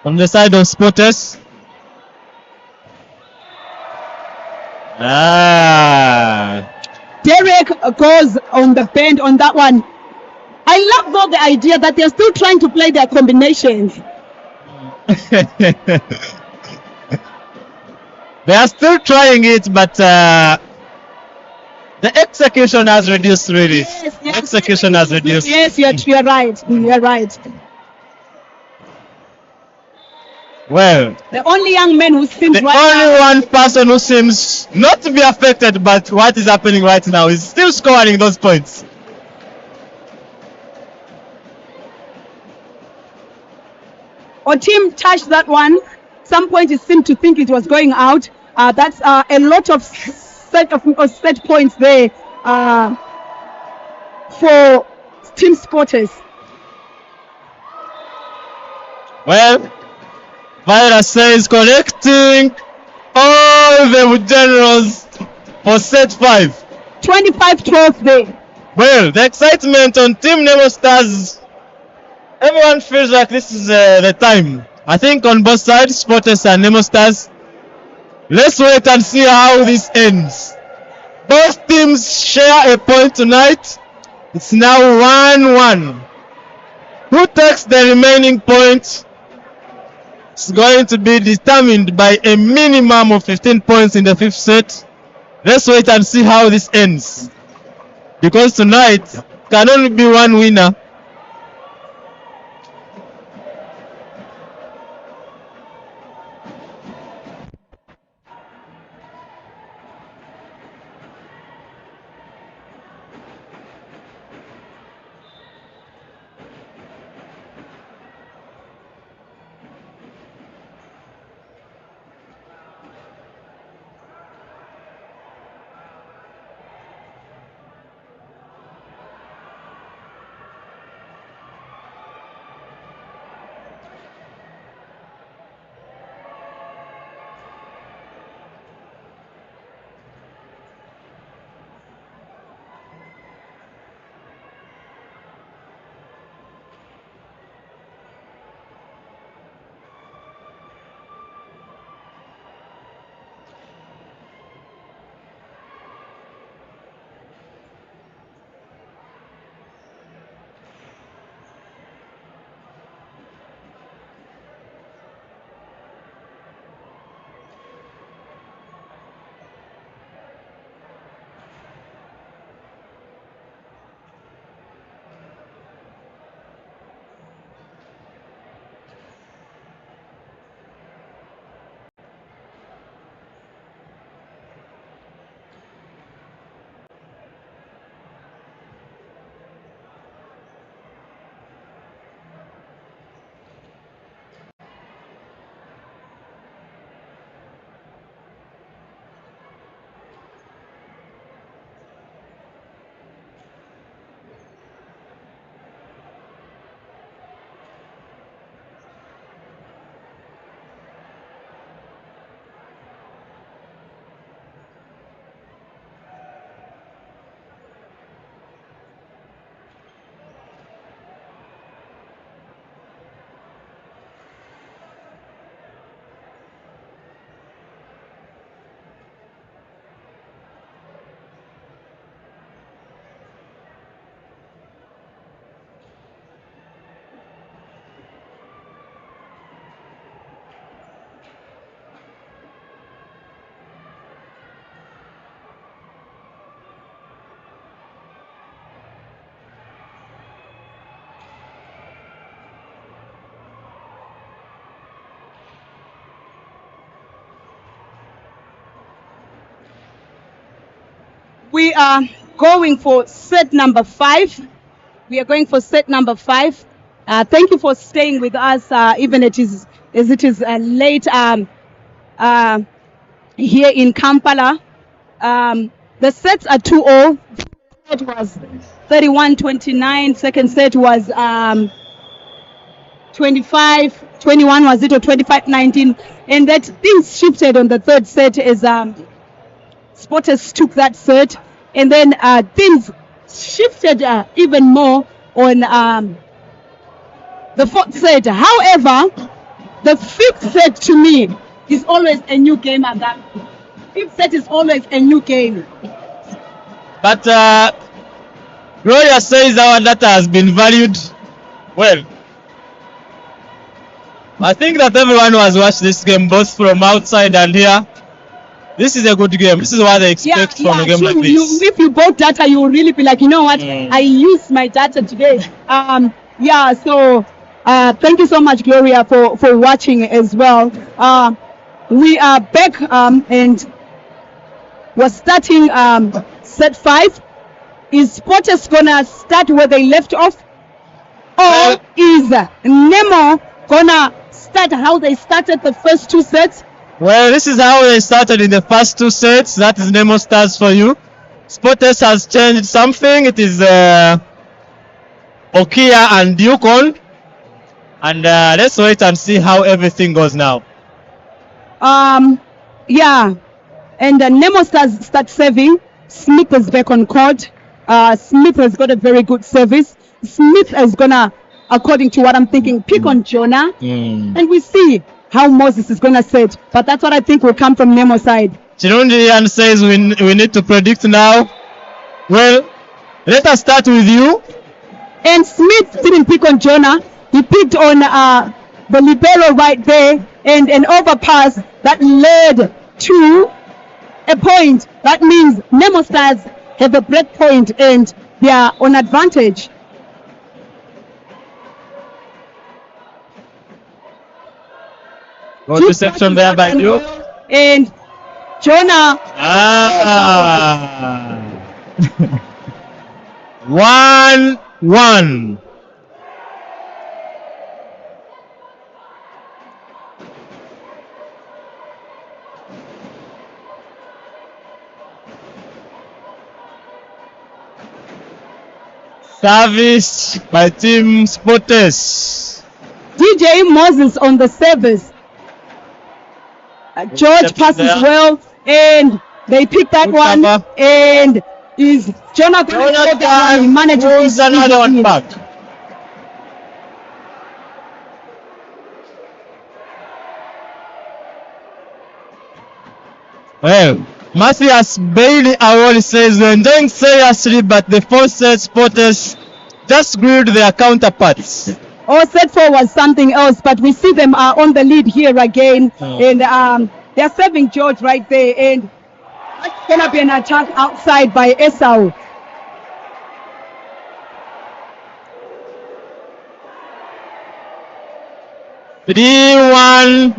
on the side of Spotters. Derek goes on the bend on that one. I love though the idea that they're still trying to play their combinations. They are still trying it, but the execution has reduced, really. Yes. Execution has reduced. Yes, you're right. You're right. Well, The only young man who seems the only one person who seems not to be affected by what is happening right now is still scoring those points. Our team touched that one. Some point it seemed to think it was going out. That's a lot of set points there for Team Spotters. Well, Virus says collecting all the generals for set 5. 25-12 there. Well, the excitement on Team Nemo Stars, everyone feels like this is the time. I think on both sides, Spotters and Nemo Stars. Let's wait and see how this ends. Both teams share a point tonight. It's now 1-1. Who takes the remaining point? It's going to be determined by a minimum of 15 points in the 5th set. Let's wait and see how this ends. Because tonight can only be one winner. We are going for set number 5. We are going for set number 5. Thank you for staying with us, even it is as it is late here in Kampala. The sets are 2-all. It was 31-29. Second set was 25-21, was it, or 25-19? And that things shifted on the third set as Spotters took that set, and then things shifted even more on the fourth set. However, the fifth set to me is always a new game. Fifth set is always a new game. But Gloria says our data has been valued well. I think that everyone who has watched this game, both from outside and here, this is a good game. This is what they expect from a game like this. If you bought data, you will really be like, you know what, I used my data today. So thank you so much, Gloria, for watching as well. We are back and we're starting set 5. Is Spotters gonna start where they left off? Or is Nemo gonna start how they started the first 2 sets? Well, this is how they started in the first 2 sets. That is Nemo Stars for you. Spotters has changed something. It is Okia and Yukon. And let's wait and see how everything goes now. Yeah. And Nemo Stars start serving. Smith is back on court. Smith has got a very good service. Smith is gonna, according to what I'm thinking, pick on Jonah. And we see how Moses is gonna set. But that's what I think will come from Nemo's side. Chirundian says we need to predict now. Well, let us start with you. And Smith didn't pick on Jonah. He picked on the libero right there, and an overpass that led to a point. That means Nemo Stars have a break point and they are on advantage. Good reception there by you. And Jonah. 1-1. Service by Team Spotters. DJ Moses on the service. George passes well, and they pick that one. And is Jonathan he manages another one back. Well, Matthias Bailey Awoli says we're enjoying seriously, but the 4 set Spotters just grilled their counterparts. Set 4 was something else, but we see them on the lead here again, and they're serving George right there, and it's gonna be an attack outside by Esau. (3-1)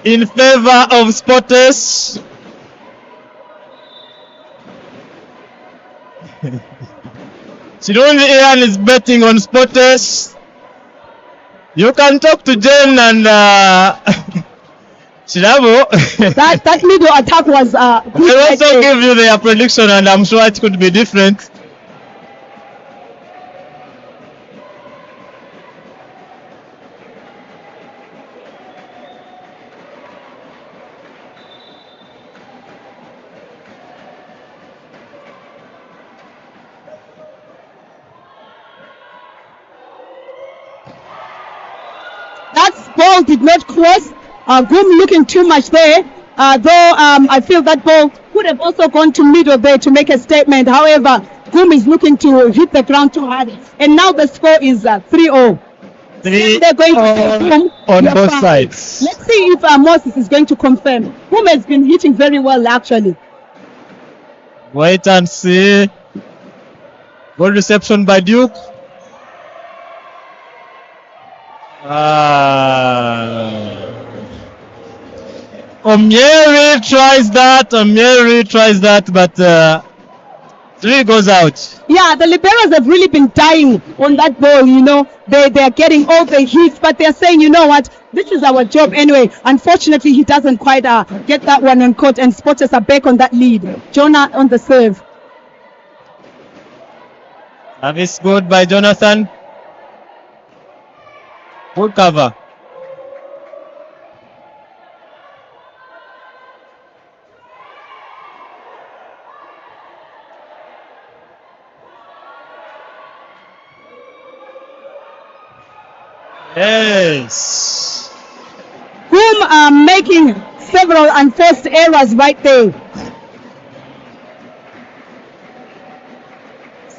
in favor of Spotters. Chirundi Ian is betting on Spotters. You can talk to Jen and Chirabo. that middle attack was good. I'll also give you their prediction, and I'm sure it could be different. That ball did not cross. Goom looking too much there. Though I feel that ball could have also gone to middle there to make a statement. However, Goom is looking to hit the ground too hard. And now the score is 3-0. They're going to Goom on both sides. Let's see if Moses is going to confirm. Goom has been hitting very well, actually. Wait and see. Good reception by Duke. Omieri tries that, but 3 goes out. Yeah, the liberos have really been dying on that ball, you know. They are getting all the hits, but they're saying, you know what, this is our job anyway. Unfortunately, he doesn't quite get that one on court, and Spotters are back on that lead. Jonah on the serve. Service good by Jonathan. Good cover. Yes. Whom making several unforced errors right there.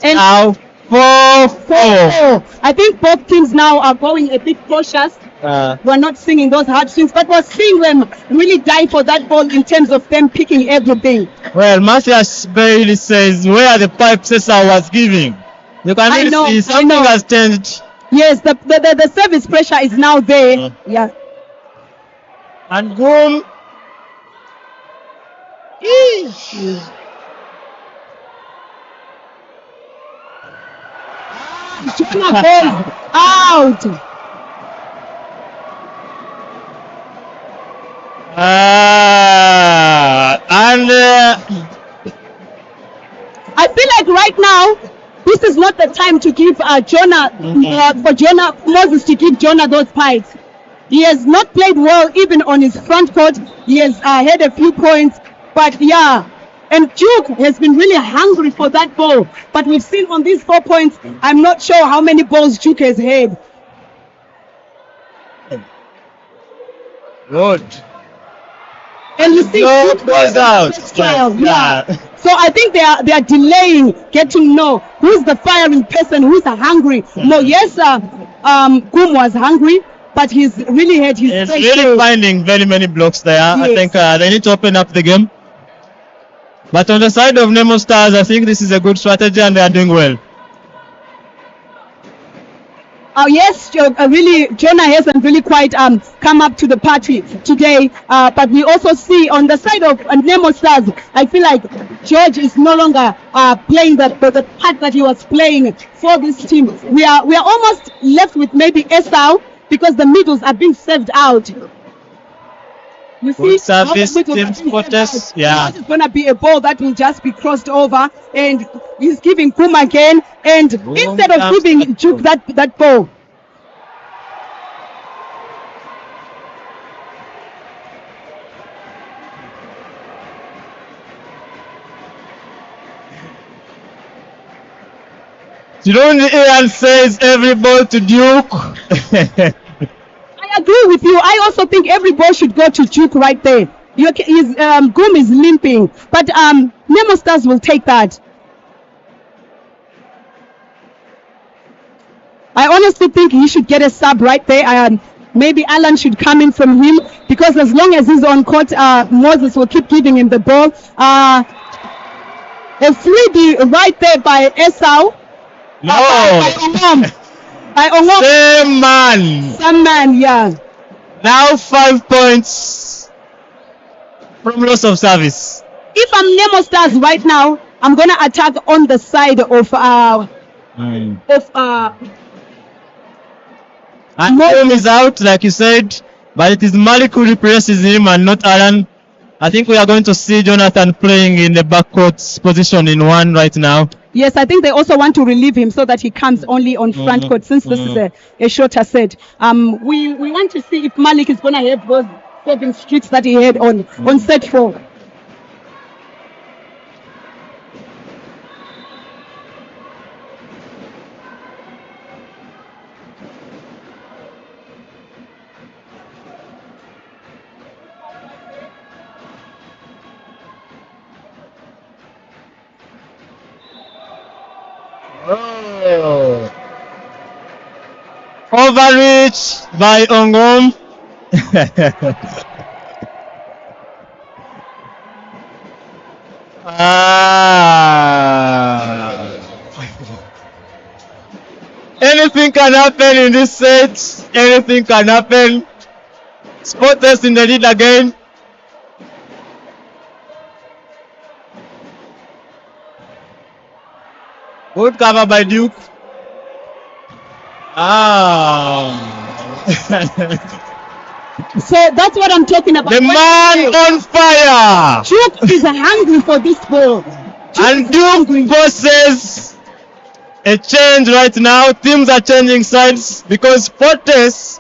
And Now 4-4. I think both teams now are going a bit cautious. We're not singing those hard swings, but we're seeing them really die for that ball in terms of them picking everything. Well, Matthias Bailey says where the pipe Cesar was giving. You can I really know, see I something know. has changed. Yes, the service pressure is now there. Yeah. And boom. Jonah goes out. And I feel like right now, this is not the time to give Jonah, for Jonah Moses to give Jonah those pipes. He has not played well even on his front court. He has had a few points, but yeah. And Duke has been really hungry for that ball. But we've seen on these 4 points, I'm not sure how many balls Duke has had. good. And you see, No Duke goes out. style, Yeah. So I think they are delaying getting to know who's the firing person, who's hungry. No, yes, Kum was hungry, but he's really had his It's fresh really day. finding very many blocks there. I Yes. think they need to open up the game. But on the side of Nemo Stars, I think this is a good strategy and they are doing well. Oh yes, really, Jonah hasn't really quite come up to the party today. But we also see on the side of Nemo Stars, I feel like George is no longer playing the part that he was playing for this team. We are almost left with maybe Esau because the middles are being served out. You see, Good service, how the middles team are being served spotters. out. Yeah. It's going to be a ball that will just be crossed over, and he's giving Kum again, and instead of giving Duke that ball. Jerome Ian says every ball to Duke. I agree with you. I also think every ball should go to Duke right there. His Goom is limping, but Nemo Stars will take that. I honestly think he should get a sub right there. Maybe Alan should come in from him, because as long as he's on court, Moses will keep giving him the ball. A 3D right there by Esau. No. By Ongom. Same man. Some man, yeah. Now 5 points from loss of service. If I'm Nemo Stars right now, I'm gonna attack on the side of And Tom is out, like you said, but it is Malik who replaces him and not Alan. I think we are going to see Jonathan playing in the backcourt position in 1 right now. Yes, I think they also want to relieve him so that he comes only on front court, since this is a shorter set. We want to see if Malik is gonna have those 7 streaks that he had on set 4. Oh. Overreach by Ongom. Anything can happen in this set. Anything can happen. Spotters in the lead again. Good cover by Duke. So that's what I'm talking about. The man on fire. Duke is hungry for this ball. And Duke forces a change right now. Teams are changing sides because Fortes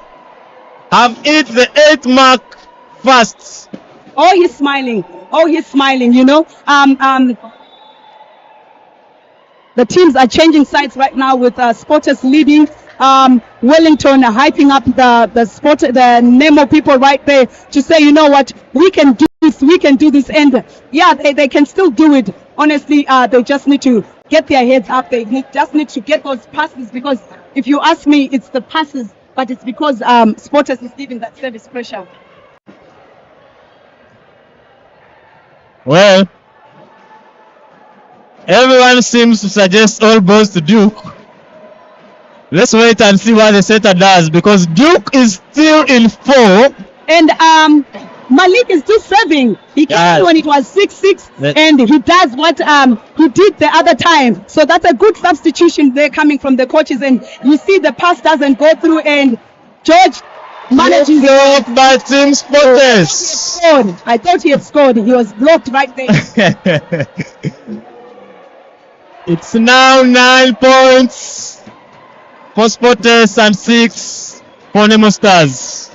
have hit the 8th mark fast. Oh, he's smiling. Oh, he's smiling, you know. The teams are changing sides right now with Sporters leading. Wellington hyping up the Nemo people right there to say, you know what, we can do this, and yeah, they can still do it. Honestly, they just need to get their heads up. They just need to get those passes, because if you ask me, it's the passes, but it's because Sporters is giving that service pressure. Well, everyone seems to suggest all balls to Duke. Let's wait and see what the setter does, because Duke is still in 4. And Malik is still serving. He came when it was 6-6, and he does what he did the other time. So that's a good substitution there coming from the coaches. And you see the pass doesn't go through, and George manages. Blocked by Team Sporters. I thought he had scored. He was blocked right there. It's now 9 points for Sporters and 6 for Nemo Stars.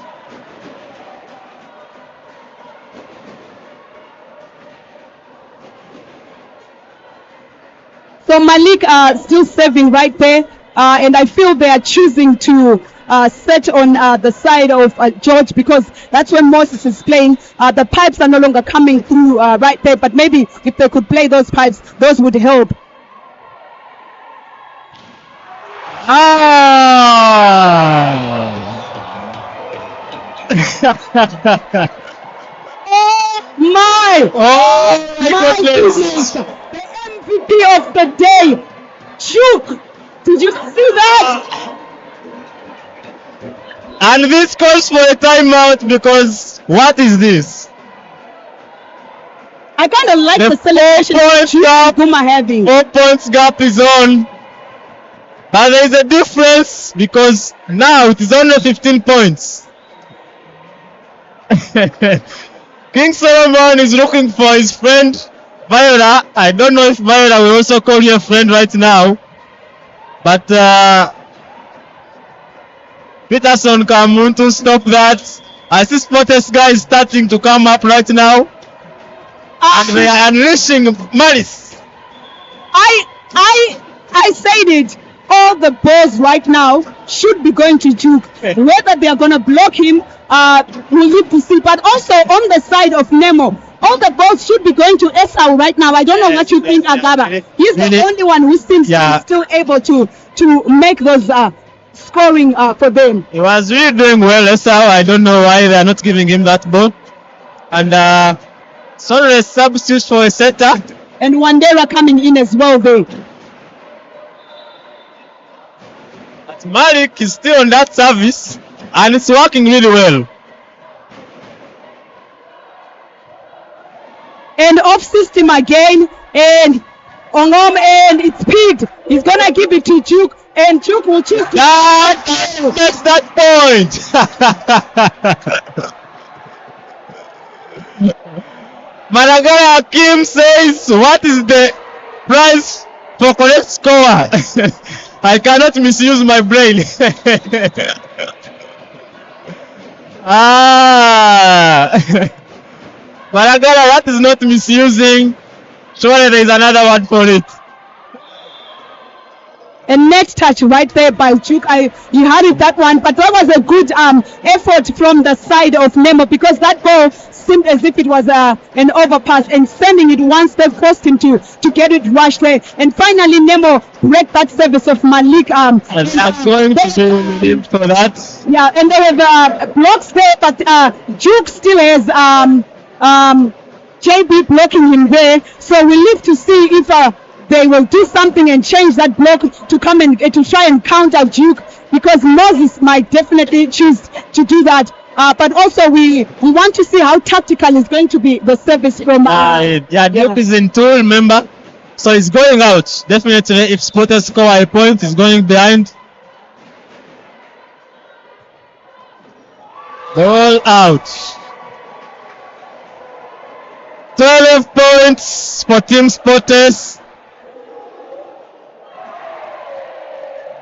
So Malik still serving right there, and I feel they are choosing to set on the side of George, because that's when Moses is playing. The pipes are no longer coming through right there, but maybe if they could play those pipes, those would help. Oh my! Oh my goodness! The MVP of the day, Duke. Did you see that? And this calls for a timeout, because what is this? I kind of like the celebration Guma having. 4 points gap is on. But there is a difference, because now it is only 15 points. King Solomon is looking for his friend Viola. I don't know if Viola will also call you a friend right now. But Peterson come to stop that. I see Sporters guys starting to come up right now. And they are unleashing malice. I said it. All the balls right now should be going to Duke. Whether they are going to block him, we'll need to see. But also on the side of Nemo, all the balls should be going to Esau right now. I don't know what you think, Agaba. He's the only one who seems to be still able to make those scoring for them. He was really doing well, Esau. I don't know why they are not giving him that ball. And sorry, a substitute for a setter. And Wandera coming in as well there. But Malik is still on that service, and it's working really well. And off system again, and Ongom, and it's picked. He's gonna give it to Duke, and Duke will choose to gets that point. Managara Hakim says, what is the price for correct score? I cannot misuse my brain. Managara, that is not misusing. Surely there is another word for it. A net touch right there by Duke. You had it, that one, but that was a good effort from the side of Nemo, because that ball seemed as if it was an overpass, and sending it one step forced him to get it rushed there. And finally Nemo break that service of Malik. And that's going to be him for that. Yeah, and they have blocks there, but Duke still has JB blocking him there. So we need to see if they will do something and change that block to come and to try and counter Duke, because Moses might definitely choose to do that. But also we want to see how tactical is going to be the service from. Duke is in 2, remember, so he's going out definitely. If Sporters score a point, he's going behind. Ball out. 12 points for Team Spotters.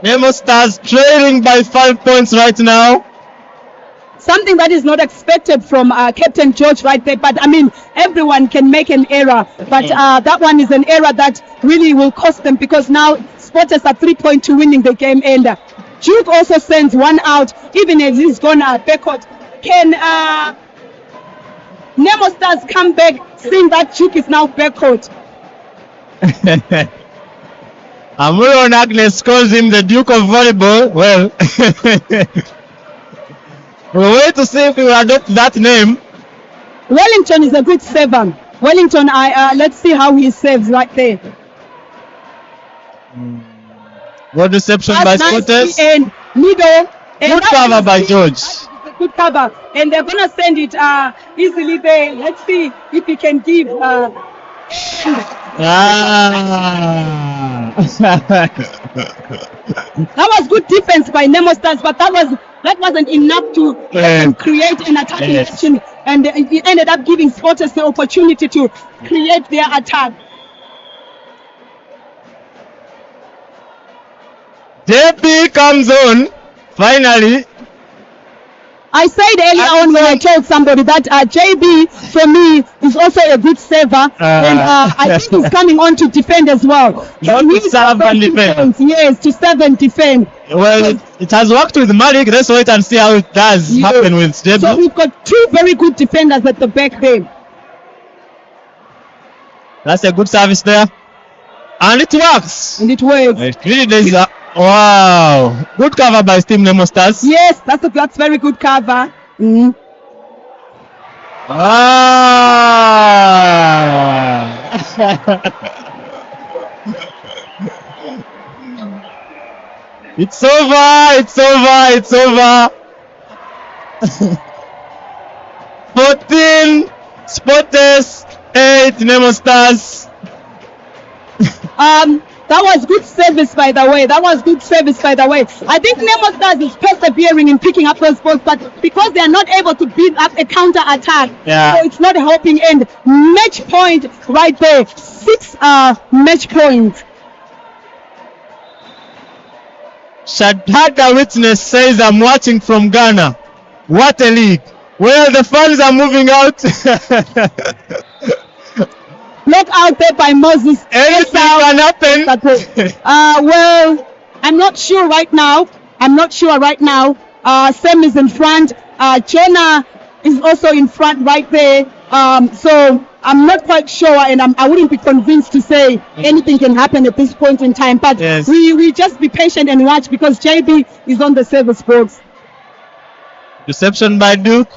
Nemo Stars trailing by 5 points right now. Something that is not expected from Captain George right there. But I mean, everyone can make an error. But that one is an error that really will cost them, because now Spotters are 3 points to winning the game. And Duke also sends one out, even as he's gone backward. Can Nemo Stars come back, seeing that Duke is now backward? Amuron Agnes calls him the Duke of Volleyball. Well, we'll wait to see if we will adopt that name. Wellington is a good saver. Wellington, let's see how he saves right there. Good reception by Spotters. And middle. Good cover by George. Good cover. And they're going to send it easily there. Let's see if he can give. That was good defense by Nemo Stars, but that wasn't enough to create an attacking action, and it ended up giving Spotters the opportunity to create their attack. JP comes on finally. I said earlier on when I told somebody that JB, for me, is also a good saver. And I think he's coming on to defend as well. Not to serve and defend. Yes, to serve and defend. Well, it has worked with Malik. Let's wait and see how it does happen with JB. So we've got two very good defenders at the back there. That's a good service there. And it works. And it works. It really does. Wow. Good cover by Team Nemo Stars. Yes, that's very good cover. Mm. It's over. 14 Spotters, 8 Nemo Stars. That was good service, by the way. I think Nemo Stars is persevering in picking up those balls, but because they are not able to build up a counter attack, so it's not helping. And match point right there, 6 match points. Shadhada Witness says, I'm watching from Ghana. What a league. Well, the fans are moving out. Look out there by Moses. Anything can happen. Well, I'm not sure right now. Sam is in front. Jonah is also in front right there. So I'm not quite sure, and I wouldn't be convinced to say anything can happen at this point in time. But we just be patient and watch, because JB is on the service box. Reception by Duke.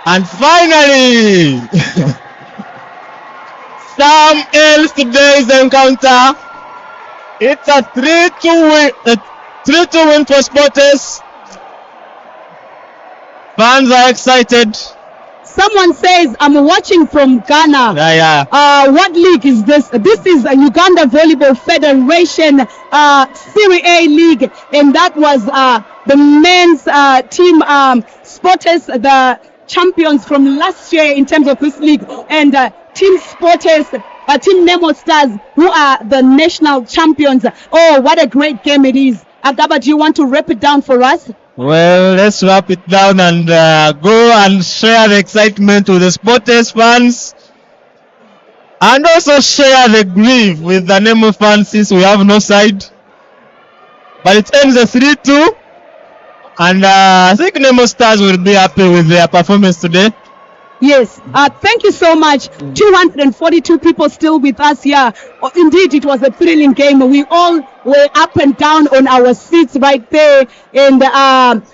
And finally, Sam ends today's encounter. It's a 3-2 win for Spotters. Fans are excited. Someone says, I'm watching from Ghana. What league is this? This is a Uganda Volleyball Federation Serie A league, and that was the men's team Spotters, the champions from last year in terms of this league, and Team Spotters, Team Nemo Stars, who are the national champions. Oh, what a great game it is. Agaba, do you want to wrap it down for us? Well, let's wrap it down and go and share the excitement with the Spotters fans, and also share the grief with the Nemo fans, since we have no side. But it ends a 3-2, and I think Nemo Stars will be happy with their performance today. Yes, thank you so much. 242 people still with us here. Oh, indeed, it was a thrilling game. We all were up and down on our seats right there, and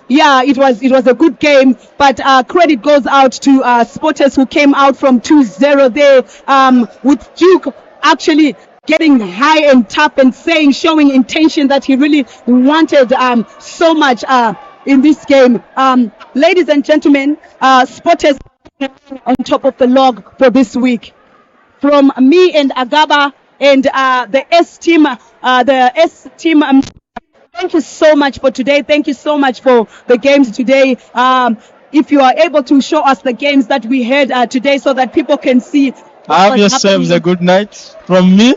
it was a good game. But credit goes out to Spotters, who came out from 2-0 there, with Duke actually getting high and tough and showing intention that he really wanted so much in this game. Ladies and gentlemen, Spotters on top of the log for this week. From me and Agaba and the S team, thank you so much for today. Thank you so much for the games today. if you are able to show us the games that we had today so that people can see what Have was yourselves a happening. good night from me.